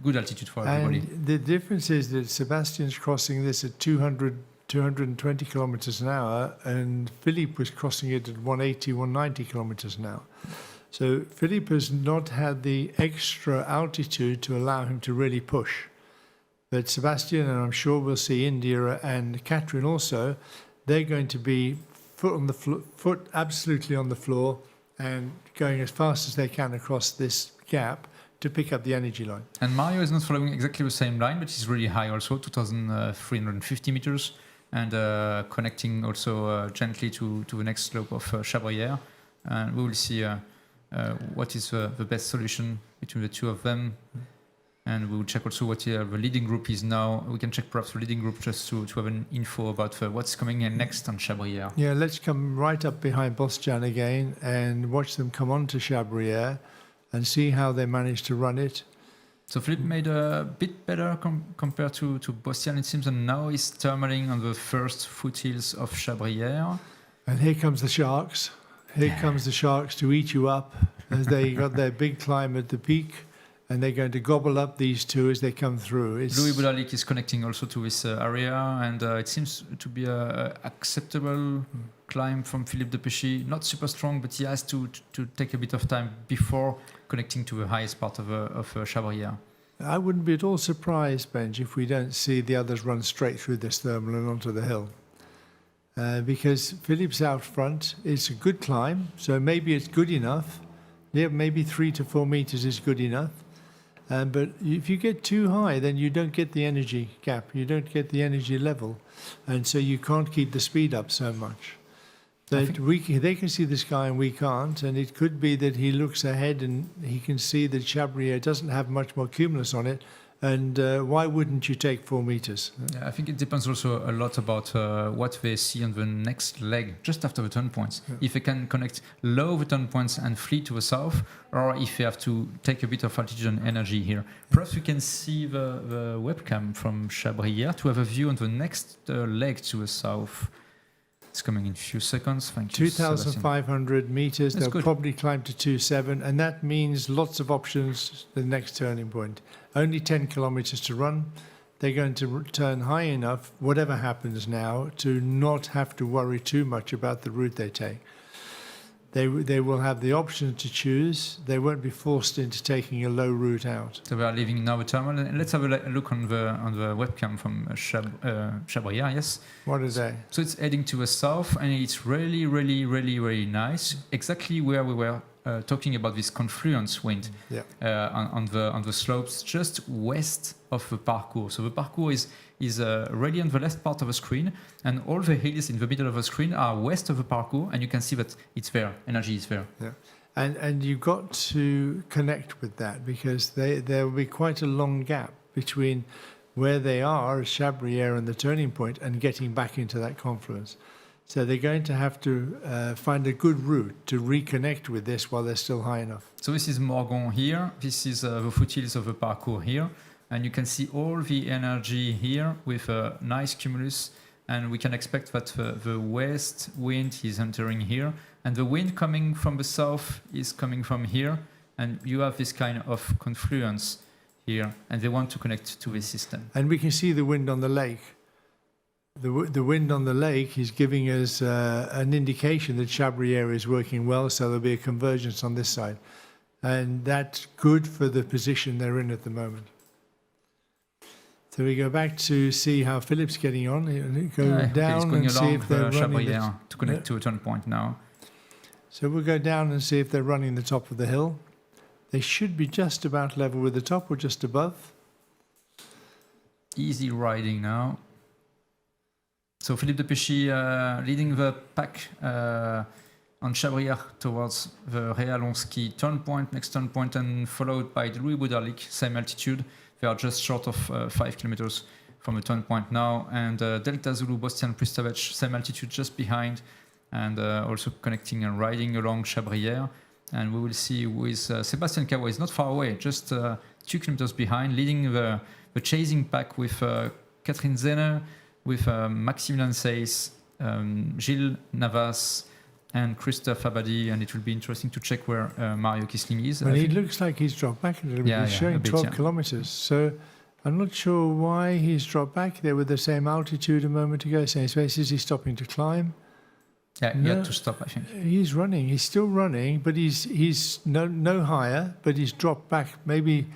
good altitude for everybody. And the difference is that Sebastian's crossing this at 220 kilometers an hour, and Philippe was crossing it at 180, 190 kilometers an hour. So Philippe has not had the extra altitude to allow him to really push. But Sebastian, and I'm sure we'll see India and Catherine also, they're going to be foot absolutely on the floor and going as fast as they can across this gap to pick up the energy line. And Mario is not following exactly the same line, but he's really high also, 2,350 meters, and connecting also gently to the next slope of Chabrière. And we will see what is the best solution between the two of them. And we will check also what the leading group is now. We can check perhaps the leading group just to have an info about what's coming in next on Chabrière. Yeah, let's come right up behind Bostian again and watch them come on to Chabrière and see how they manage to run it. So Philippe made a bit better compared to Bostian, it seems, and now he's thermaling on the first foothills of Chabrière. And here comes the sharks. Here comes the sharks to eat you up as they got their big climb at the peak. And they're going to gobble up these two as they come through. Louis Boudalik is connecting also to this area, and it seems to be an acceptable climb from Philippe de Péchy. Not super strong, but he has to take a bit of time before connecting to the highest part of Chabrière. I wouldn't be at all surprised, Benj, if we don't see the others run straight through this thermal and onto the hill. Because Philippe's out front. It's a good climb, so maybe it's good enough. Yeah, maybe 3 to 4 meters is good enough. But if you get too high, then you don't get the energy gap. You don't get the energy level. And so you can't keep the speed up so much. They can see the sky and we can't. And it could be that he looks ahead and he can see that Chabrière doesn't have much more cumulus on it. And why wouldn't you take 4 meters? Yeah, I think it depends also a lot about what they see on the next leg, just after the turn points. Yeah. If they can connect low the turn points and flee to the south, or if they have to take a bit of altitude and energy here. Perhaps we can see the webcam from Chabrière to have a view on the next leg to the south. It's coming in a few seconds. Thank you, 2,500 meters. That's They'll good. probably climb to 2.7, and that means lots of options the next turning point. Only 10 kilometers to run. They're going to turn high enough, whatever happens now, to not have to worry too much about the route they take. They will have the option to choose. They won't be forced into taking a low route out. So we are leaving now the terminal. And let's have a look on the webcam from Chabrière. Yes. What is that? So it's heading to the south, and it's really, really, really, really nice. Exactly where we were talking about this confluence wind. Yeah. On the slopes just west of the parcours. So the parcours is really on the left part of the screen, and all the hills in the middle of the screen are west of the parcours, and you can see that it's there, energy is there. Yeah. And you've got to connect with that, because there will be quite a long gap between where they are, Chabrière and the turning point, and getting back into that confluence. So they're going to have to find a good route to reconnect with this while they're still high enough. So this is Morgon here. This is the foothills of the parcours here. And you can see all the energy here with a nice cumulus. And we can expect that the west wind is entering here. And the wind coming from the south is coming from here. And you have this kind of confluence here. And they want to connect to this system. And we can see the wind on the lake. the wind on the lake is giving us an indication that Chabrière is working well, so there'll be a convergence on this side. And that's good for the position they're in at the moment. So we go back to see how Philip's getting on. Go down and see if they're running to connect to a turn point now. So we'll go down and see if they're running the top of the hill. They should be just about level with the top or just above. Easy riding now. So Philippe de Péchy leading the pack on Chabrière towards the Réalonski turn point, next turn point, and followed by the Louis Boudalic, same altitude. They are just short of 5 kilometers from the turn point now. And Delta Zulu, Bostian Pristavec, same altitude just behind, and also connecting and riding along Chabrière. And we will see with Sébastien Cabois is not far away, just 2 kilometers behind, leading the chasing pack with Catherine Zenner, with Maximilian Seyss, Gilles Navas, and Christophe Abadi. And it will be interesting to check where Mario Kisling is. Well, he looks like he's dropped back a little bit. He's showing 12 kilometers. So I'm not sure why he's dropped back. They were the same altitude a moment ago, same space. Is he stopping to climb? Yeah, he had to stop, I think. He's running. He's still running, but he's no higher, but he's dropped back maybe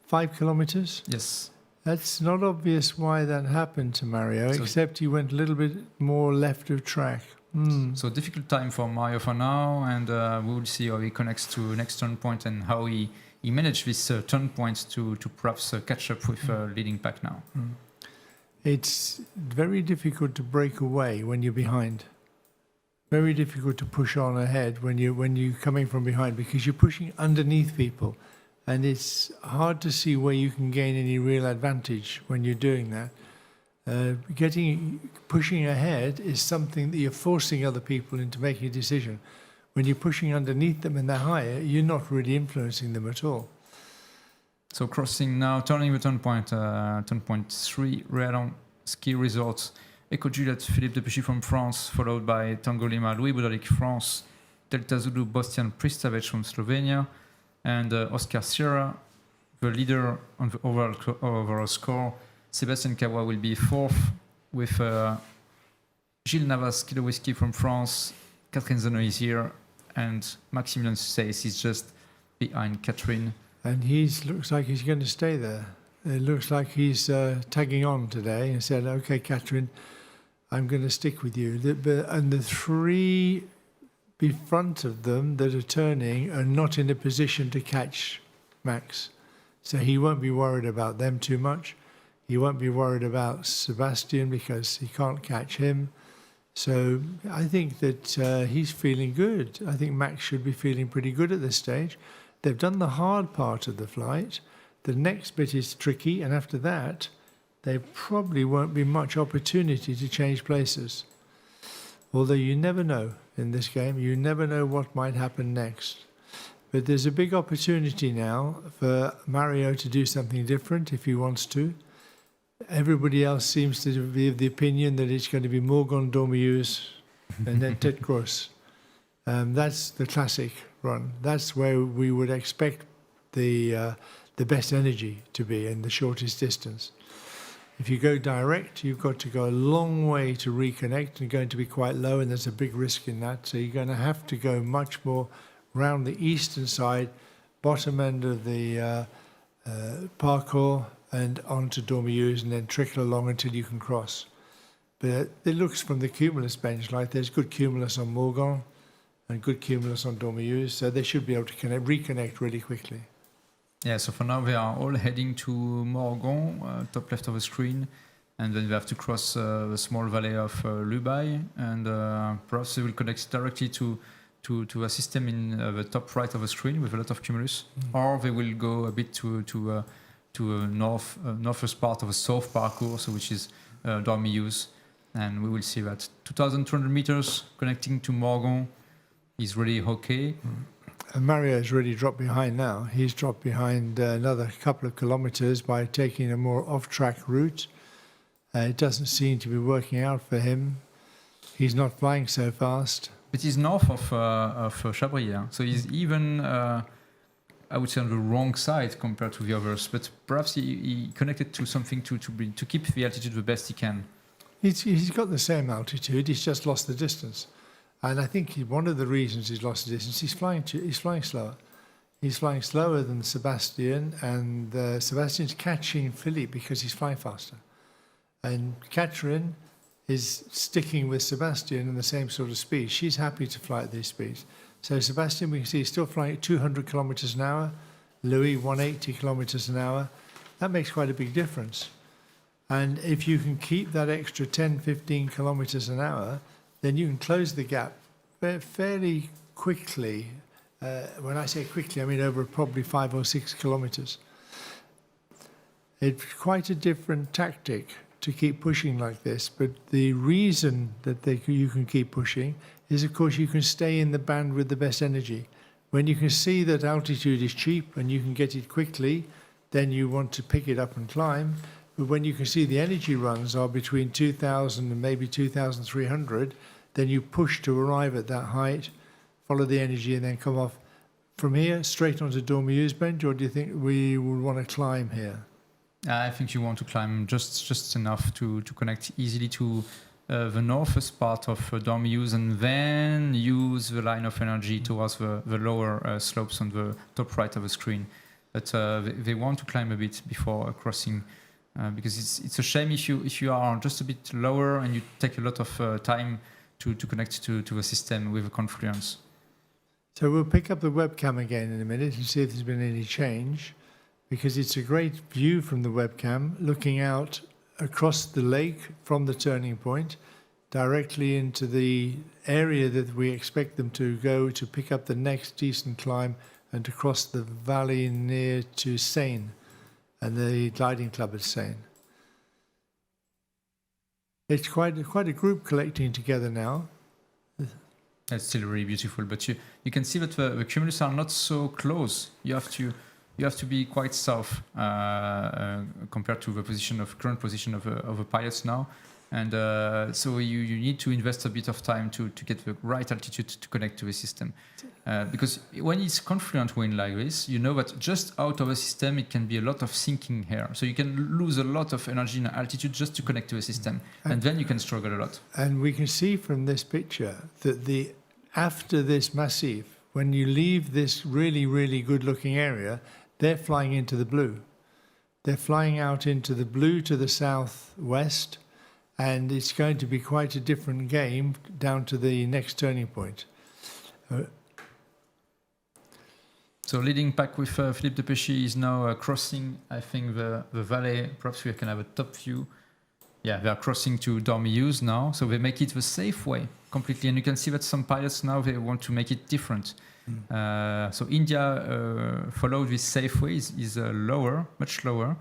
5 kilometers. Yes. That's not obvious why that happened to Mario, except he went a little bit more left of track. So difficult time for Mario for now, and we will see how he connects to next turn point and how he managed this turn point to perhaps catch up with leading pack now. It's very difficult to break away when you're behind. Very difficult to push on ahead when you're coming from behind, because you're pushing underneath people, and it's hard to see where you can gain any real advantage when you're doing that. Pushing ahead is something that you're forcing other people into making a decision. When you're pushing underneath them and they're higher, you're not really influencing them at all. So crossing now, turning the turn point 3, Réalon Ski Resorts. Eco Juliet, Philippe de Péchy from France, followed by Tango Lima, Louis Boudalic, France, Delta Zulu, Bostian Pristavec from Slovenia, and Oscar Sierra, the leader on the overall score. Sébastien Cabois will be 4th with Gilles Navas, Kilo Whiskey from France, Catherine Zeno is here, and Maximilian Seyss is just behind Catherine. And looks like he's going to stay there. It looks like he's tagging on today and said, okay, Catherine, I'm going to stick with you. And the 3 in front of them that are turning are not in a position to catch Max. So he won't be worried about them too much. He won't be worried about Sebastian because he can't catch him. So I think that he's feeling good. I think Max should be feeling pretty good at this stage. They've done the hard part of the flight. The next bit is tricky, and after that, there probably won't be much opportunity to change places. Although you never know in this game, you never know what might happen next. But there's a big opportunity now for Mario to do something different if he wants to. Everybody else seems to be of the opinion that it's going to be Morgan, Dormeuse, and then Tête Grosse. That's the classic run. That's where we would expect the best energy to be in the shortest distance. If you go direct, you've got to go a long way to reconnect and going to be quite low, and there's a big risk in that. So you're going to have to go much more round the eastern side, bottom end of the parcours, and onto Dormeuse, and then trickle along until you can cross. But it looks from the cumulus bench like there's good cumulus on Morgan and good cumulus on Dormeuse, so they should be able to reconnect really quickly. Yeah, so for now they are all heading to Morgan, top left of the screen, and then they have to cross the small valley of Lubaï, and perhaps they will connect directly to a system in the top right of the screen with a lot of cumulus, or they will go a bit to a northwest part of a south parcours, so which is Dormeuse, and we will see that 2,200 meters connecting to Morgan is really okay. And Mario's really dropped behind now. He's dropped behind another couple of kilometers by taking a more off-track route. It doesn't seem to be working out for him. He's not flying so fast. But he's north of Chabrière, so he's even, I would say, on the wrong side compared to the others. But perhaps he connected to something to keep the altitude the best he can. He's got the same altitude. He's just lost the distance, and I think one of the reasons he's lost the distance, he's flying slower. He's flying slower than Sebastian, and Sebastian's catching Philippe because he's flying faster, and Catherine is sticking with Sebastian in the same sort of speed. She's happy to fly at these speeds. So Sebastian, we can see, is still flying at 200 kilometers an hour. Louis, 180 kilometers an hour. That makes quite a big difference. And if you can keep that extra 10, 15 kilometers an hour, then you can close the gap fairly quickly. When I say quickly, I mean over probably 5 or 6 kilometers. It's quite a different tactic to keep pushing like this, but the reason that you can keep pushing is, of course, you can stay in the band with the best energy. When you can see that altitude is cheap and you can get it quickly, then you want to pick it up and climb. But when you can see the energy runs are between 2,000 and maybe 2,300, then you push to arrive at that height, follow the energy, and then come off from here straight onto Dormieuse Bench, or do you think we would want to climb here? I think you want to climb just enough to connect easily to the northwest part of Dormieuse, and then use the line of energy towards the lower slopes on the top right of the screen. But they want to climb a bit before crossing, because it's a shame if you are just a bit lower and you take a lot of time to connect to the system with a confluence. So we'll pick up the webcam again in a minute and see if there's been any change, because it's a great view from the webcam, looking out across the lake from the turning point directly into the area that we expect them to go to pick up the next decent climb and to cross the valley near to Seine and the gliding club at Seine. It's quite a group collecting together now. It's still really beautiful, but you can see that the cumulus are not so close. You have to be quite south compared to the current position of the pilots now, and so you need to invest a bit of time to get the right altitude to connect to the system, because when it's confluent wind like this, you know that just out of the system it can be a lot of sinking here, so you can lose a lot of energy and altitude just to connect to the system, and then you can struggle a lot. And we can see from this picture that after this massif, when you leave this really, really good-looking area, they're flying into the blue. They're flying out into the blue to the southwest, and it's going to be quite a different game down to the next turning point. So leading pack with Philippe de Péchy is now crossing, I think, the valley. Perhaps we can have a top view. Yeah, they are crossing to Dormieuse now, so they make it the safe way completely. And you can see that some pilots now, they want to make it different. So India followed this safe way, is lower, much lower.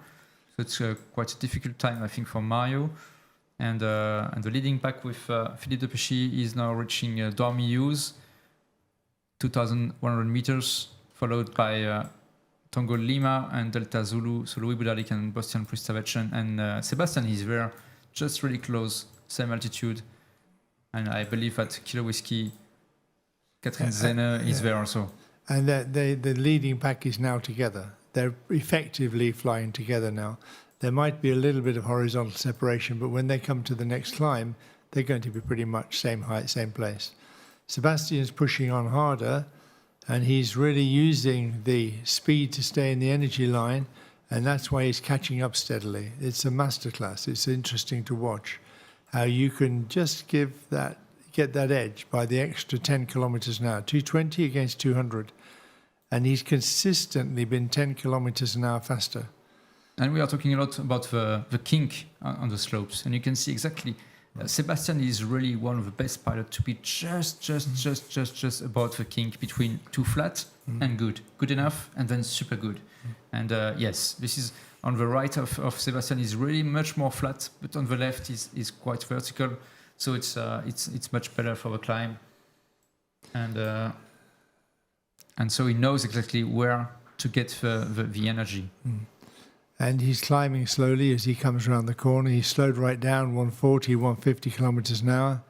So it's quite a difficult time, I think, for Mario. And the leading pack with Philippe de Péchy is now reaching Dormieuse, 2,100 meters, followed by Tango Lima and Delta Zulu, so Louis Budalik and Bastian Pristavec, and Sebastian is there, just really close, same altitude. And I believe that Kilo Whiskey, Catherine Zene is there also. And the leading pack is now together. They're effectively flying together now. There might be a little bit of horizontal separation, but when they come to the next climb, they're going to be pretty much same height, same place. Sebastian's pushing on harder, and he's really using the speed to stay in the energy line, and that's why he's catching up steadily. It's a masterclass. It's interesting to watch how you can just get that edge by the extra 10 kilometers an hour, 220 against 200. And he's consistently been 10 kilometers an hour faster. And we are talking a lot about the kink on the slopes. And you can see exactly, Sebastian is really one of the best pilots to be just about the kink between too flat and good. Good enough and then super good. And yes, this is on the right of Sebastian is really much more flat, but on the left is quite vertical. So it's much better for the climb. And so he knows exactly where to get the energy. And he's climbing slowly as he comes around the corner. He's slowed right down, 140, 150 kilometers an hour.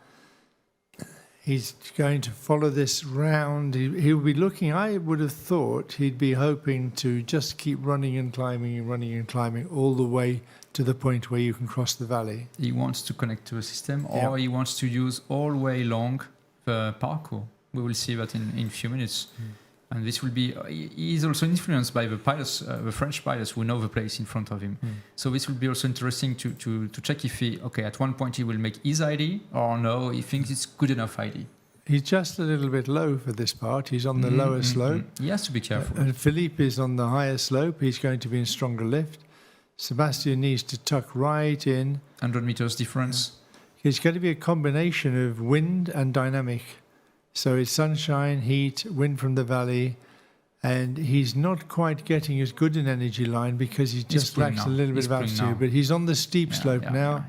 He's going to follow this round. He'll be looking, I would have thought he'd be hoping to just keep running and climbing all the way to the point where you can cross the valley. He wants to connect to a system, or Yeah. he wants to use all way long the parkour. We will see that in a few minutes. And this will be, he is also influenced by the pilots, the French pilots who know the place in front of him. So this will be also interesting to check if he, okay, at one point he will make his ID, or no, he thinks it's good enough ID. He's just a little bit low for this part. He's on the lower slope. He has to be careful. And Philippe is on the higher slope. He's going to be in stronger lift. Sebastian needs to tuck right in. 100 meters difference. It's going to be a combination of wind and dynamic. So it's sunshine, heat, wind from the valley, and he's not quite getting as good an energy line because he just lacks a little bit of altitude. But he's on the steep slope now,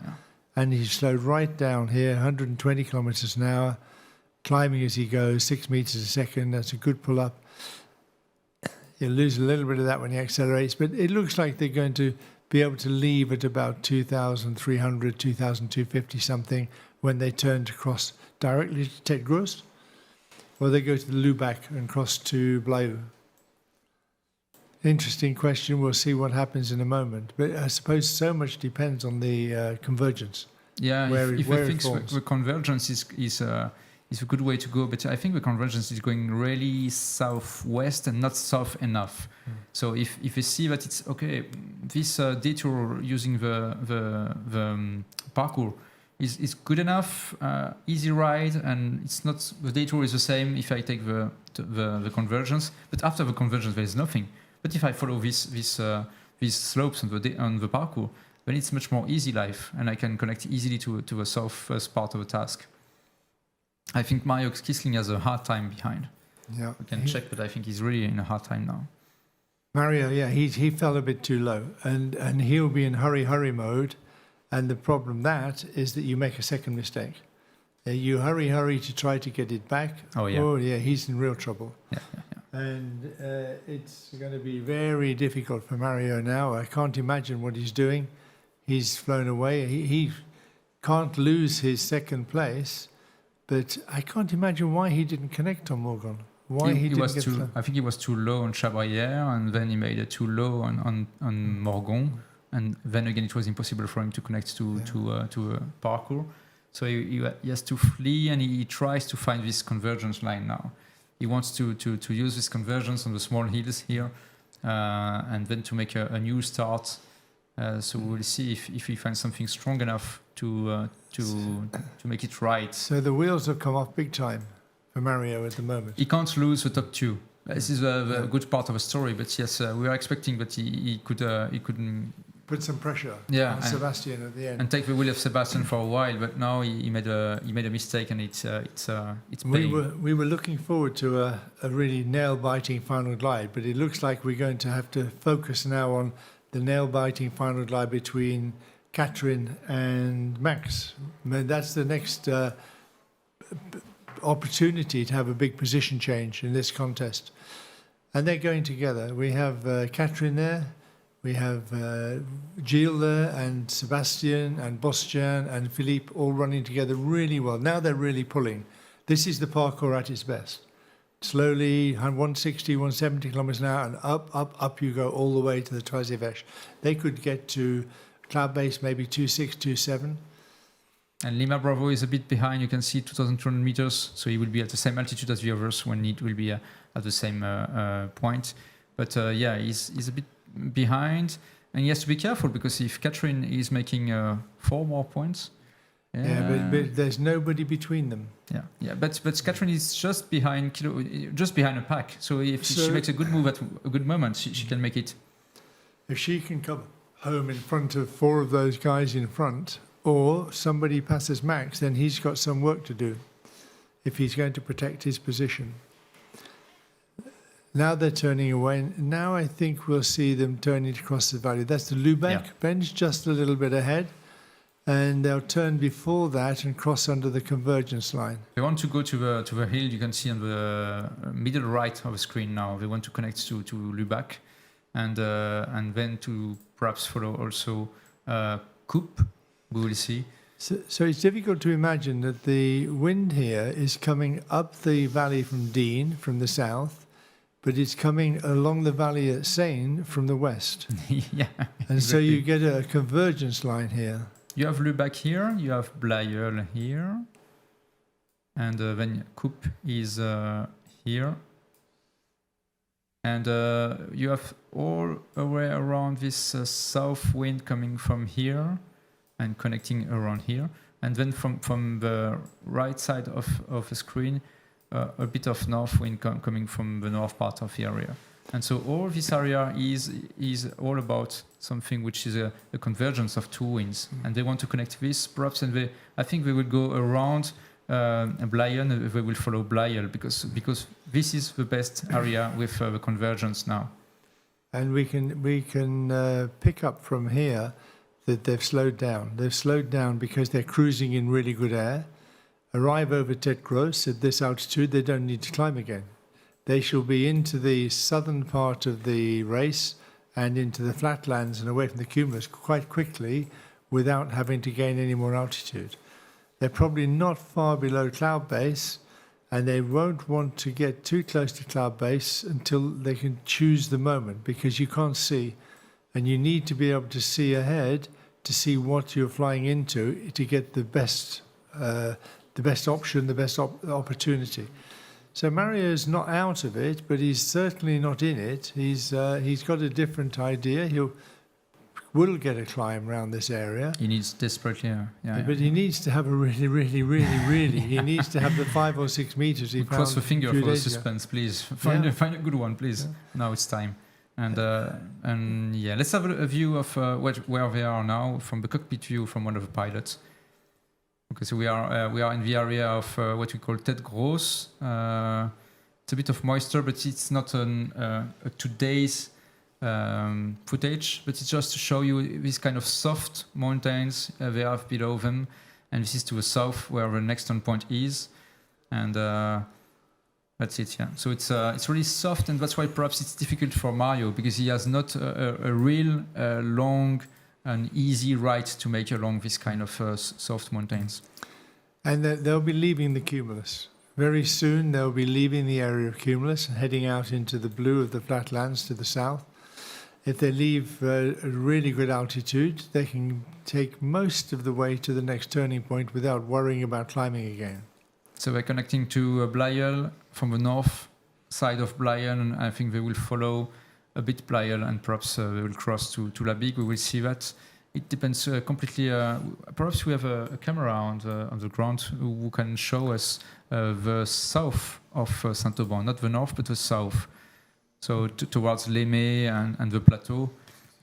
and he's slowed right down here, 120 kilometers an hour, climbing as he goes, 6 meters a second. That's a good pull-up. You'll lose a little bit of that when he accelerates, but it looks like they're going to be able to leave at about 2,300, 2,250 something when they turn to cross directly to Tête Grosse. Or they go to the Lubac and cross to Blaeu. Interesting question. We'll see what happens in a moment. But I suppose so much depends on the convergence. Yeah, if where I think the convergence is a good way to go, but I think the convergence is going really southwest and not south enough. So if you see that it's okay, this detour using the parkour is good enough, easy ride, and it's not, the detour is the same if I take the convergence, but after the convergence there is nothing. But if I follow these slopes on the parkour, then it's much more easy life, and I can connect easily to the southwest part of the task. I think Mario Kisling has a hard time behind. Yeah, we can check, but I think he's really in a hard time now. Mario, yeah, he fell a bit too low, and he'll be in hurry mode. And the problem that is that you make a second mistake. You hurry to try to get it back. Oh yeah, he's in real trouble. Yeah. And it's going to be very difficult for Mario now. I can't imagine what he's doing. He's flown away. He can't lose his second place, but I can't imagine why he didn't connect on Morgan. Why he didn't get flown. I think he was too low on Chabrière, and then he made it too low on Morgon. And then again, it was impossible for him to connect to a parkour. So he has to flee, and he tries to find this convergence line now. He wants to use this convergence on the small hills here, and then to make a new start. So we will see if he finds something strong enough to make it right. So the wheels have come off big time for Mario at the moment. He can't lose the top two. This is a good part of the story, but yes, we are expecting that he couldn't put some pressure on Sebastian at the end and take the wheel of Sebastian for a while. But now he made a mistake, and it's paying. We were looking forward to a really nail-biting final glide, but it looks like we're going to have to focus now on the nail-biting final glide between Catherine and Max. I mean, that's the next opportunity to have a big position change in this contest. And they're going together. We have Catherine there, we have Gilles there, and Sebastian, and Bastien, and Philippe all running together really well. Now they're really pulling. This is the parkour at its best. Slowly, 160, 170 kilometers an hour, and up you go all the way to the Trois Évêches. They could get to cloud base maybe 2.6, 2.7. And Lima Bravo is a bit behind. You can see 2,200 meters, so he will be at the same altitude as the others when it will be at the same point. But he's a bit behind, and he has to be careful because if Catherine is making 4 more points, but there's nobody between them. But Catherine is just behind a pack. So if she makes a good move at a good moment, she can make it. If she can come home in front of 4 of those guys in front, or somebody passes Max, then he's got some work to do if he's going to protect his position. Now they're turning away. Now I think we'll see them turning across the valley. That's the Lubac bench, just a little bit ahead. And they'll turn before that and cross under the convergence line. They want to go to the hill. You can see on the middle right of the screen now. They want to connect to Lubac, and then to perhaps follow also Coupe. We will see. So it's difficult to imagine that the wind here is coming up the valley from Dean, from the south, but it's coming along the valley at Seine from the west. Yeah. And so exactly. you get a convergence line here. You have Lubac here, you have Blayeul here, and then Coupe is here. And you have all the way around this south wind coming from here and connecting around here. And then from the right side of the screen, a bit of north wind coming from the north part of the area. And so all this area is all about something which is a convergence of two winds. And they want to connect this perhaps, and I think they will go around Blayeul, and they will follow Blayeul because this is the best area with the convergence now. And we can pick up from here that they've slowed down. They've slowed down because they're cruising in really good air. Arrive over Tête Grosse at this altitude, they don't need to climb again. They shall be into the southern part of the race and into the flatlands and away from the cumulus quite quickly without having to gain any more altitude. They're probably not far below cloud base, and they won't want to get too close to cloud base until they can choose the moment, because you can't see, and you need to be able to see ahead to see what you're flying into to get the best option, the best opportunity. So Mario's not out of it, but he's certainly not in it. He's got a different idea. Will get a climb around this area. He needs desperately, But he needs to have a really. He needs to have the 5 or 6 meters he found. Cross the finger a few for the days ago. suspense, please. Find a good one, please. Yeah. Now it's time. And yeah, let's have a view of where they are now from the cockpit view from one of the pilots. Okay, so we are in the area of what we call Tête Grosse. It's a bit of moisture, but it's not a today's footage, but it's just to show you these kind of soft mountains they have below them, and this is to the south where the next turn point is, and that's it. Yeah, so it's really soft, and that's why perhaps it's difficult for Mario, because he has not a real long and easy ride to make along this kind of soft mountains. And they'll be leaving the cumulus. Very soon they'll be leaving the area of cumulus and heading out into the blue of the flatlands to the south. If they leave a really good altitude, they can take most of the way to the next turning point without worrying about climbing again. So they're connecting to Blayeul from the north side of Blayeul, and I think they will follow a bit Blayeul, and perhaps they will cross to La Bigue. We will see that. It depends completely. Perhaps we have a camera on the ground who can show us the south of Saint-Auban, not the north, but the south. So towards Néglais and the plateau,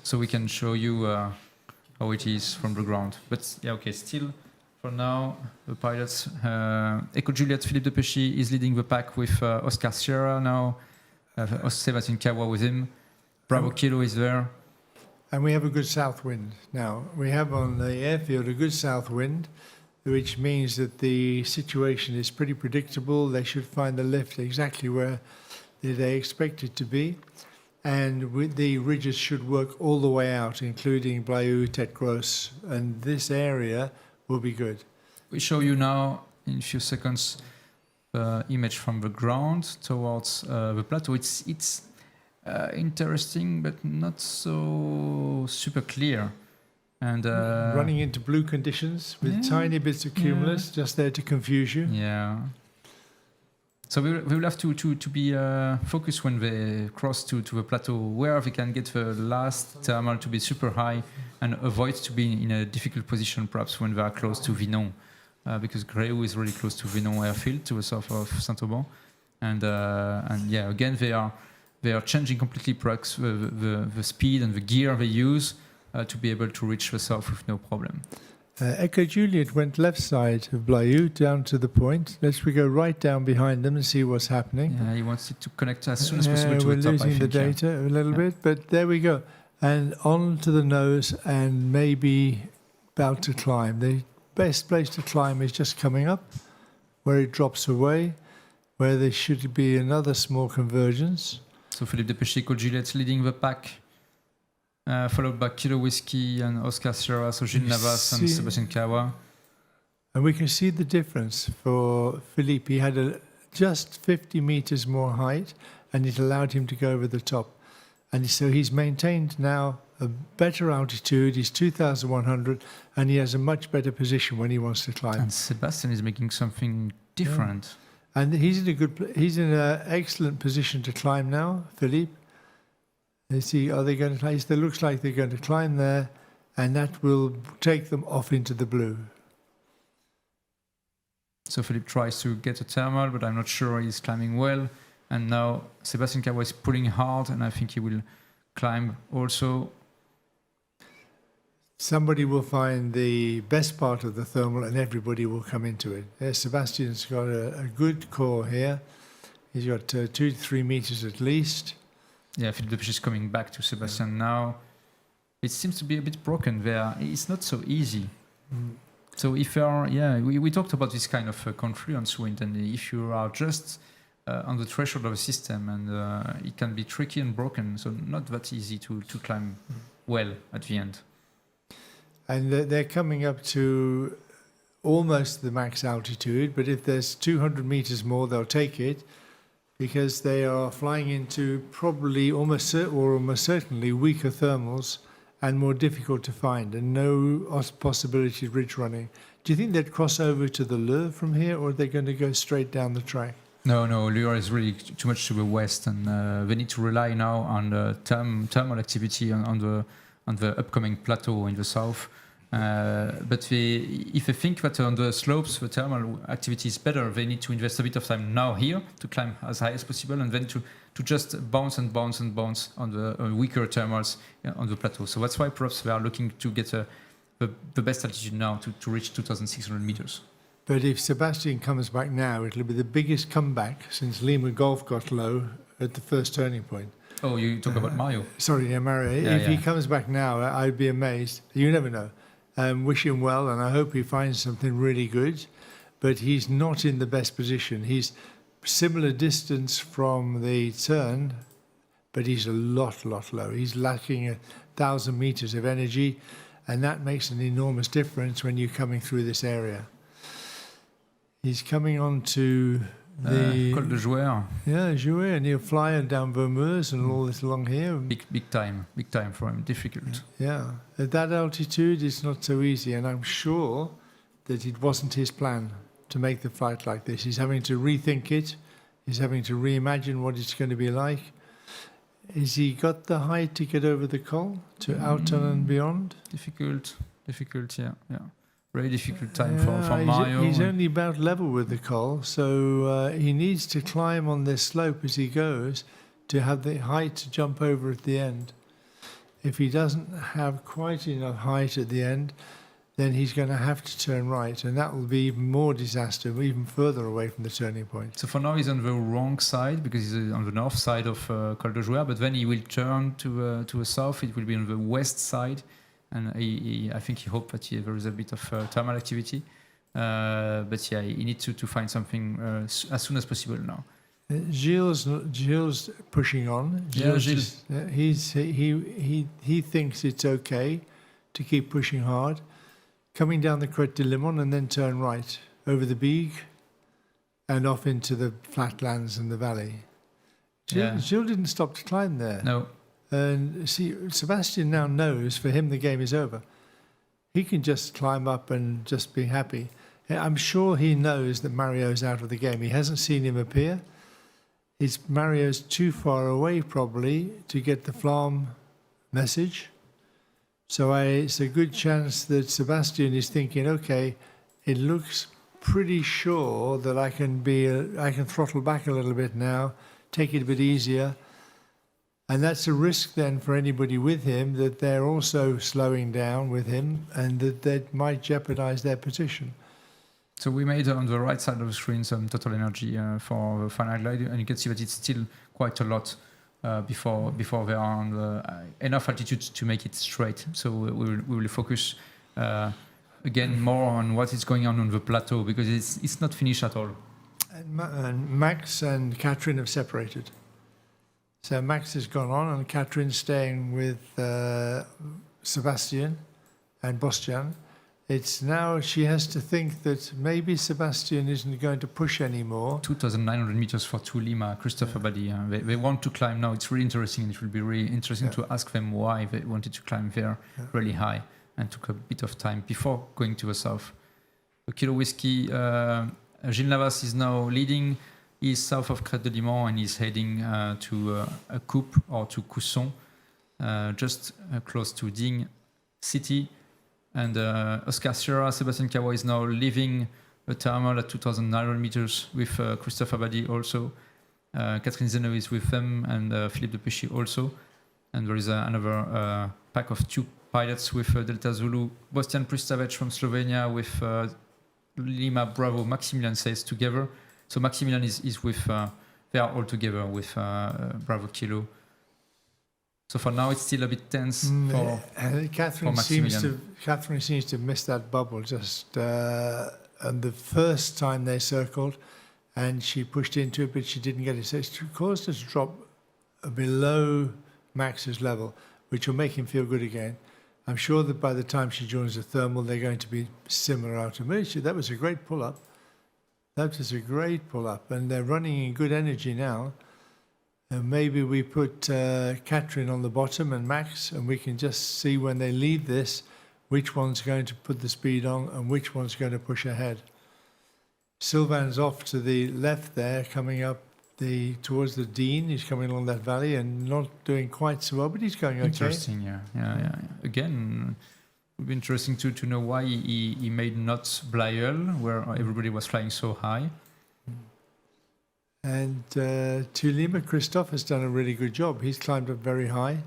so we can show you how it is from the ground. But yeah, okay, still for now, the pilots, Echo Juliet, Philippe de Péchy is leading the pack with Oscar Sierra now, Sébastien Kawa with him, Bravo Kilo is there. And we have a good south wind now. We have on the airfield a good south wind, which means that the situation is pretty predictable. They should find the lift exactly where they expect it to be, and the ridges should work all the way out, including Blayeul, Tête Grosse, and this area will be good. We show you now in a few seconds the image from the ground towards the plateau. It's interesting, but not so super clear. And running into blue conditions with tiny bits of cumulus just there to confuse you. Yeah. So we will have to be focused when they cross to the plateau, where they can get the last thermal to be super high and avoid to be in a difficult position, perhaps when they are close to Vinon, because Gréoux is really close to Vinon airfield, to the south of Saint-Auban, and yeah, again they are changing completely perhaps the speed and the gear they use to be able to reach the south with no problem. Echo Juliet went left side of Blayeul down to the point. Let's go right down behind them and see what's happening. Yeah, he wants it to connect as soon as possible to we're the top. losing the data a little bit, but there we go. And on to the nose and maybe about to climb. The best place to climb is just coming up, where it drops away, where there should be another small convergence. So Philippe de Péchy, Echo Juliet leading the pack. Followed by Kilo Whiskey and Oscar Sierra, so Gilles Navas and Sébastien Kawa. And we can see the difference for Philippe. He had just 50 meters more height, and it allowed him to go over the top. And so he's maintained now a better altitude. He's 2,100, and he has a much better position when he wants to climb. And Sebastian is making something different. Yeah. And he's in an excellent position to climb now, Philippe. Let's see, are they going to climb? It looks like they're going to climb there, and that will take them off into the blue. So Philippe tries to get a thermal, but I'm not sure he's climbing well. And now Sebastian Cabo is pulling hard, and I think he will climb also. Somebody will find the best part of the thermal, and everybody will come into it. Sebastian's got a good core here. He's got 2 to 3 meters at least. Yeah, Philippe Depeche is coming back to Sebastian now. It seems to be a bit broken there. It's not so easy. So if you are, we talked about this kind of confluence wind, and if you are just on the threshold of a system, and it can be tricky and broken, so not that easy to climb well at the end. And they're coming up to almost the max altitude, but if there's 200 meters more, they'll take it, because they are flying into probably almost certainly weaker thermals and more difficult to find, and no possibility of ridge running. Do you think they'd cross over to the Le from here, or are they going to go straight down the track? No, Lure is really too much to the west, and they need to rely now on the thermal activity on the upcoming plateau in the south. But if they think that on the slopes the thermal activity is better, they need to invest a bit of time now here to climb as high as possible, and then to just bounce on the weaker thermals on the plateau. So that's why perhaps they are looking to get the best altitude now to reach 2,600 meters. But if Sebastian comes back now, it'll be the biggest comeback since Lima Golf got low at the first turning point. Oh, you talk about Mario. Sorry, Mario. If he comes back now, I'd be amazed. You never know. Wish him well, and I hope he finds something really good. But he's not in the best position. He's similar distance from the turn, but he's a lot low. He's lacking 1,000 meters of energy, and that makes an enormous difference when you're coming through this area. He's coming on to the Col de Jouer. Yeah, Jouer, and he'll fly down Vermeuse and all this along here. Big time for him. Difficult. Yeah, at that altitude, it's not so easy, and I'm sure that it wasn't his plan to make the flight like this. He's having to rethink it. He's having to reimagine what it's going to be like. Has he got the height to get over the col to Alton and beyond? Difficult. Yeah. Very difficult time for Mario. He's only about level with the col, so he needs to climb on this slope as he goes to have the height to jump over at the end. If he doesn't have quite enough height at the end, then he's going to have to turn right, and that will be even more disaster, even further away from the turning point. So for now he's on the wrong side, because he's on the north side of Col de Jouer, but then he will turn to the south. It will be on the west side. And I think he hoped that there is a bit of thermal activity. But yeah, he needs to find something as soon as possible now. Gilles pushing on. Gilles. He thinks it's okay to keep pushing hard. Coming down the Crête de Limon and then turn right over the Bigue and off into the flatlands and the valley. Gilles didn't stop to climb there. No. And see, Sebastian now knows for him the game is over. He can just climb up and just be happy. I'm sure he knows that Mario's out of the game. He hasn't seen him appear. Mario's too far away probably to get the Flamme message. So it's a good chance that Sebastian is thinking, okay, it looks pretty sure that I can throttle back a little bit now, take it a bit easier. And that's a risk then for anybody with him, that they're also slowing down with him and that might jeopardize their position. So we made on the right side of the screen some total energy for the final glide, and you can see that it's still quite a lot before they are on enough altitude to make it straight. So we will focus again more on what is going on the plateau, because it's not finished at all. And Max and Catherine have separated. So Max has gone on, and Catherine's staying with Sebastian and Bostian. It's now she has to think that maybe Sebastian isn't going to push anymore. 2,900 meters for Lima, Christopher Badi. They want to climb now. It's really interesting. It will be really interesting to ask them why they wanted to climb there really high and took a bit of time before going to the south. So Kilo Whiskey, Gilles Navas is now leading. He's south of Crête de Limon and he's heading to a coupe or to Cousson, just close to Digne city. And Oscar Sierra, Sebastian Kawa is now leaving the thermal at 2,900 meters with Christophe Abadi also. Catherine Zeno is with them and Philippe de Péchy also. And there is another pack of 2 pilots with Delta Zulu, Bostian Pristavec from Slovenia with Lima Bravo, Maximilian says together. So Maximilian is with, they are all together with Bravo Kilo. So for now, it's still a bit tense for Catherine seems to have missed that bubble just and the first time they circled, and she pushed into it, but she didn't get it. So it caused her to drop below Max's level, which will make him feel good again. I'm sure that by the time she joins the thermal, they're going to be similar out of Malaysia. That was a great pull-up. That was a great pull-up, and they're running in good energy now. Maybe we put Catherine on the bottom and Max, and we can just see when they leave this, which one's going to put the speed on and which one's going to push ahead. Sylvain's off to the left there, coming up towards the Dean. He's coming along that valley and not doing quite so well, but he's going okay. Interesting, yeah. Again, it would be interesting to know why he made not Blayeul, where everybody was flying so high. And Tulima Christophe has done a really good job. He's climbed up very high.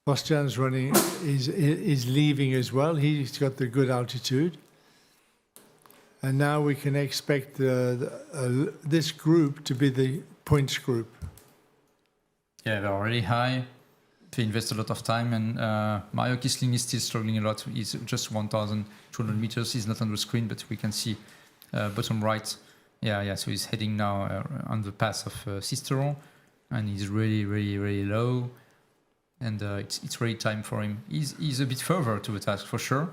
Bostian's running is leaving as well. He's got the good altitude. And now we can expect this group to be the points group. Yeah, they're already high. They invest a lot of time, and Mario Kisling is still struggling a lot. He's just 1,200 meters. He's not on the screen, but we can see bottom right. Yeah. So he's heading now on the pass of Sisteron, and he's really, really, really low. And it's really time for him. He's a bit further to the task for sure,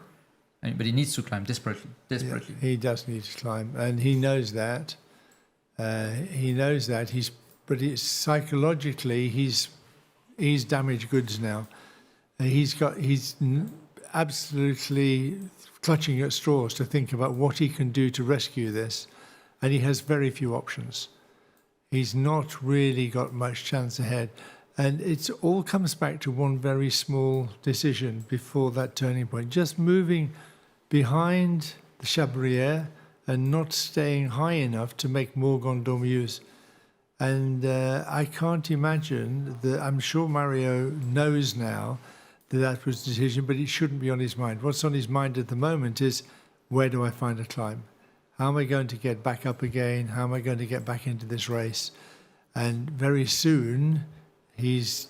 but he needs to climb desperately. Yeah, he does need to climb, and he knows that. But it's psychologically he's damaged goods now. He's absolutely clutching at straws to think about what he can do to rescue this. And he has very few options. He's not really got much chance ahead. And it all comes back to one very small decision before that turning point. Just moving behind the Chabrière and not staying high enough to make Morgan Dormieuse. And I can't imagine that. I'm sure Mario knows now that was the decision, but it shouldn't be on his mind. What's on his mind at the moment is, where do I find a climb? How am I going to get back up again? How am I going to get back into this race? And very soon, he's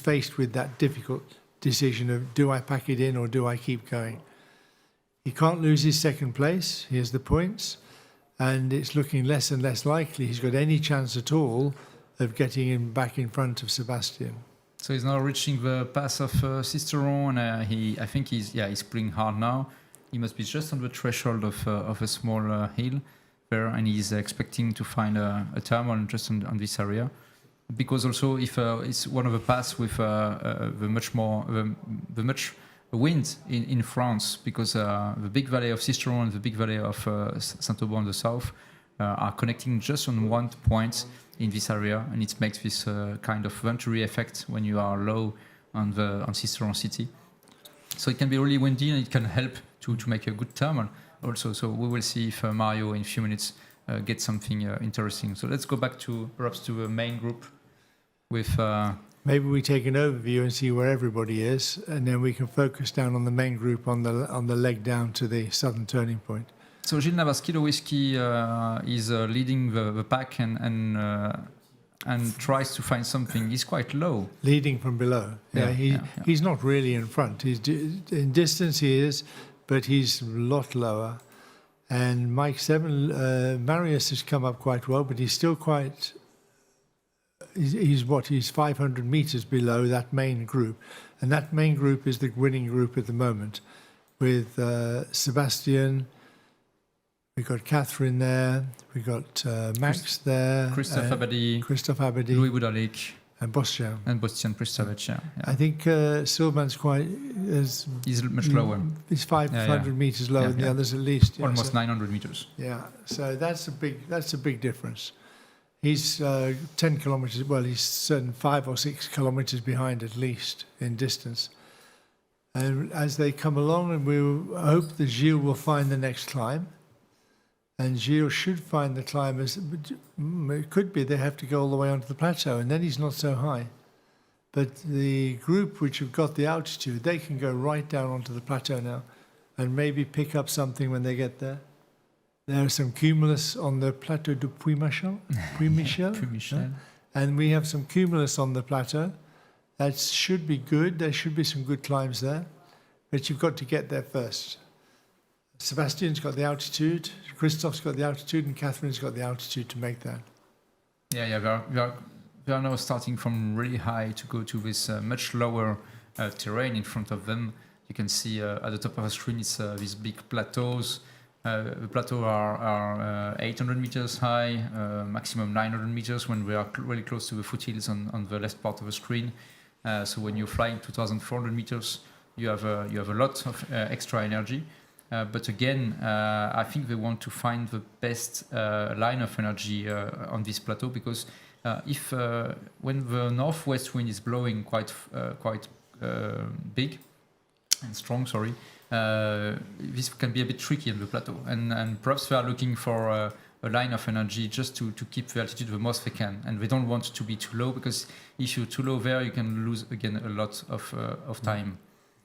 faced with that difficult decision of, do I pack it in or do I keep going? He can't lose his second place. He has the points, and it's looking less and less likely he's got any chance at all of getting him back in front of Sebastian. So he's now reaching the pass of Sisteron, and I think he's pulling hard now. He must be just on the threshold of a small hill there, and he's expecting to find a thermal just on this area. Because also, if it's one of the paths with the much wind in France, because the big valley of Sisteron and the big valley of Saint-Aubin in the south are connecting just on one point in this area, and it makes this kind of Venturi effect when you are low on Sisteron city. So it can be really windy, and it can help to make a good thermal also. So we will see if Mario in a few minutes gets something interesting. So let's go back perhaps to the main group with... Maybe we take an overview and see where everybody is, and then we can focus down on the main group on the leg down to the southern turning point. So Gilles Navas, Kilo Whiskey is leading the pack and tries to find something. He's quite low. Leading from below. He's not really in front. In distance he is, but he's a lot lower. And Mike Seven, Marius has come up quite well, but he's still quite... He's 500 meters below that main group. And that main group is the winning group at the moment, with Sebastian. We got Catherine there. We got Max there. Christophe Abadi, Louis Boudalic, and Bastian. And Bastian Pristavac. Yeah. I think Sylvan's he's much lower. He's 500 meters lower than the others, at least. Almost 900 meters. Yeah, so that's a big difference. He's 10 kilometers. Well, he's certain 5 or 6 kilometers behind at least in distance. And as they come along, and we hope that Gilles will find the next climb. And Gilles should find the climbers. It could be they have to go all the way onto the plateau, and then he's not so high. But the group which have got the altitude, they can go right down onto the plateau now and maybe pick up something when they get there. There are some cumulus on the plateau de Puy-Michel. And we have some cumulus on the plateau. That should be good. There should be some good climbs there. But you've got to get there first. Sebastian's got the altitude, Christophe's got the altitude, and Catherine's got the altitude to make that. Yeah, we are now starting from really high to go to this much lower terrain in front of them. You can see at the top of the screen it's these big plateaus. The plateaux are 800 meters high, maximum 900 meters when we are really close to the foothills on the left part of the screen. So when you're flying 2,400 meters, you have a lot of extra energy. But again, I think they want to find the best line of energy on this plateau, because when the northwest wind is blowing quite big and strong, this can be a bit tricky on the plateau. And perhaps they are looking for a line of energy just to keep the altitude the most they can. And they don't want to be too low, because if you're too low there, you can lose again a lot of time.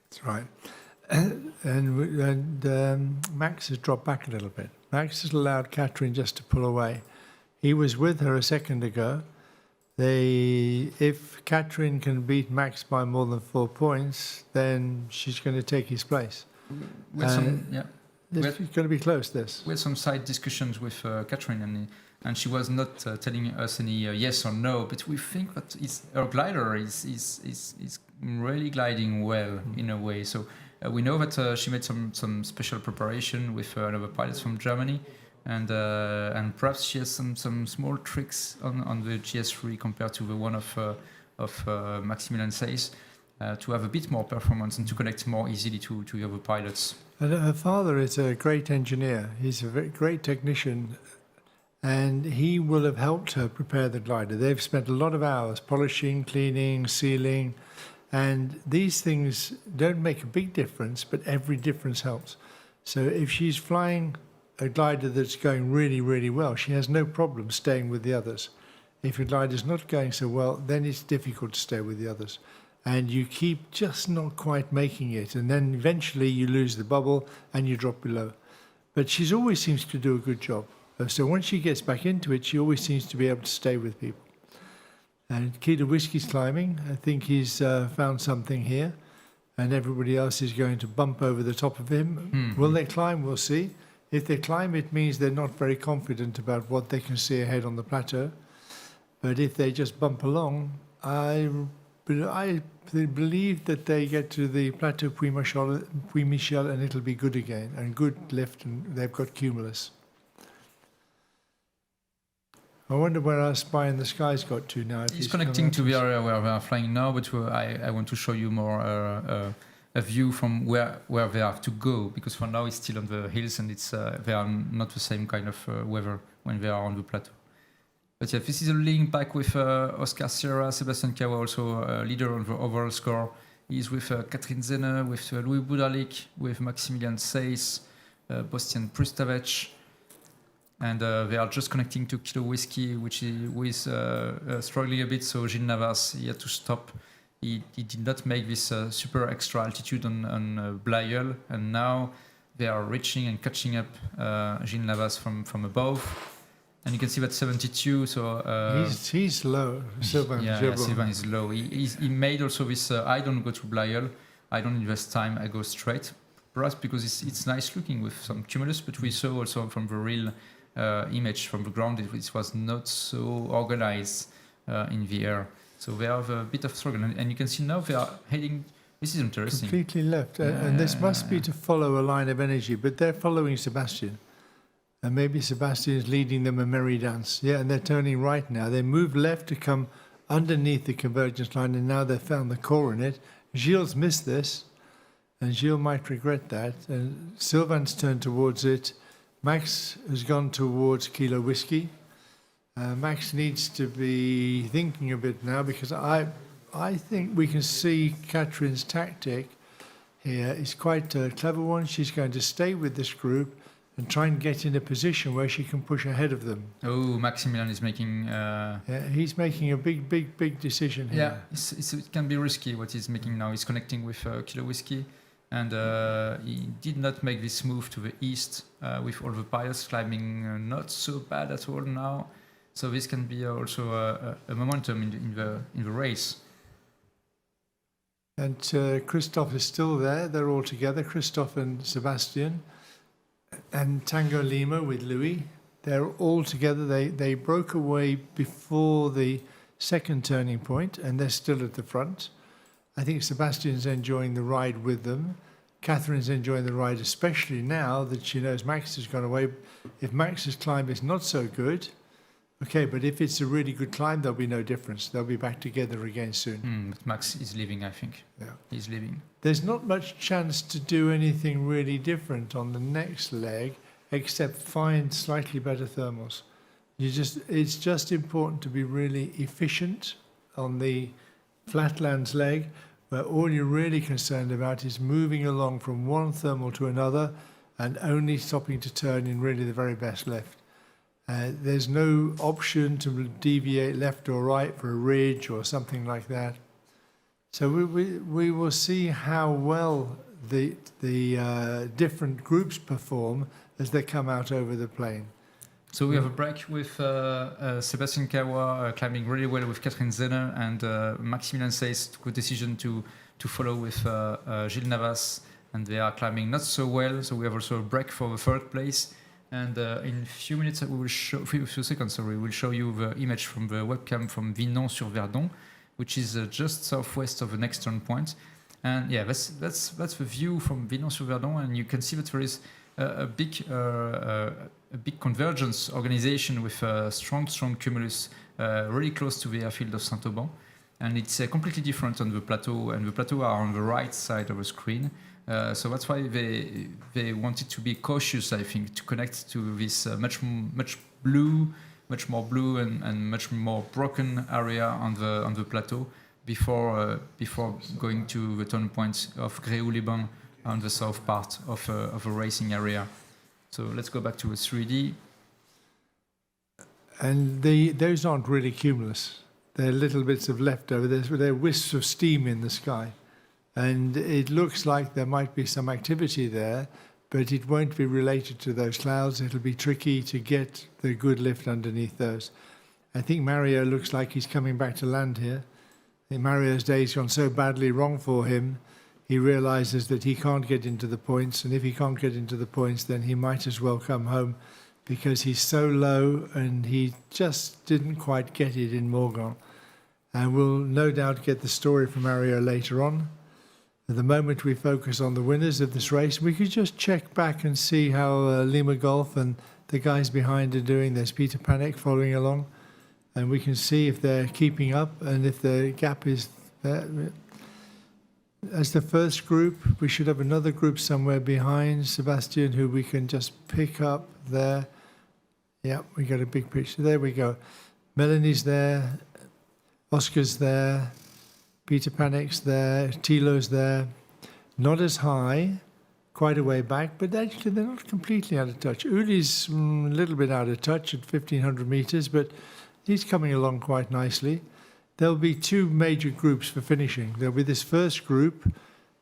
That's right. And Max has dropped back a little bit. Max has allowed Catherine just to pull away. He was with her a second ago. If Catherine can beat Max by more than 4 points, then she's going to take his place. It's going to be close, this. We had some side discussions with Catherine, and she was not telling us any yes or no, but we think that her glider is really gliding well in a way. So we know that she made some special preparation with another pilot from Germany, and perhaps she has some small tricks on the GS3 compared to the one of Maximilian Seys, to have a bit more performance and to connect more easily to the other pilots. And her father is a great engineer. He's a great technician, and he will have helped her prepare the glider. They've spent a lot of hours polishing, cleaning, sealing. And these things don't make a big difference, but every difference helps. So if she's flying a glider that's going really, really well, she has no problem staying with the others. If your glider's not going so well, then it's difficult to stay with the others. And you keep just not quite making it. And then eventually you lose the bubble and you drop below. But she always seems to do a good job. So once she gets back into it, she always seems to be able to stay with people. And Keita Whiskey's climbing. I think he's found something here. And everybody else is going to bump over the top of him. Mm-hmm. Will they climb? We'll see. If they climb, it means they're not very confident about what they can see ahead on the plateau. But if they just bump along, I believe that they get to the plateau Puy-Michel and it'll be good again. And good lift, and they've got cumulus. I wonder where our spy in the sky's got to now. He's connecting to the area where we are flying now, but I want to show you more a view from where they have to go, because for now it's still on the hills and they are not the same kind of weather when they are on the plateau. But yeah, this is a link back with Oscar Sierra, Sebastian Kawa, also leader on the overall score. He's with Catherine Zenne, with Louis Boudalic, with Maximilian Seys, Bastian Pristavac. And they are just connecting to Kilo Whiskey, which is struggling a bit. So Gilles Navas, he had to stop. He did not make this super extra altitude on Blayeul, and now they are reaching and catching up Gilles Navas from above. And you can see that 72. So he's low. Sylvain is low. He made also this. I don't go to Blayeul. I don't invest time. I go straight. Perhaps because it's nice looking with some cumulus, but we saw also from the real image from the ground, it was not so organized in the air. So they have a bit of struggle. And you can see now they are heading This is interesting. Completely left. And this must be to follow a line of energy, but they're following Sebastian. And maybe Sebastian is leading them a merry dance. Yeah, and they're turning right now. They moved left to come underneath the convergence line, and now they've found the core in it. Gilles missed this, and Gilles might regret that. And Sylvain's turned towards it. Max has gone towards Kilo Whiskey. Max needs to be thinking a bit now, because I think we can see Catherine's tactic here is quite a clever one. She's going to stay with this group and try and get in a position where she can push ahead of them. Oh, Maximilian is making... Yeah, he's making a big decision here. Yeah, it can be risky what he's making now. He's connecting with Kilo Whiskey, and he did not make this move to the east with all the pilots climbing not so bad at all now. So this can be also a momentum in the race. And Christophe is still there. They're all together, Christophe and Sebastian. And Tango Lima with Louis. They're all together. They broke away before the second turning point, and they're still at the front. I think Sebastian's enjoying the ride with them. Catherine's enjoying the ride, especially now that she knows Max has gone away. If Max's climb is not so good, okay, but if it's a really good climb, there'll be no difference. They'll be back together again soon. But Max is leaving, I think. Yeah. He's leaving. There's not much chance to do anything really different on the next leg, except find slightly better thermals. It's just important to be really efficient on the flatlands leg, where all you're really concerned about is moving along from one thermal to another and only stopping to turn in really the very best left. There's no option to deviate left or right for a ridge or something like that. So we will see how well the different groups perform as they come out over the plain. So we have a break with Sébastien Kawa climbing really well with Catherine Zenner, and Maximilian says good decision to follow with Gilles Navas, and they are climbing not so well. So we have also a break for the third place. And in a few minutes, few seconds, we'll show you the image from the webcam from Vinon-sur-Verdon, which is just southwest of the next turn point. And yeah, that's the view from Vinon-sur-Verdon, and you can see that there is a big convergence organization with a strong cumulus really close to the airfield of Saint-Auban. And it's completely different on the plateau, and the plateau are on the right side of the screen. So that's why they wanted to be cautious, I think, to connect to this much more blue and much more broken area on the plateau before going to the turn point of Gréoux-les-Bains on the south part of a racing area. So let's go back to a 3D. And those aren't really cumulus. They're little bits of leftover. They're wisps of steam in the sky. And it looks like there might be some activity there, but it won't be related to those clouds. It'll be tricky to get the good lift underneath those. I think Mario looks like he's coming back to land here. I think Mario's day's gone so badly wrong for him, he realizes that he can't get into the points, and if he can't get into the points, then he might as well come home, because he's so low and he just didn't quite get it in Morgon. And we'll no doubt get the story from Mario later on. At the moment, we focus on the winners of this race. We could just check back and see how Lima Golf and the guys behind are doing. There's Peter Panek following along, and we can see if they're keeping up and if the gap is there. As the first group, we should have another group somewhere behind Sebastian who we can just pick up there. Yeah, we got a big picture. There we go. Melanie's there. Oscar's there. Peter Panek's there, Thilo's there, not as high, quite a way back, but actually they're not completely out of touch. Uli's a little bit out of touch at 1,500 meters, but he's coming along quite nicely. There'll be two major groups for finishing. There'll be this first group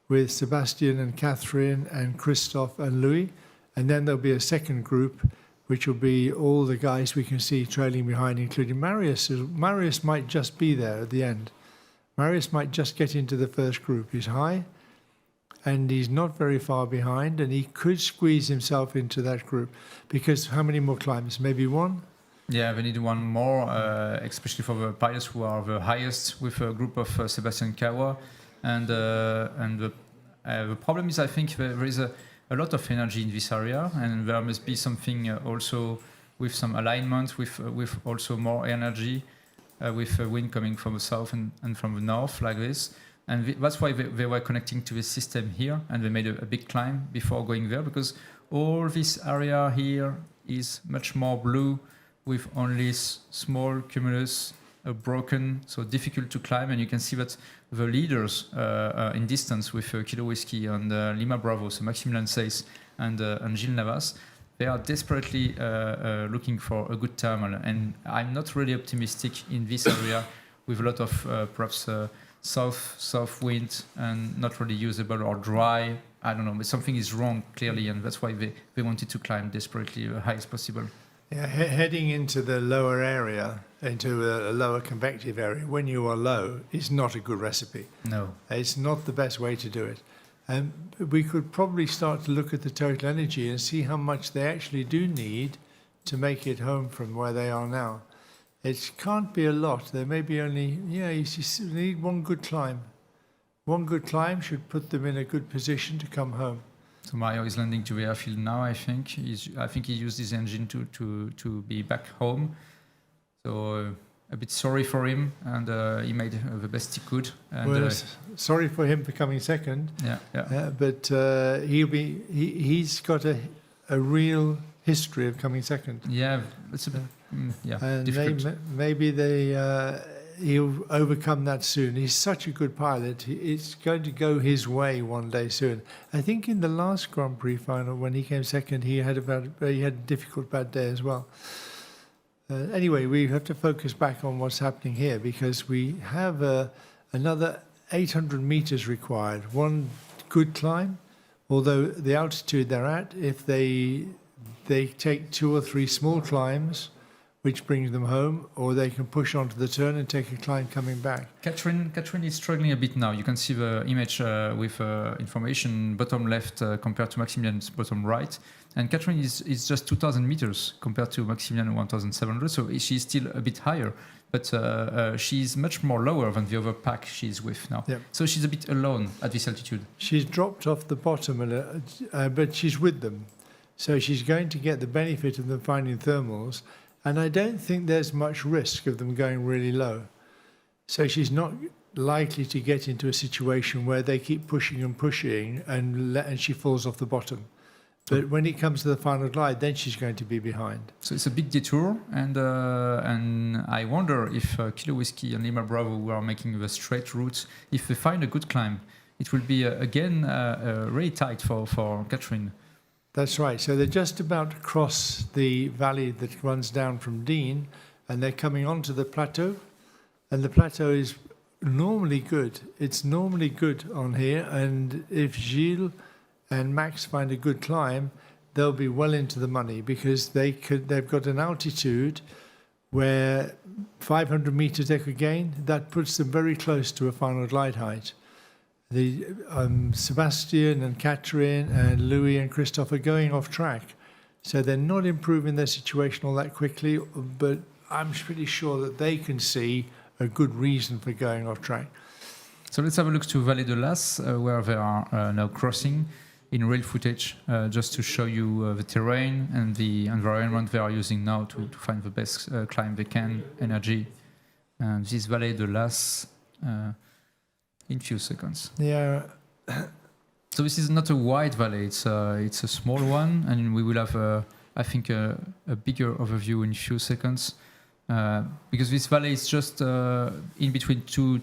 with Sebastian and Catherine and Christophe and Louis, and then there'll be a second group, which will be all the guys we can see trailing behind, including Marius. Marius might just be there at the end. Marius might just get into the first group. He's high, and he's not very far behind, and he could squeeze himself into that group, because how many more climbs? Maybe one? Yeah, we need one more, especially for the pilots who are the highest, with a group of Sébastien Kawa And the problem is, I think there is a lot of energy in this area, and there must be something also with some alignment, with also more energy, with wind coming from the south and from the north like this. And that's why they were connecting to the system here, and they made a big climb before going there, because all this area here is much more blue with only small cumulus, broken, so difficult to climb. And you can see that the leaders in distance with Kilo Whiskey and Lima Bravo, so Maximilian Seyss and Gilles Navas, they are desperately looking for a good thermal. And I'm not really optimistic in this area with a lot of perhaps south wind and not really usable or dry. I don't know, but something is wrong clearly, and that's why they wanted to climb desperately the highest possible. Yeah, heading into the lower area, into a lower convective area, when you are low, is not a good recipe. No. It's not the best way to do it. And we could probably start to look at the total energy and see how much they actually do need to make it home from where they are now. It can't be a lot. There may be only, you need one good climb. One good climb should put them in a good position to come home. So Mario is landing to the airfield now, I think. I think he used his engine to be back home. So a bit sorry for him, and he made the best he could. And, well, sorry for him for coming second. Yeah. But he's got a real history of coming second. Yeah, it's a bit, and difficult. maybe he'll overcome that soon. He's such a good pilot. It's going to go his way one day soon. I think in the last Grand Prix final, when he came second, he had a difficult bad day as well. Anyway, we have to focus back on what's happening here, because we have another 800 meters required. One good climb, although the altitude they're at, if they take 2 or 3 small climbs, which brings them home, or they can push onto the turn and take a climb coming back. Catherine is struggling a bit now. You can see the image with information bottom left compared to Maximilian's bottom right. And Catherine is just 2,000 meters compared to Maximilian 1,700, so she's still a bit higher. But she's much more lower than the other pack she's with now. Yep. So she's a bit alone at this altitude. She's dropped off the bottom, but she's with them. So she's going to get the benefit of them finding thermals. And I don't think there's much risk of them going really low. So she's not likely to get into a situation where they keep pushing and she falls off the bottom. But when it comes to the final glide, then she's going to be behind. So it's a big detour, and I wonder if Kilo Whiskey and Lima Bravo, who are making the straight route, if they find a good climb, it will be again really tight for Catherine. That's right. So they're just about to cross the valley that runs down from Dean, and they're coming onto the plateau. And the plateau is normally good. It's normally good on here. And if Gilles and Max find a good climb, they'll be well into the money, because they've got an altitude where 500 meters they could gain. That puts them very close to a final glide height. Sebastian and Catherine and Louis and Christophe are going off track. So they're not improving their situation all that quickly, but I'm pretty sure that they can see a good reason for going off track. So let's have a look to Vallée de Las, where they are now crossing in real footage, just to show you the terrain and the environment they are using now to find the best climb they can, energy. And this Vallée de Las in few seconds. Yeah. So this is not a wide valley, it's a small one, and we will have, I think, a bigger overview in few seconds, because this valley is just in between two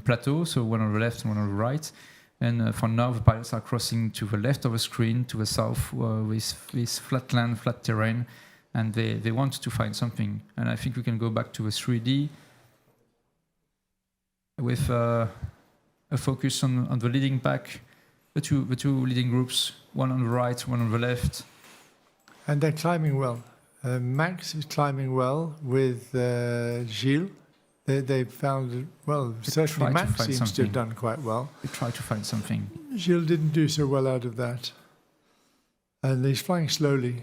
plateaus, so one on the left and one on the right. And for now, the pilots are crossing to the left of the screen, to the south, with this flat land, flat terrain, and they want to find something. And I think we can go back to the 3D with a focus on the leading pack, the two leading groups, one on the right, one on the left. And they're climbing well. Max is climbing well with Gilles. They found, well, certainly Max seems to have done quite well. They try to find something. Gilles didn't do so well out of that. And he's flying slowly.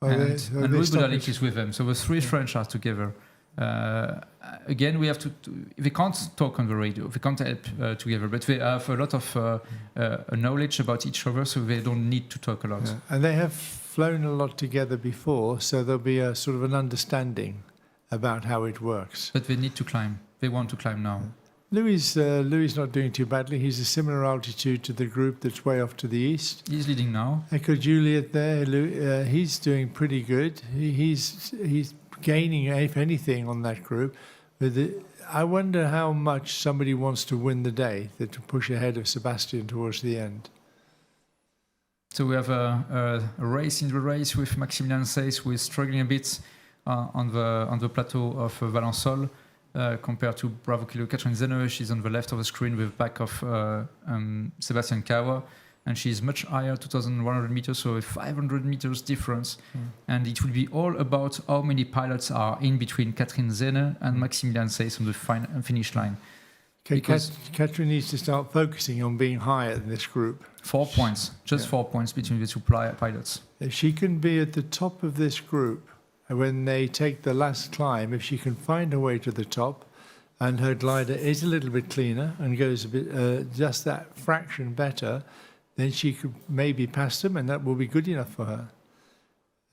And Louis Boudalic is with them. So the 3 French are together. Again, we have to. They can't talk on the radio. They can't help together, but they have a lot of knowledge about each other, so they don't need to talk a lot. Yeah. And they have flown a lot together before, so there'll be a sort of an understanding about how it works. But they need to climb. They want to climb now. Louis not doing too badly. He's a similar altitude to the group that's way off to the east. He's leading now. Echo Juliet there, he's doing pretty good. He's gaining, if anything, on that group. But I wonder how much somebody wants to win the day, to push ahead of Sebastian towards the end. So we have a race in the race with Maximilian Seyss, who is struggling a bit on the plateau of Valençol. Compared to Bravo Kilo Catherine Zeneuve, she's on the left of the screen with back of Sebastian Kawa, and she's much higher, 2,100 meters, so a 500 meters difference. And it will be all about how many pilots are in between Catherine Zeneuve and Maximilian Seyss on the finish line. Okay, Catherine needs to start focusing on being higher than this group. 4 points, just 4 points between the two pilots. If she can be at the top of this group, when they take the last climb, if she can find her way to the top and her glider is a little bit cleaner and goes a bit just that fraction better, then she could maybe pass them, and that will be good enough for her.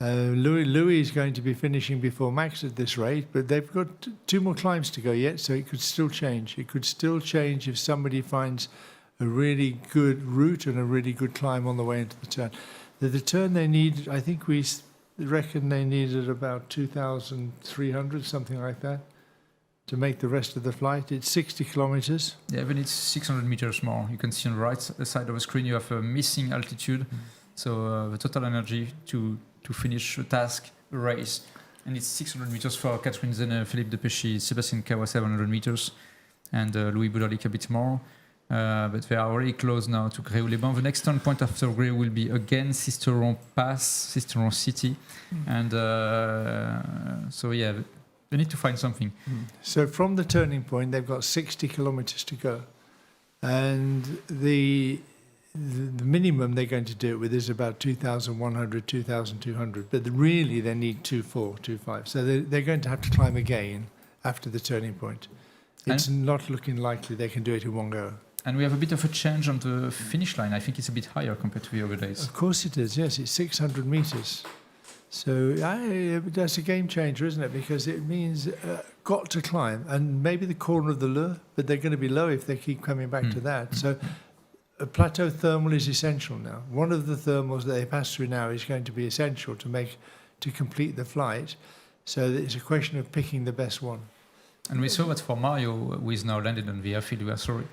Louis is going to be finishing before Max at this rate, but they've got 2 more climbs to go yet, so it could still change. It could still change if somebody finds a really good route and a really good climb on the way into the turn. The turn they need, I think we reckon they needed about 2,300, something like that, to make the rest of the flight. It's 60 kilometers. Yeah, even it's 600 meters more. You can see on the right side of the screen you have a missing altitude. So the total energy to finish a task, a race. And it's 600 meters for Catherine Zeneuve, Philippe Depechy, Sebastian Kawa 700 meters, and Louis Boudalic a bit more. But they are really close now to Gréoux-les-Bains. The next turn point after Gréoux will be again Sisteron Pass, Sisteron City. And so, yeah, they need to find something. So from the turning point, they've got 60 kilometers to go. And the minimum they're going to do it with is about 2,100, 2,200. But really, they need 2,400, 2,500. So they're going to have to climb again after the turning point. It's not looking likely they can do it in one go. And we have a bit of a change on the finish line. I think it's a bit higher compared to the other days. Of course it is, yes. It's 600 meters. So that's a game changer, isn't it? Because it means got to climb. And maybe the corner of the Lure, but they're going to be low if they keep coming back to that. So a plateau thermal is essential now. One of the thermals that they pass through now is going to be essential to complete the flight. So it's a question of picking the best one. And we saw that for Mario, who is now landed on the airfield, we are sorry,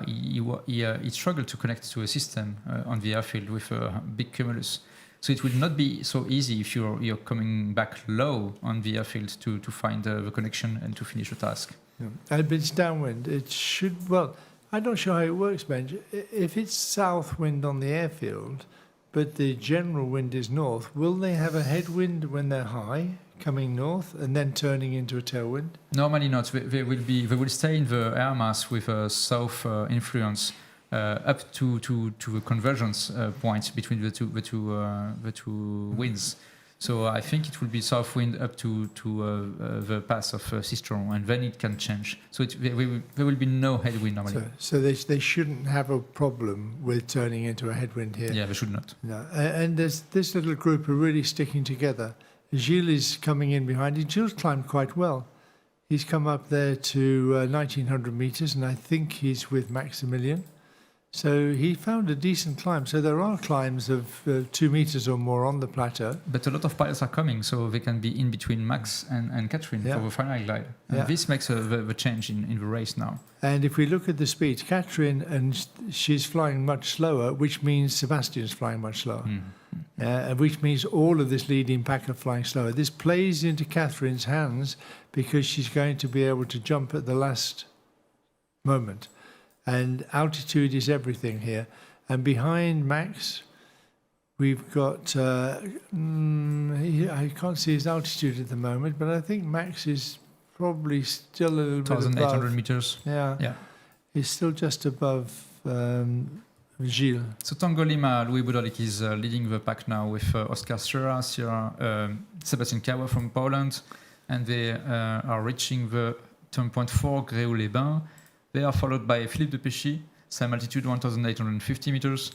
he struggled to connect to a system on the airfield with a big cumulus. So it will not be so easy if you're coming back low on the airfield to find the connection and to finish the task. Yeah. But it's downwind. It should, well, I'm not sure how it works, Benj. If it's south wind on the airfield, but the general wind is north, will they have a headwind when they're high, coming north, and then turning into a tailwind? Normally not. They will stay in the air mass with a south influence up to the convergence point between the two winds. So I think it will be south wind up to the pass of Sisteron, and then it can change. So there will be no headwind normally. So they shouldn't have a problem with turning into a headwind here. Yeah, they should not. No. And there's this little group are really sticking together. Gilles is coming in behind. Gilles climbed quite well. He's come up there to 1,900 meters, and I think he's with Maximilian. So he found a decent climb. So there are climbs of 2 meters or more on the plateau. But a lot of pilots are coming, so they can be in between Max and Catherine for the final glide. And this makes the change in the race now. And if we look at the speed, Catherine, and she's flying much slower, which means Sebastian's flying much slower. Which means all of this leading pack are flying slower. This plays into Catherine's hands because she's going to be able to jump at the last moment. And altitude is everything here. And behind Max, we've got, I can't see his altitude at the moment, but I think Max is probably still a little bit above. 1,800 meters. Yeah. He's still just above Gilles. So Tango Lima, Louis Boudalic is leading the pack now with Oscar Sierra, Sebastian Kawa from Poland, and they are reaching the turn point 4, Gréoux-les-Bains. They are followed by Philippe de Péchy, same altitude, 1,850 meters.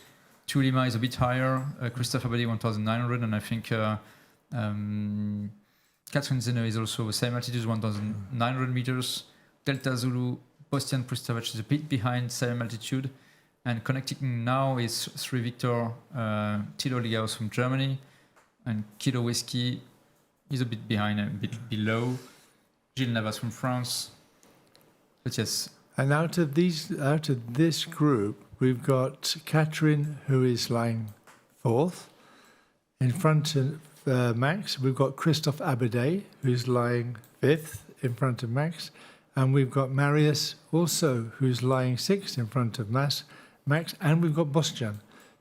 Lima is a bit higher, Christophe Abadi 1,900, and I think Catherine Zeneux is also the same altitude, 1,900 meters. Delta Zulu, Bostian Pristavac is a bit behind, same altitude. And connecting now is 3 Victor, Tilo Ligaus from Germany, and Kilo Whiskey is a bit behind, a bit below. Gilles Navas from France. But yes. And out of this group, we've got Catherine, who is lying 4th. In front of Max, we've got Christophe Abedet, who's lying 5th in front of Max. And we've got Marius also, who's lying 6th in front of Max. And we've got Bostian.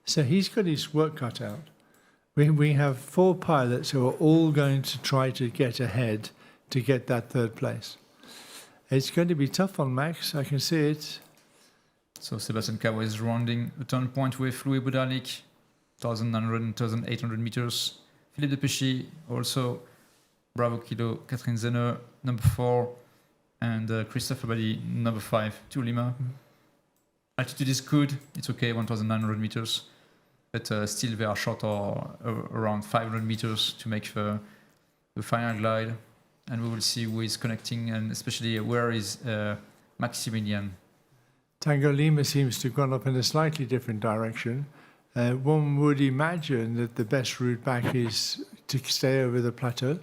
So he's got his work cut out. We have 4 pilots who are all going to try to get ahead to get that 3rd place. It's going to be tough on Max, I can see it. So Sebastian Cabo is rounding the turn point with Louis Budalik, 1,900 and 1,800 meters. Philippe de Péchy also, Bravo Kilo, Catherine Zeneux, number 4, and Christophe Abadi, number 5, to Lima. Altitude is good, it's okay, 1,900 meters, but still they are short or around 500 meters to make the final glide. And we will see who is connecting, and especially where is Maximilian. Tango Lima seems to have gone up in a slightly different direction. One would imagine that the best route back is to stay over the plateau,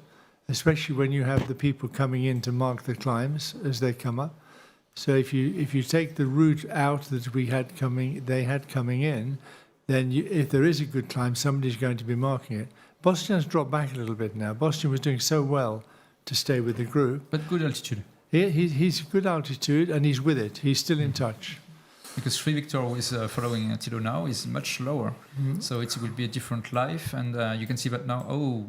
especially when you have the people coming in to mark the climbs as they come up. So if you take the route out that they had coming in, then if there is a good climb, somebody's going to be marking it. Bostian's dropped back a little bit now. Bostian was doing so well to stay with the group. But good altitude. He's good altitude and he's with it. He's still in touch. Because 3 Victor is following Tilo now is much lower. Mm-hmm. So it will be a different life. And you can see that now,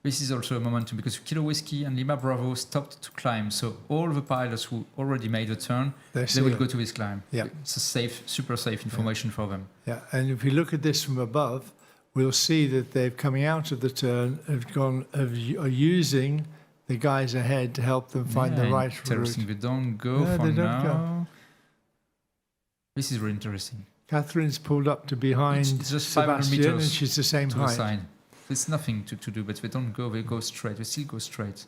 this is also a momentum because Kilo Whiskey and Lima Bravo stopped to climb. So all the pilots who already made the turn, they will go to this climb. Yeah. It's a safe, super safe information for them. Yeah, and if we look at this from above, we'll see that they're coming out of the turn, are using the guys ahead to help them find the right route. They don't go for they don't now. Go. This is really interesting. Catherine's pulled up to behind it's just 500 Sebastian, meters and she's the same height. The There's nothing to do, but they don't go. They go straight. They still go straight.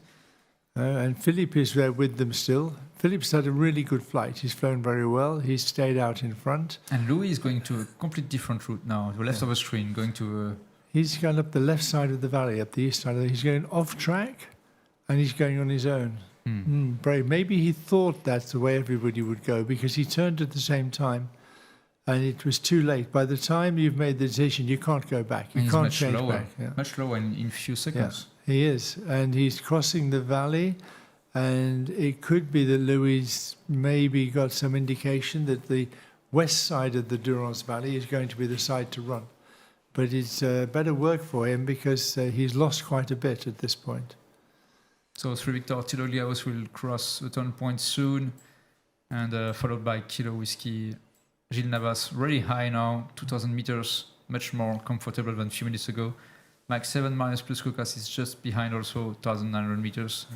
And Philippe is there with them still. Philippe's had a really good flight. He's flown very well. He's stayed out in front. And Louis is going to a complete different route now, the left of the screen, going to... He's gone up the left side of the valley, up the east side of the... He's going off track, and he's going on his own. Brave. Maybe he thought that's the way everybody would go, because he turned at the same time, and it was too late. By the time you've made the decision, you can't go back. You can't change back. Yeah. Much lower in a few seconds. Yeah, he is. And he's crossing the valley, and it could be that Louis maybe got some indication that the west side of the Durance Valley is going to be the side to run. But it's better work for him because he's lost quite a bit at this point. So 3 Victor Tiloliaos will cross the turn point soon, and followed by Kilo Whiskey. Gilles Navas, really high now, 2,000 meters, much more comfortable than a few minutes ago. Max 7 minus plus Kokas is just behind also, 1,900 meters.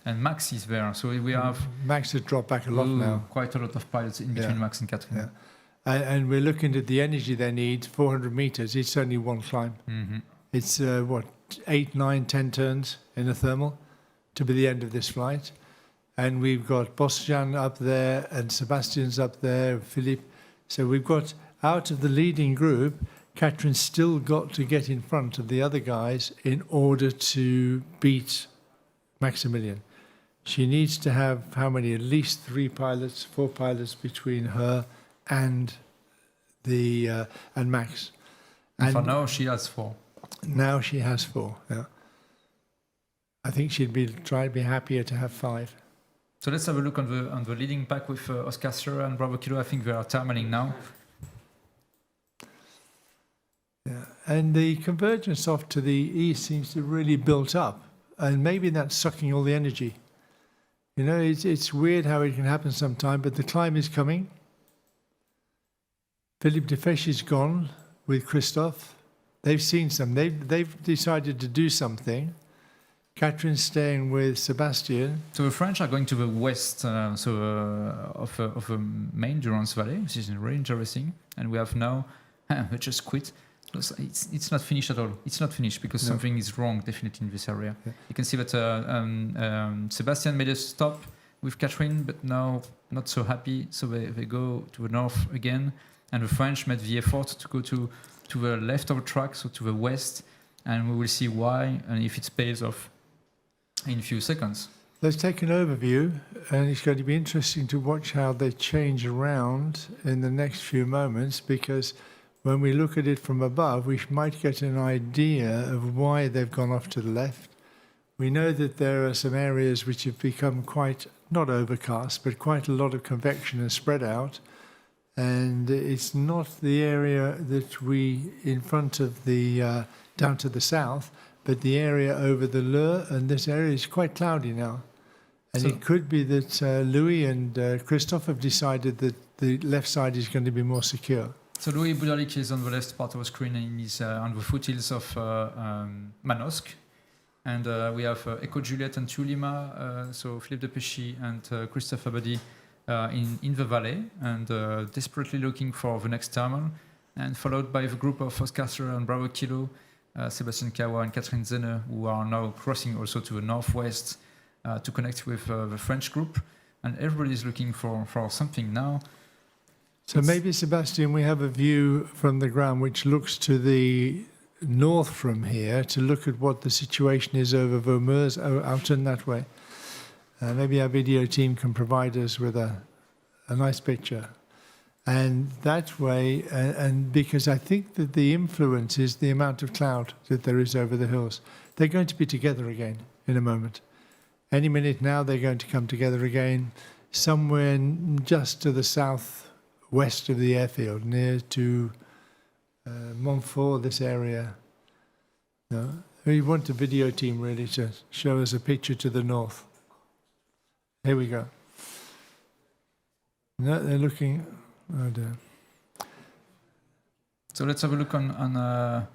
And Max is there, so we have... Max has dropped back a lot now. Quite a lot of pilots in between Max and Catherine. Yeah. And we're looking at the energy they need, 400 meters, it's only one climb. Mm-hmm. It's, 8, 9, 10 turns in a thermal to be the end of this flight. And we've got Bostian up there, and Sebastian's up there, Philippe. So we've got, out of the leading group, Catherine's still got to get in front of the other guys in order to beat Maximilian. She needs to have, how many? At least 4 pilots between her and and Max. And for now, she has 4. Now she has 4, yeah. I think she'd be happier to have 5. So let's have a look on the leading pack with Oscar Sierra and Bravo Kilo. I think they are terminaling now. Yeah, and the convergence off to the east seems to really built up, and maybe that's sucking all the energy. You know, it's weird how it can happen sometime, but the climb is coming. Philippe de Fesch is gone with Christophe. They've seen some. They've decided to do something. Catherine's staying with Sebastian. So the French are going to the west of the main Durance Valley, which is really interesting. And we have now, we just quit. It's not finished at all. It's not finished because something is wrong definitely in this area. Yeah. You can see that Sebastian made a stop with Catherine, but now not so happy. So they go to the north again. And the French made the effort to go to the left of the track, so to the west. And we will see why and if it pays off in a few seconds. Let's take an overview, and it's going to be interesting to watch how they change around in the next few moments, because when we look at it from above, we might get an idea of why they've gone off to the left. We know that there are some areas which have become quite, not overcast, but quite a lot of convection and spread out. And it's not the area that we, in front of the, down to the south, but the area over the Leur, and this area is quite cloudy now. And it could be that Louis and Christophe have decided that the left side is going to be more secure. So Louis Budalik is on the left part of the screen and he's on the foothills of Manosque. And we have Echo Juliet and Tulima, so Philippe de Péchy and Christophe Abadi in the valley and desperately looking for the next thermal. And followed by the group of Oscar Scher and Bravo Kilo, Sebastian Kawa and Catherine Zenne, who are now crossing also to the northwest to connect with the French group. And everybody is looking for something now. So maybe, Sebastian, we have a view from the ground which looks to the north from here to look at what the situation is over Vaumeurs, out in that way. Maybe our video team can provide us with a nice picture. And that way, and because I think that the influence is the amount of cloud that there is over the hills. They're going to be together again in a moment. Any minute now, they're going to come together again somewhere just to the southwest of the airfield, near to Montfort, this area. No? We want the video team really to show us a picture to the north. Here we go. No, they're looking. Oh dear. So let's have a look on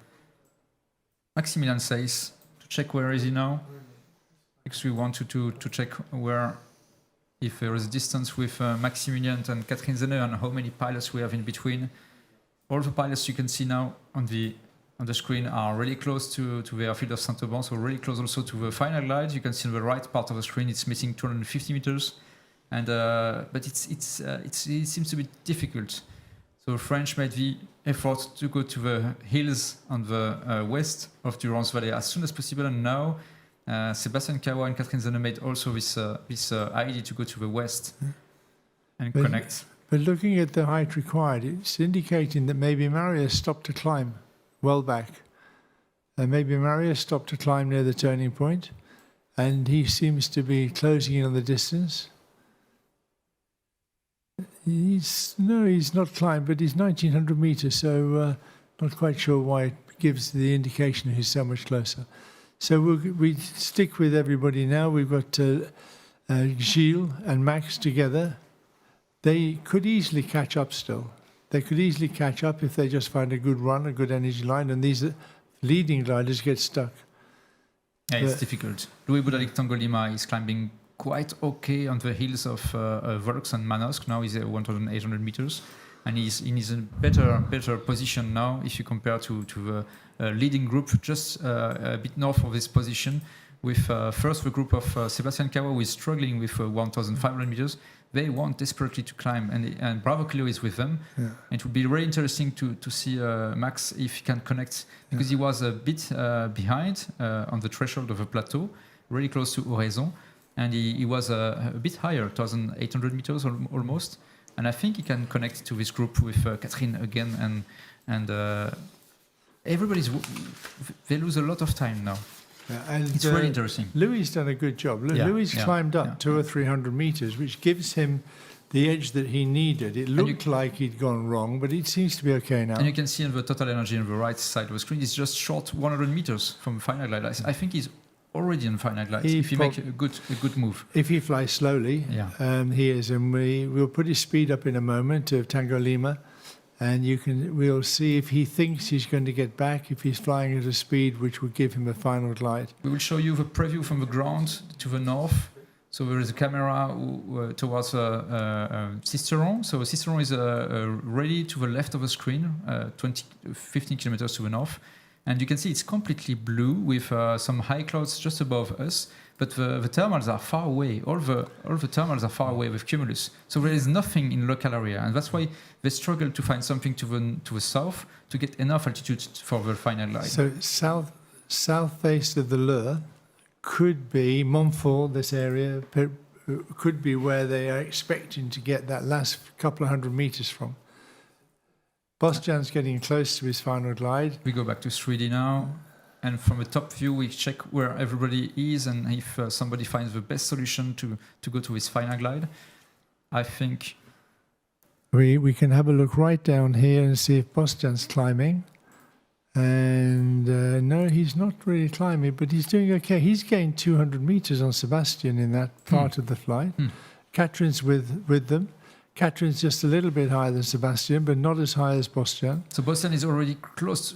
Maximilian Seyss to check where is he now. Because we want to check where, if there is a distance with Maximilian and Catherine Zenne and how many pilots we have in between. All the pilots you can see now on the screen are really close to the airfield of Saint-Auban, so really close also to the final glide. You can see on the right part of the screen it's missing 250 meters, and but it seems to be difficult. So the French made the effort to go to the hills on the west of Durance Valley as soon as possible, and now Sebastian Kawa and Catherine Zenne made also this idea to go to the west and connect. But looking at the height required, it's indicating that maybe Marius stopped to climb well back. And maybe Marius stopped to climb near the turning point, and he seems to be closing in on the distance. He's not climbed, but he's 1900 meters, so not quite sure why it gives the indication he's so much closer. So we stick with everybody now. We've got Gilles and Max together. They could easily catch up still. They could easily catch up if they just find a good run, a good energy line, and these leading gliders get stuck. Yeah, it's difficult. Louis Budalik Tango Lima is climbing quite okay on the hills of Volx and Manosque. Now he's at 1,800 meters, and he's in a better position now if you compare to the leading group just a bit north of this position. With first the group of Sebastian Kawa, who is struggling with 1,500 meters. They want desperately to climb, and Bravo Kilo is with them. Yeah. It would be really interesting to see Max if he can connect, because he was a bit behind on the threshold of a plateau, really close to Oraison, and he was a bit higher, 1,800 meters almost. And I think he can connect to this group with Catherine again, and everybody's they lose a lot of time now. Yeah, and it's really interesting. Louis done a good job. Louis climbed up 200 or 300 meters, which gives him the edge that he needed. It looked like he'd gone wrong, but it seems to be okay now. And you can see on the total energy on the right side of the screen, it's just short 100 meters from final glide. I think he's already on final glide if he makes a good move. If he flies slowly, he is. And we'll put his speed up in a moment of Tango Lima. And we'll see if he thinks he's going to get back, if he's flying at a speed which will give him a final glide. We will show you the preview from the ground to the north. So there is a camera towards Cisteron. So Cisteron is ready to the left of the screen, 15 kilometers to the north. And you can see it's completely blue with some high clouds just above us. But the thermals are far away. All the thermals are far away with cumulus. So there is nothing in local area. And that's why they struggle to find something to the south to get enough altitude for the final glide. So south face of the Leur could be Montfort, this area, could be where they are expecting to get that last couple of 100 meters from. Bostian's getting close to his final glide. We go back to 3D now. And from the top view, we check where everybody is and if somebody finds the best solution to go to his final glide. I think we can have a look right down here and see if Bostian's climbing. And no, he's not really climbing, but he's doing okay. He's gained 200 meters on Sebastian in that part of the flight. Catherine's with them. Catherine's just a little bit higher than Sebastian, but not as high as Bostian. So Bostian is already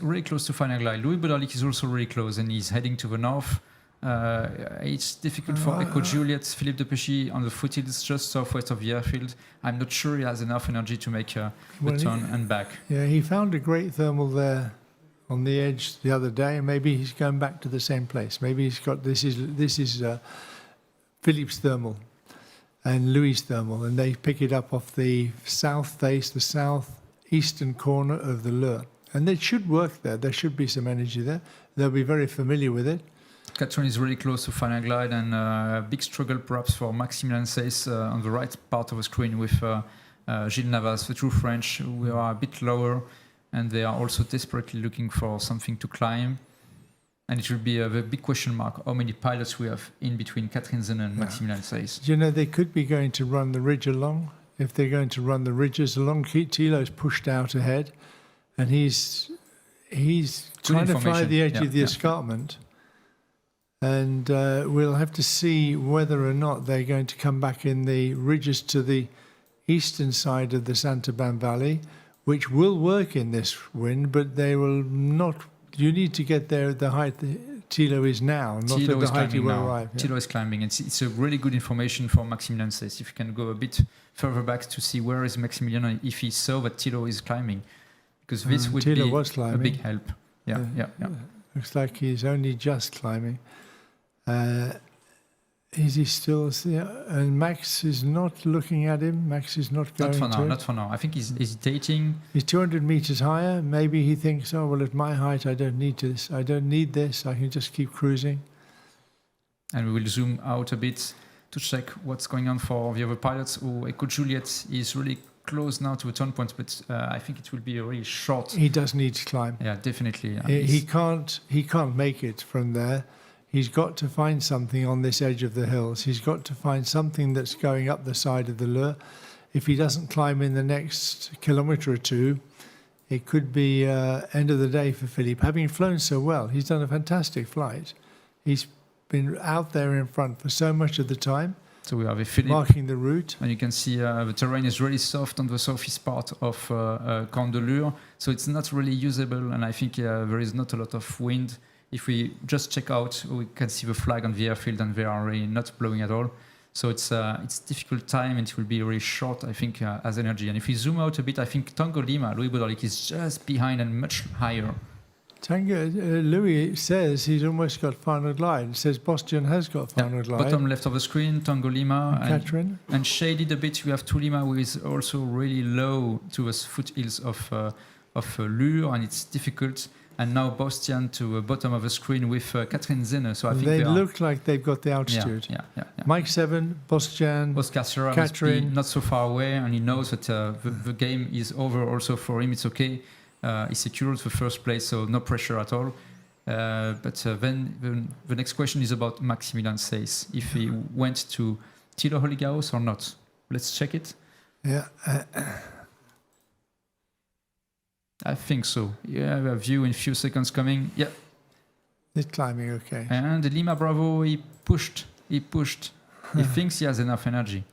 really close to final glide. Louis Bodorlik is also really close, and he's heading to the north. It's difficult for Echo Juliet, Philippe de Péchy on the foothills just southwest of the airfield. I'm not sure he has enough energy to make the turn and back. Yeah, he found a great thermal there on the edge the other day, and maybe he's going back to the same place. Maybe he's got this is Philippe's thermal and Louis' thermal, and they pick it up off the south face, the southeastern corner of the Leur. And it should work there. There should be some energy there. They'll be very familiar with it. Catherine is really close to final glide, and a big struggle perhaps for Maximilian Seyss on the right part of the screen with Gilles Navas, the two French, who are a bit lower, and they are also desperately looking for something to climb. And it will be a big question mark how many pilots we have in between Catherine Zenne and Maximilian Seyss. You know, they could be going to run the ridge along. If they're going to run the ridges along, Thilo's pushed out ahead, and he's trying to fly the edge of the escarpment. And we'll have to see whether or not they're going to come back in the ridges to the eastern side of the Santaban Valley, which will work in this wind, but they will not. You need to get there at the height Thilo is now, not at the height he will arrive. Thilo is climbing. It's a really good information for Maximilian Seyss. If you can go a bit further back to see where is Maximilian and if he saw that Thilo is climbing, because this would be a big help. Yeah. Looks like he's only just climbing. Is he still? And Max is not looking at him. Max is not going to. Not for now. I think he's hesitating. He's 200 meters higher. Maybe he thinks, oh well, at my height, I don't need this. I don't need this. I can just keep cruising. And we will zoom out a bit to check what's going on for the other pilots. Oh, Echo Juliet is really close now to a turn point, but I think it will be a really short. He does need to climb. Yeah, definitely. He can't make it from there. He's got to find something on this edge of the hills. He's got to find something that's going up the side of the Leur. If he doesn't climb in the next kilometre or two, it could be end of the day for Philippe. Having flown so well, he's done a fantastic flight. He's been out there in front for so much of the time. So we have a Philippe marking the route. And you can see the terrain is really soft on the southeast part of Camp de Leur. So it's not really usable, and I think there is not a lot of wind. If we just check out, we can see the flag on the airfield, and they are really not blowing at all. So it's difficult time, and it will be really short, I think, as energy. And if we zoom out a bit, I think Tango Lima, Louis Bodorlik, is just behind and much higher. Louis says he's almost got final glide. It says Bostian has got final glide. Bottom left of the screen, Tango Lima. Catherine. And shaded a bit, we have Tu Lima, who is also really low to the foothills of Leur, and it's difficult. And now Bostian to the bottom of the screen with Catherine Zenne. So I think they look like they've got the altitude. Yeah. Mike 7, Bostian, Oscar Serra Catherine. Must be not so far away, and he knows that the game is over also for him. It's okay. He secured the first place, so no pressure at all. But then the next question is about Maximilian Seyss. If he went to Thilo Holygaus or not. Let's check it. Yeah. I think so. Yeah, we have a view in a few seconds coming. Yeah. He's climbing okay. And Lima Bravo, he pushed. He thinks he has enough energy.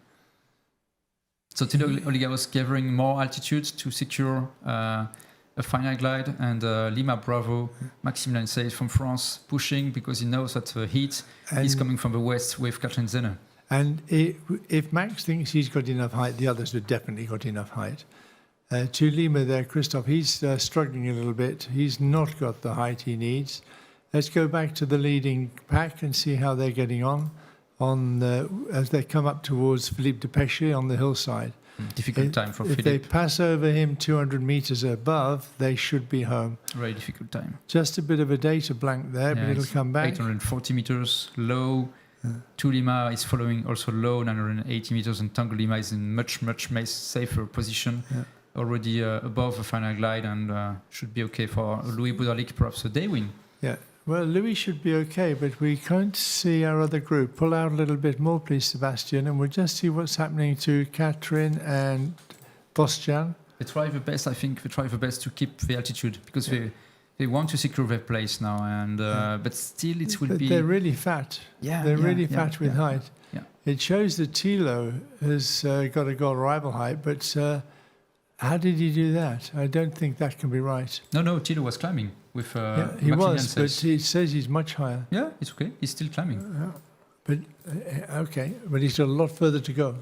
So Thilo Oliga was gathering more altitude to secure a final glide, and Lima Bravo, Maximilian says from France, pushing because he knows that the heat is coming from the west with Katrin Zenne. And if Max thinks he's got enough height, the others have definitely got enough height. To Lima there, Christoph, he's struggling a little bit. He's not got the height he needs. Let's go back to the leading pack and see how they're getting on as they come up towards Philippe de Pesce on the hillside. Difficult time for Philippe. If they pass over him 200 meters above, they should be home. Very difficult time. Just a bit of a data blank there, but it'll come back. 840 meters low. To Lima is following also low, 980 meters, and Tango Lima is in much safer position. Already above the final glide, and should be okay for Louis Boudalic, perhaps a day win. Yeah, well, Louis should be okay, but we can't see our other group. Pull out a little bit more, please, Sebastian, and we'll just see what's happening to Katrin and Bostjan. They try the best, I think. They try the best to keep the altitude because they want to secure their place now, and but still it will be. They're really fat. They're really fat with height. Yeah. It shows that Thilo has got a goal rival height, but how did he do that? I don't think that can be right. No, Thilo was climbing with. He was, but it says he's much higher. Yeah, it's okay. He's still climbing. But okay, but he's got a lot further to go.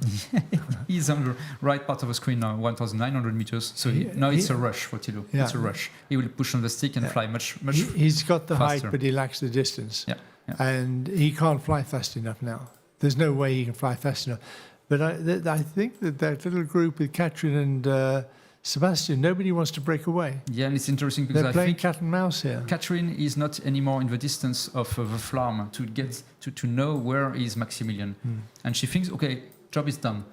He's on the right part of the screen now, 1,900 meters. So now it's a rush for Thilo. Yeah. It's a rush. He will push on the stick and fly much. He's got the faster. height, but he lacks the distance. Yeah. And he can't fly fast enough now. There's no way he can fly fast enough. But I think that little group with Katrin and Sebastian, nobody wants to break away. Yeah, and it's interesting because they're I playing think cat and mouse here. Katrin is not anymore in the distance of the Flarm to get to know where is Maximilian. And she thinks, okay, job is done.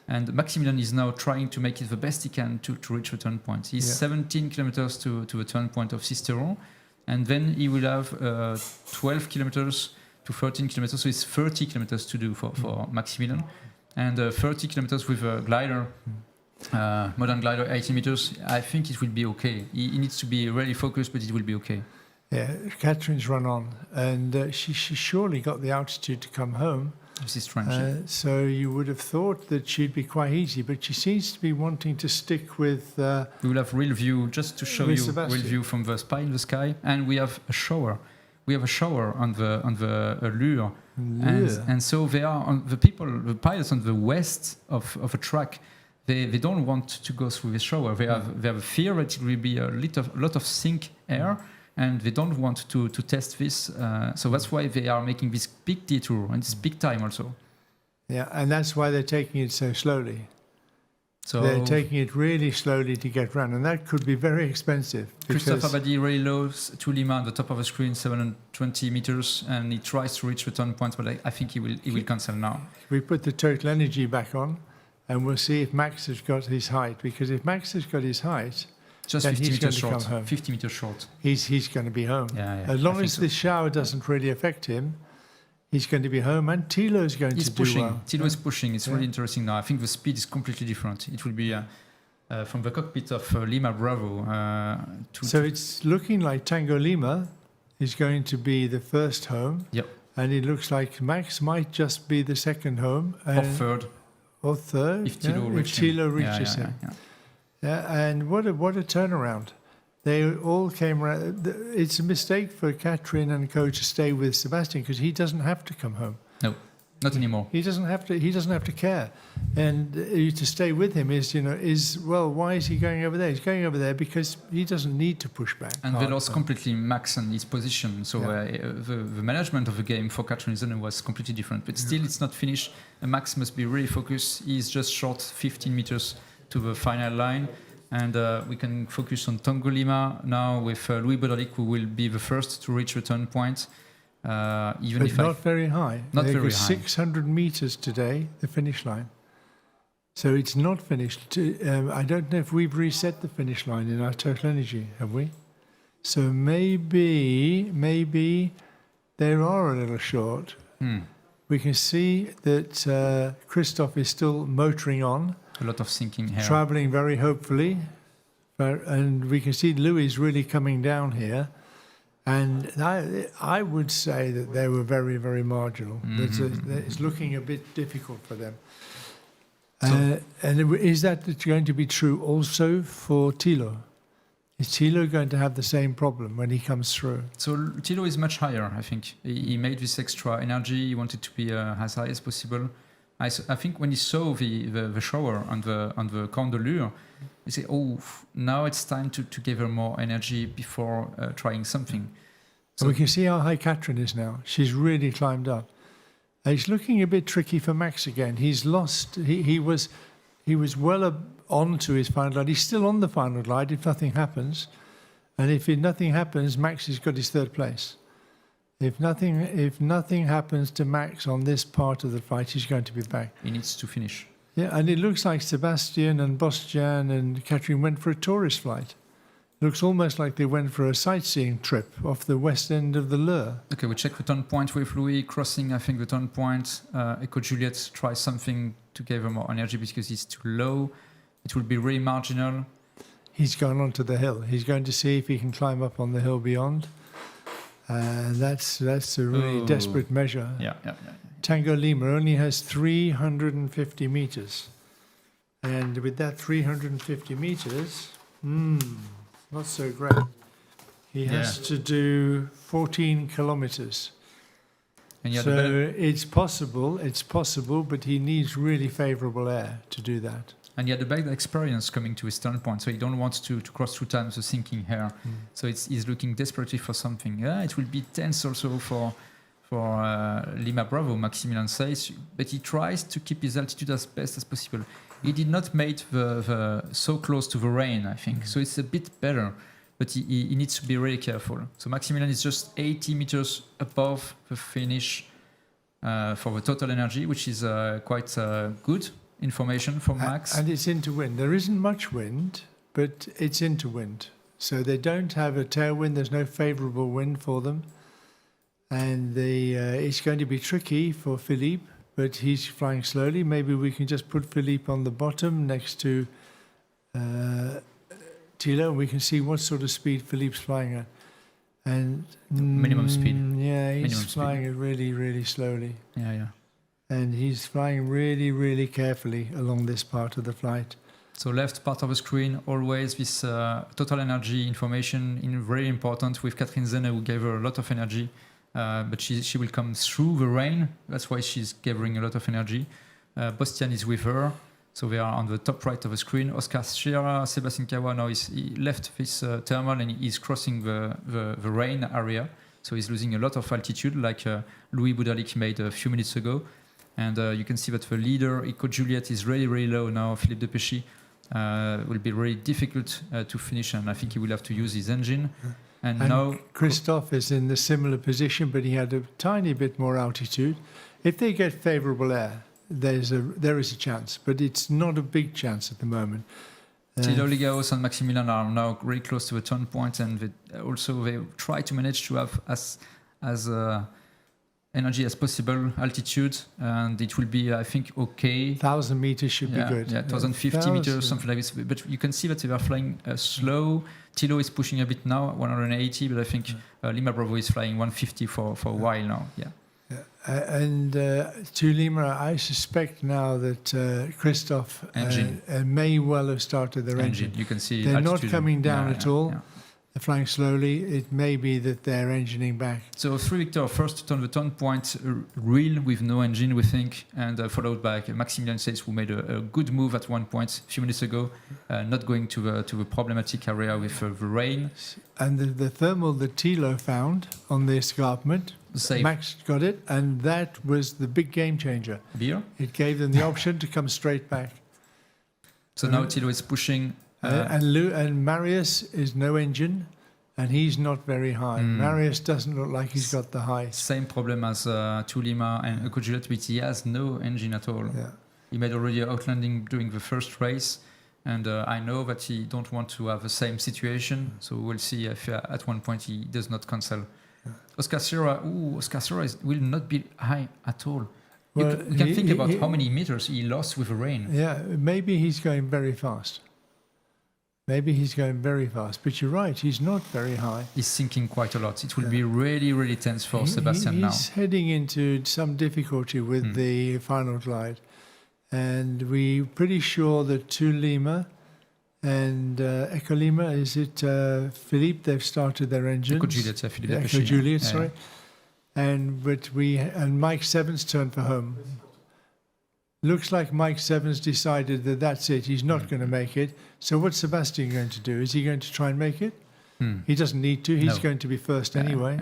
And Maximilian is now trying to make it the best he can to reach the turn point. He's 17 kilometers to the turn point of Sisteron, and then he will have 12 kilometers to 13 kilometers. So it's 30 kilometers to do for Maximilian, and 30 kilometers with a glider. Modern glider, 80 meters. I think it will be okay. He needs to be really focused, but it will be okay. Yeah, Katrin's run on, and she surely got the altitude to come home. This is strange. So you would have thought that she'd be quite easy, but she seems to be wanting to stick with. We will have real view, just to show you Sebastian. real view from the spy in the sky, and we have a shower. We have a shower on the Lure, and so they are on the pilots on the west of a track. They don't want to go through the shower. They have a fear that it will be a lot of sink air, and they don't want to test this. So that's why they are making this big detour, and it's big time also. Yeah, and that's why they're taking it so slowly. So they're taking it really slowly to get round, and that could be very expensive. Christophe Abadi really low to Lima on the top of the screen, 720 meters, and he tries to reach the turn point, but I think he will cancel now. We put the total energy back on, and we'll see if Max has got his height. Because if Max has got his height, just then 50 he's going meters to short. come home. 50 meters short. He's going to be home. Yeah, as long as so. this shower doesn't really affect him, he's going to be home, and Thilo's going to pushing. do well. Thilo is pushing. It's really interesting now. I think the speed is completely different. It will be from the cockpit of Lima Bravo. So it's looking like Tango Lima is going to be the first home. Yep. And it looks like Max might just be the second home. Or third. Or third. If Thilo reaches him. Yeah, and what a turnaround. They all came around. It's a mistake for Katrin and co to stay with Sebastian because he doesn't have to come home. No, not anymore. He doesn't have to. He doesn't have to care, and to stay with him is why is he going over there? He's going over there because he doesn't need to push back. And they lost completely Max and his position. So the management of the game for Katrin Zenne was completely different. But still, it's not finished. Max must be really focused. He's just short 15 meters to the final line. And we can focus on Tango Lima now with Louis Boudalic, who will be the first to reach the turn point. But not very high. Not very high. 600 meters today, the finish line. So it's not finished. I don't know if we've reset the finish line in our total energy, have we? So maybe they are a little short. We can see that Christophe is still motoring on. A lot of sinking here. Traveling very hopefully. And we can see Louis really coming down here. And I would say that they were very, very marginal. It's looking a bit difficult for them. And is that going to be true also for Thilo? Is Thilo going to have the same problem when he comes through? So Thilo is much higher, I think. He made this extra energy. He wanted to be as high as possible. I think when he saw the shower on the Corne de Lure, he said, "Oh, now it's time to give her more energy before trying something." So we can see how high Katrin is now. She's really climbed up. It's looking a bit tricky for Max again. He's lost. He was well on to his final glide. He's still on the final glide if nothing happens, and if nothing happens, Max has got his third place. If nothing happens to Max on this part of the fight, he's going to be back. He needs to finish. Yeah, and it looks like Sebastian and Bostian and Katrin went for a tourist flight. Looks almost like they went for a sightseeing trip off the west end of the Lure. Okay, we check the turn point with Louis crossing, I think, the turn point. Echo Juliet tries something to give him more energy because he's too low. It will be really marginal. He's gone onto the hill. He's going to see if he can climb up on the hill beyond. That's a really desperate measure. Yeah. Tango Lima only has 350 meters. And with that 350 meters, not so great. He has to do 14 kilometers. And so it's possible, but he needs really favorable air to do that. And he had a bad experience coming to his turn point, so he don't want to cross 2 times the sinking hair. So he's looking desperately for something. Yeah, it will be tense also for Lima Bravo, Maximilian says, but he tries to keep his altitude as best as possible. He did not make the so close to the rain, I think, so it's a bit better, but he needs to be really careful. So Maximilian is just 80 meters above the finish for the total energy, which is quite good information from Max. And it's into wind. There isn't much wind, but it's into wind. So they don't have a tailwind. There's no favorable wind for them. And it's going to be tricky for Philippe, but he's flying slowly. Maybe we can just put Philippe on the bottom next to Thilo, and we can see what sort of speed Philippe's flying at. And minimum speed. Yeah, he's flying it really, really slowly. Yeah. And he's flying really, really carefully along this part of the flight. So left part of the screen, always this total energy information, very important with Katrin Zenne, who gave her a lot of energy. But she will come through the rain. That's why she's gathering a lot of energy. Bostian is with her. So they are on the top right of the screen. Oscar Sierra, Sebastian Kawa, now he left this thermal and he's crossing the rain area. So he's losing a lot of altitude, like Louis Boudalik made a few minutes ago. And you can see that the leader, Eco Juliet, is really, really low now. Philippe Depechy will be really difficult to finish, and I think he will have to use his engine. And now Christophe is in the similar position, but he had a tiny bit more altitude. If they get favourable air, there is a chance, but it's not a big chance at the moment. Thilo Ligaos and Maximilian are now really close to the turn point, and they try to manage to have as energy as possible, altitude, and it will be, I think, okay. 1,000 meters should be good. Yeah, 1,050 meters, something like this. But you can see that they are flying slow. Thilo is pushing a bit now, 180, but I think Lima Bravo is flying 150 for a while now. Yeah. And to Lima, I suspect now that Christophe may well have started their engine. You can see they're not coming down at all. Yeah. They're flying slowly. It may be that they're engineing back. So 3 Victor first to turn the turn point, real with no engine, we think, and followed by Maximilian Seitz, who made a good move at one point a few minutes ago, not going to the problematic area with the rain. And the thermal that Thilo found on the escarpment, Max got it, and that was the big game changer. Beer? It gave them the option to come straight back. So now Thilo is pushing. And Marius is no engine, and he's not very high. Marius doesn't look like he's got the high. Same problem as Tulima and Eco Juliet, but he has no engine at all. Yeah. He made already outlanding during the first race, and I know that he don't want to have the same situation, so we'll see if at one point he does not cancel. Yeah. Oscar Sierra will not be high at all. Well, you can think about how many meters he lost with the rain. Yeah, maybe he's going very fast. But you're right, he's not very high. He's sinking quite a lot. It will be really, really tense for Sebastian now. He's heading into some difficulty with the final glide. and we're pretty sure that to Lima and Echo Lima, is it Philippe? They've started their engines. Echo Juliet, Philippe Echo Depechy, Juliet, yeah. sorry. And Mike Seven's turn for home. Looks like Mike Seven's decided that that's it. He's not going to make it. So what's Sebastian going to do? Is he going to try and make it? He doesn't need to. He's going to be first anyway.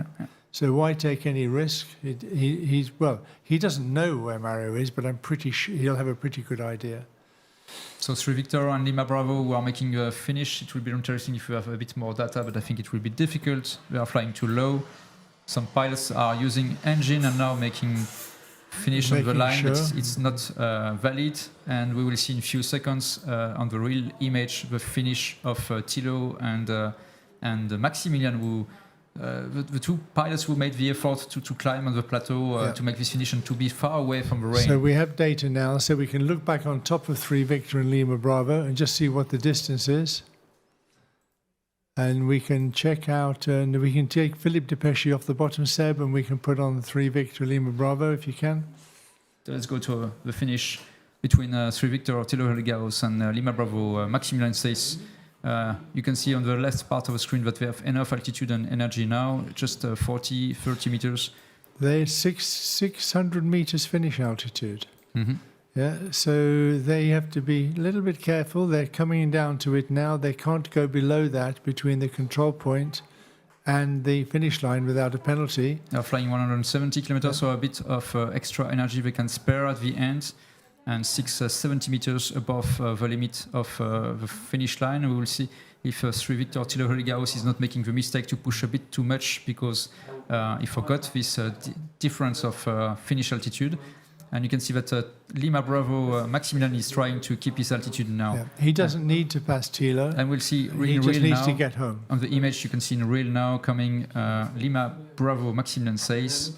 So why take any risk? He doesn't know where Mario is, but I'm pretty sure he'll have a pretty good idea. So 3 Victor and Lima Bravo who are making a finish. It will be interesting if we have a bit more data, but I think it will be difficult. They are flying too low. Some pilots are using engine and now making finish on the line, but it's not valid. And we will see in a few seconds on the real image the finish of Thilo and Maximilian, who the two pilots who made the effort to climb on the plateau to make this finish and to be far away from the rain. So we have data now, so we can look back on top of 3 Victor and Lima Bravo and just see what the distance is. And we can check out, and we can take Philippe Depechy off the bottom, Seb, and we can put on 3 Victor Lima Bravo if you can. So let's go to the finish between 3 Victor, Thilo Heligaus and Lima Bravo. Maximilian says, you can see on the left part of the screen that we have enough altitude and energy now, just 40, 30 meters. They're 600 meters finish altitude. Mm-hmm. Yeah, so they have to be a little bit careful. They're coming down to it now. They can't go below that between the control point and the finish line without a penalty. They're flying 170 kilometers, so a bit of extra energy they can spare at the end, and 70 meters above the limit of the finish line. We will see if 3 Victor Thilo Heligaus is not making the mistake to push a bit too much, because he forgot this difference of finish altitude. And you can see that Lima Bravo Maximilian is trying to keep his altitude now. Yeah. He doesn't need to pass Thilo. And we'll see he just needs to get home. On the image you can see in real now coming Lima Bravo Maximilian says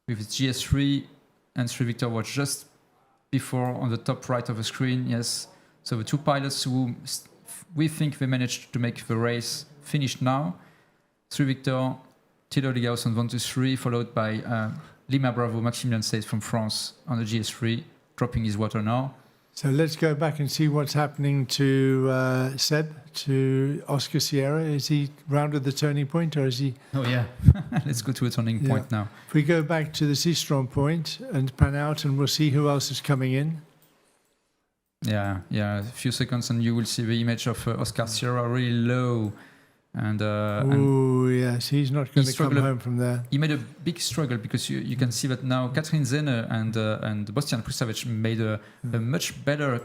with his GS3, and 3 Victor was just before on the top right of the screen. Yes, so the two pilots who we think they managed to make the race finished now. 3 Victor, Thilo Heligaus on 1-2-3, followed by Lima Bravo Maximilian Says from France on the GS3, dropping his water now. So let's go back and see what's happening to Seb, to Oscar Sierra. Is he rounded the turning point, or is he? Oh yeah, let's go to a turning point now. If we go back to the Seastrom point and pan out, and we'll see who else is coming in. Yeah, a few seconds and you will see the image of Oscar Sierra really low. Oh yes, he's not going to come home from there. He made a big struggle, because you can see that now Catherine Zene and Bostian Krusavec made a much better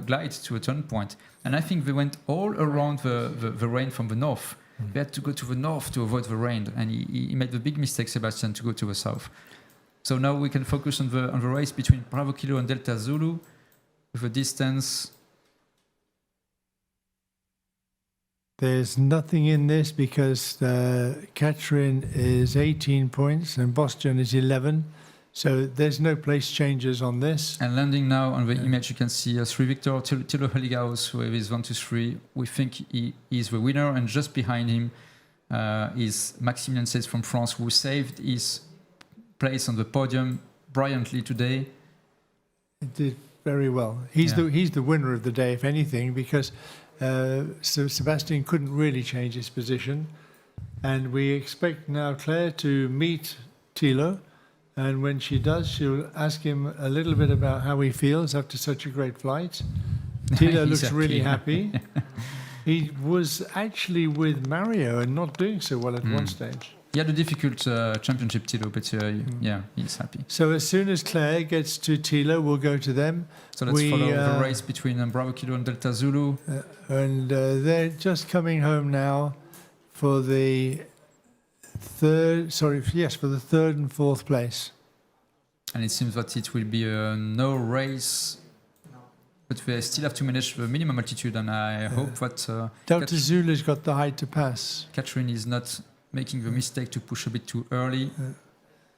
glide to a turn point. And I think they went all around the rain from the north. They had to go to the north to avoid the rain, and he made the big mistake, Sebastian, to go to the south. So now we can focus on the race between Bravo Kilo and Delta Zulu with a distance. There's nothing in this, because Catherine is 18 points and Bostian is 11. So there's no place changes on this. And landing now on the image, you can see 3 Victor Thilo Heligaus with his 1-2-3. We think he is the winner, and just behind him is Maximilian Says from France, who saved his place on the podium brilliantly today. He did very well. He's the winner of the day, if anything, because so Sebastian couldn't really change his position, and we expect now Claire to meet Thilo, and when she does, she'll ask him a little bit about how he feels after such a great flight. Thilo looks really happy. He was actually with Mario and not doing so well at one stage. He had a difficult championship, Thilo, but he's happy. So as soon as Claire gets to Thilo, we'll go to them. So let's follow the race between Bravo Kilo and Delta Zulu. And they're just coming home now for the third and fourth place. And it seems that it will be a no race, but they still have to manage the minimum altitude, and I hope that Delta Zulu's got the height to pass. Catherine is not making the mistake to push a bit too early,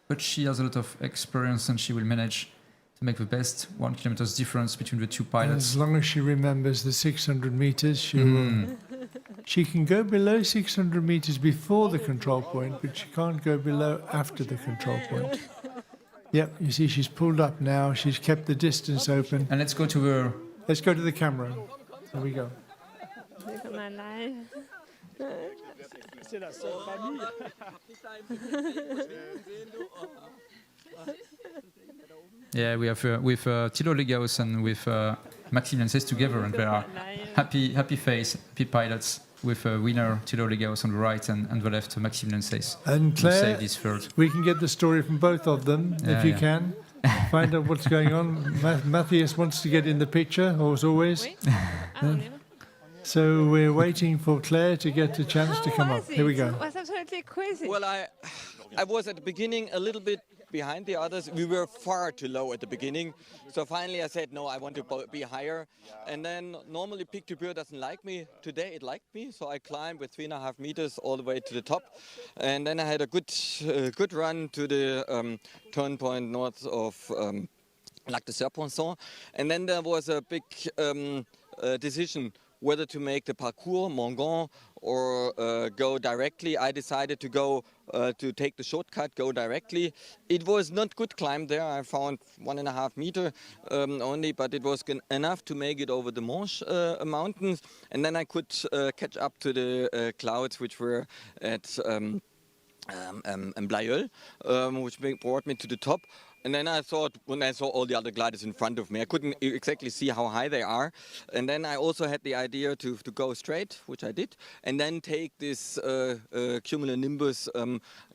but she has a lot of experience and she will manage to make the best 1 kilometer's difference between the two pilots. As long as she remembers the 600 meters, she will. She can go below 600 meters before the control point, but she can't go below after the control point. Yep, you see she's pulled up now. She's kept the distance open. And let's go to her. Let's go to the camera. There we go. Look at my life. Yeah, we have with Thilo Legaus and with Maxime Lenses together, and they are happy face, happy pilots, with winner Thilo Legaus on the right and the left Maxime Lenses. And Claire, this third. we can get the story from both of them if you can. Find out what's going on. Matthias wants to get in the picture, as always. So we're waiting for Claire to get a chance to come up. Here we go. It was absolutely crazy. Well, I was at the beginning a little bit behind the others. We were far too low at the beginning. So finally I said, no, I want to be higher. And then normally Pic du Bure doesn't like me. Today it liked me. So I climbed with 3.5 meters all the way to the top. And then I had a good run to the turn point north of Lac de Serponçon. And then there was a big decision whether to make the parcours Mongon or go directly. I decided to go to take the shortcut, go directly. It was not good climb there. I found 1.5 meter only, but it was enough to make it over the Manche mountains. And then I could catch up to the clouds, which were at Blayeul, which brought me to the top. And then I thought, when I saw all the other gliders in front of me, I couldn't exactly see how high they are. And then I also had the idea to go straight, which I did, and then take this cumulonimbus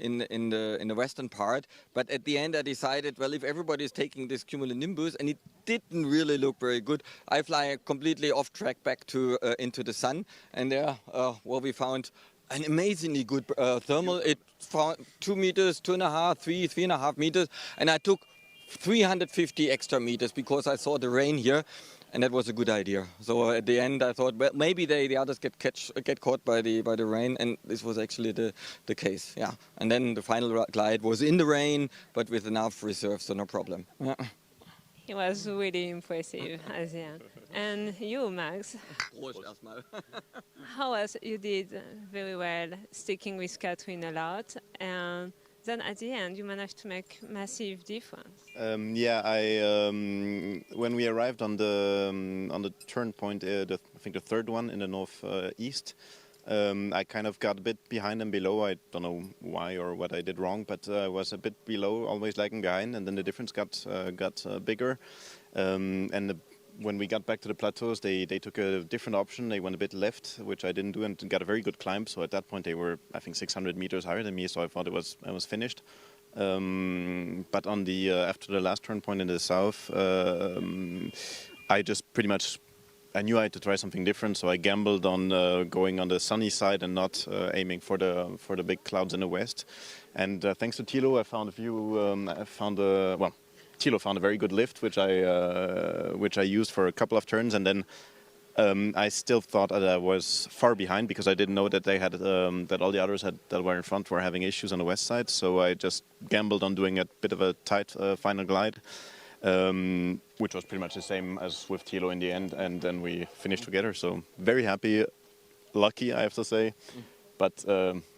in the western part. But at the end I decided, well, if everybody is taking this cumulonimbus, and it didn't really look very good, I fly completely off track back to into the sun. And there, we found an amazingly good thermal. It found 2 meters, 2.5, 3.5 meters, and I took 350 extra meters because I saw the rain here, and that was a good idea. So at the end, I thought, well, maybe the others get caught by the rain, and this was actually the case. Yeah, and then the final glide was in the rain, but with enough reserve, so no problem. Yeah. It was really impressive, Asia. And you, Max? How was you did very well, sticking with Catherine a lot, and then at the end you managed to make massive difference. When we arrived on the turn point, I think the third one in the northeast, I kind of got a bit behind and below. I don't know why or what I did wrong, but I was a bit below, always lagging behind, and then the difference got bigger. When we got back to the plateaus, they took a different option. They went a bit left, which I didn't do, and got a very good climb. So at that point, they were, I think, 600 meters higher than me. So I thought I was finished. But on the after the last turn point in the south, I just pretty much. I knew I had to try something different, so I gambled on going on the sunny side and not aiming for the big clouds in the west. And thanks to Thilo, I found a few. Thilo found a very good lift, which I used for a couple of turns, and then I still thought that I was far behind because I didn't know that they had that all the others that were in front were having issues on the west side. So I just gambled on doing a bit of a tight final glide. Which was pretty much the same as with Thilo in the end, and then we finished together. So very happy, lucky I have to say, but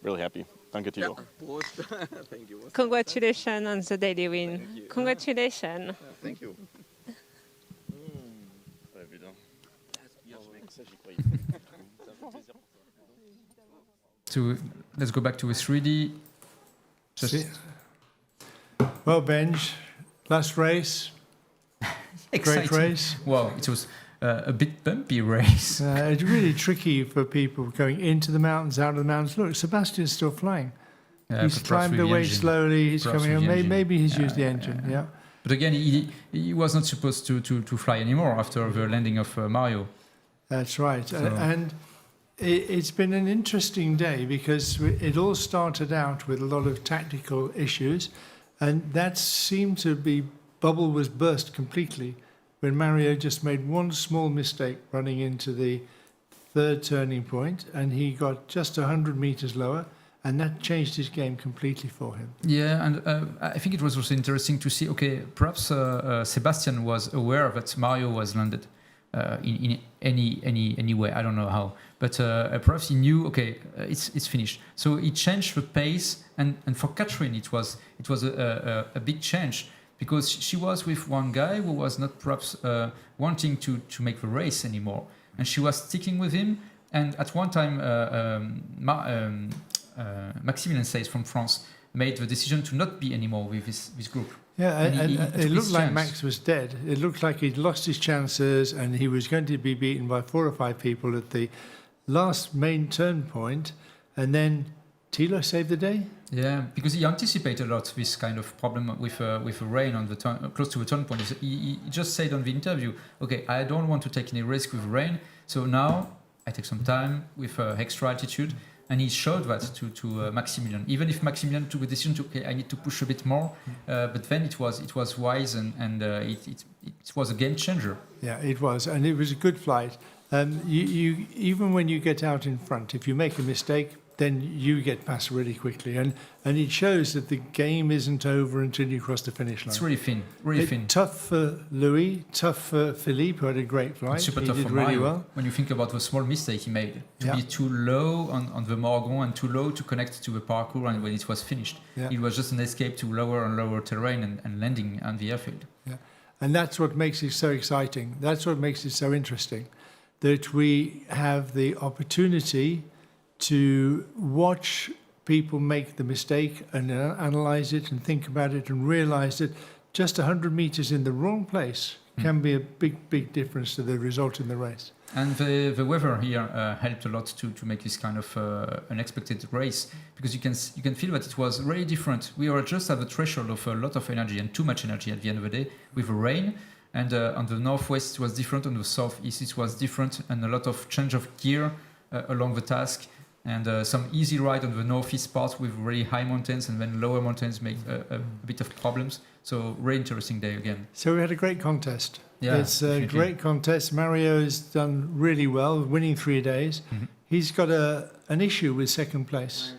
really happy. Danke, Thilo. Yeah. Thank you. Congratulations on the daily win. Congratulations. Thank you. Let's go back to a 3D. Well, Benj, last race. Great race. Wow, it was a bit bumpy race. It's really tricky for people going into the mountains, out of the mountains. Look, Sebastian's still flying. He's climbed away slowly. He's coming home. Maybe he's used the engine. Yeah. But again, he was not supposed to fly anymore after the landing of Mario. That's right. So. And it's been an interesting day because it all started out with a lot of tactical issues, and that seemed to be. Bubble was burst completely when Mario just made one small mistake running into the third turning point, and he got just 100 meters lower, and that changed his game completely for him. Yeah, and I think it was also interesting to see, okay, perhaps Sebastian was aware that Mario was landed in any way, I don't know how, but perhaps he knew, okay, it's finished. So he changed the pace, and for Catherine it was a big change. because she was with one guy who was not perhaps wanting to make the race anymore, and she was sticking with him. And at one time, Maximilien Says from France made the decision to not be anymore with this group. Yeah, and it looked like chance. Max was dead. It looked like he'd lost his chances and he was going to be beaten by 4 or 5 people at the last main turn point. And then Thilo saved the day? Yeah, because he anticipated a lot this kind of problem with the rain on the close to the turn point. He just said on the interview, okay, I don't want to take any risk with rain, so now I take some time with extra altitude. And he showed that to Maximilien. Even if Maximilien took a decision to, okay, I need to push a bit more, but then it was wise and it was a game changer. Yeah, it was, and it was a good flight. You even when you get out in front, if you make a mistake, then you get past really quickly, and it shows that the game isn't over until you cross the finish line. It's really thin, Tough for Louis, tough for Philippe, who had a great flight. It's super he tough did for really Mario. well. When you think about the small mistake he made, to be too low on the Morgon and too low to connect to the parkour, and when it was finished, it was just an escape to lower and lower terrain and landing on the airfield. Yeah, and that's what makes it so exciting. That's what makes it so interesting, that we have the opportunity to watch people make the mistake and analyze it and think about it and realize that just 100 meters in the wrong place can be a big difference to the result in the race. And the weather here helped a lot to make this kind of unexpected race, because you can feel that it was really different. We were just at the threshold of a lot of energy and too much energy at the end of the day with the rain. And on the northwest it was different, on the southeast it was different, and a lot of change of gear along the task. And some easy ride on the northeast part with really high mountains, and then lower mountains make a bit of problems. So really interesting day again. So we had a great contest. Yeah, it's a great contest. Mario has done really well, winning 3 days. Mm-hmm. He's got an issue with second place.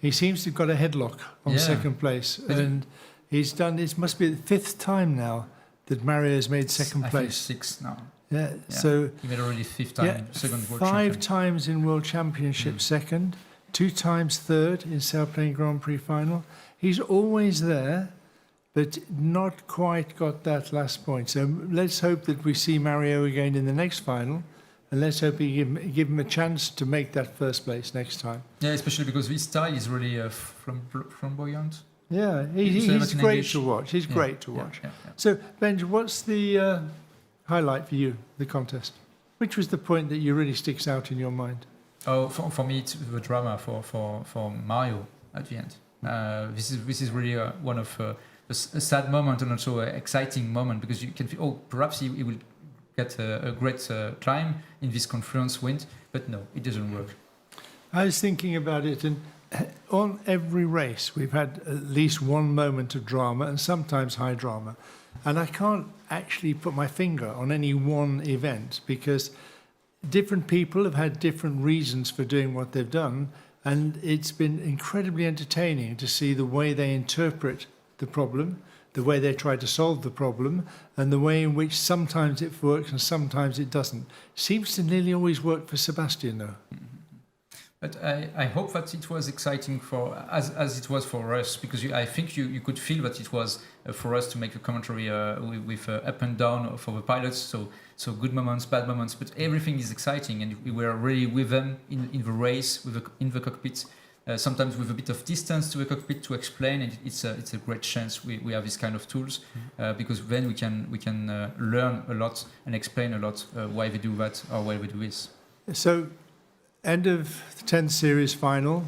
He seems to have got a headlock on second place, and he's done. It must be the 5th time now that Mario has made second place. I think 6 now. Yeah, so he made already 5th time, second world 5 champion. times in World Championship second, 2 times third in Sailplane Grand Prix Final. He's always there, but not quite got that last point. So let's hope that we see Mario again in the next final, and let's hope we give him a chance to make that first place next time. Yeah, especially because this style is really flamboyant. Yeah, he's great to watch. He's great to watch. So, Benj, what's the highlight for you, the contest? Which was the point that really sticks out in your mind? Oh, for me, it's the drama for Mario at the end. This is really one of a sad moment and also an exciting moment, because you can feel, perhaps he will get a great climb in this confluence wind, but no, it doesn't work. I was thinking about it, and on every race we've had at least one moment of drama, and sometimes high drama. And I can't actually put my finger on any one event, because different people have had different reasons for doing what they've done, and it's been incredibly entertaining to see the way they interpret the problem, the way they try to solve the problem, and the way in which sometimes it works and sometimes it doesn't. Seems to nearly always work for Sebastian, though. But I hope that it was exciting as it was for us, because I think you could feel that it was for us to make a commentary with up and down for the pilots, so good moments, bad moments, but everything is exciting, and we were really with them in the race, in the cockpit, sometimes with a bit of distance to the cockpit to explain, and it's a great chance we have this kind of tools, because then we can learn a lot and explain a lot why they do that or why they do this. So, end of the 10th series final.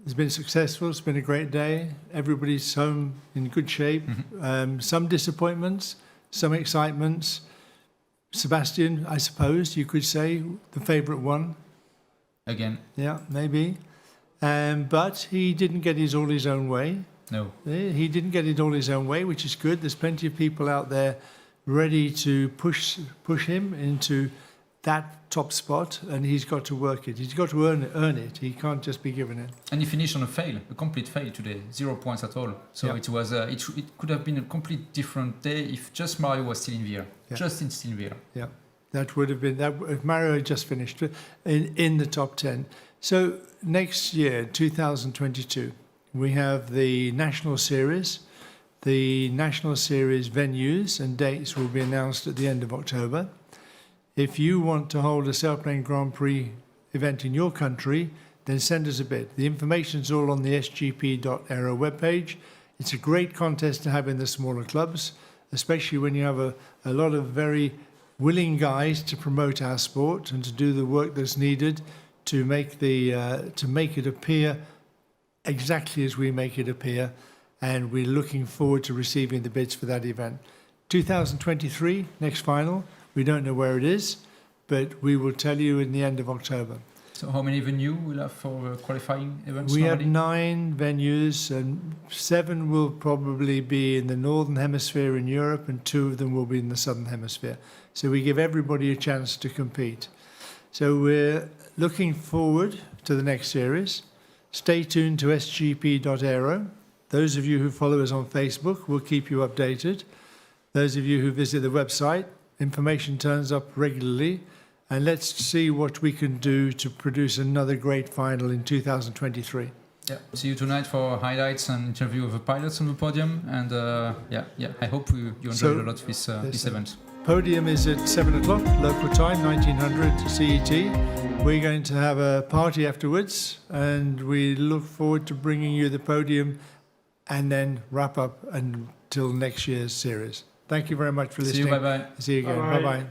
It's been successful. It's been a great day. Everybody's home in good shape. Mm-hmm. Some disappointments, some excitements. Sebastian, I suppose you could say, the favourite one. Again. Yeah, maybe. But he didn't get all his own way. No. He didn't get it all his own way, which is good. There's plenty of people out there ready to push him into that top spot, and he's got to work it. He's got to earn it. He can't just be given it. And he finished on a complete fail today, 0 points at all. So it was it could have been a complete different day if just Mario was still in the air, just still in the air. Yeah, that would have been that if Mario had just finished in the top 10. So next year, 2022, we have the National Series, The National Series venues and dates will be announced at the end of October. If you want to hold a Sailplane Grand Prix event in your country, then send us a bid. The information's all on the sgp.aero webpage. It's a great contest to have in the smaller clubs, especially when you have a lot of very willing guys to promote our sport and to do the work that's needed to make it appear exactly as we make it appear. And we're looking forward to receiving the bids for that event. 2023, next final. We don't know where it is, but we will tell you in the end of October. So how many venues will have for qualifying events? We normally? have 9 venues, and 7 will probably be in the Northern Hemisphere in Europe, and 2 of them will be in the Southern Hemisphere. So we give everybody a chance to compete. So we're looking forward to the next series. Stay tuned to sgp.aero. Those of you who follow us on Facebook will keep you updated. Those of you who visit the website, information turns up regularly. And let's see what we can do to produce another great final in 2023. Yeah, see you tonight for highlights and interview of the pilots on the podium. And I hope you enjoyed a lot this event. Podium is at 7 o'clock, local time, 1900 CET. We're going to have a party afterwards, and we look forward to bringing you the podium and then wrap up until next year's series. Thank you very much for listening. See you, bye-bye. See you again. Bye-bye.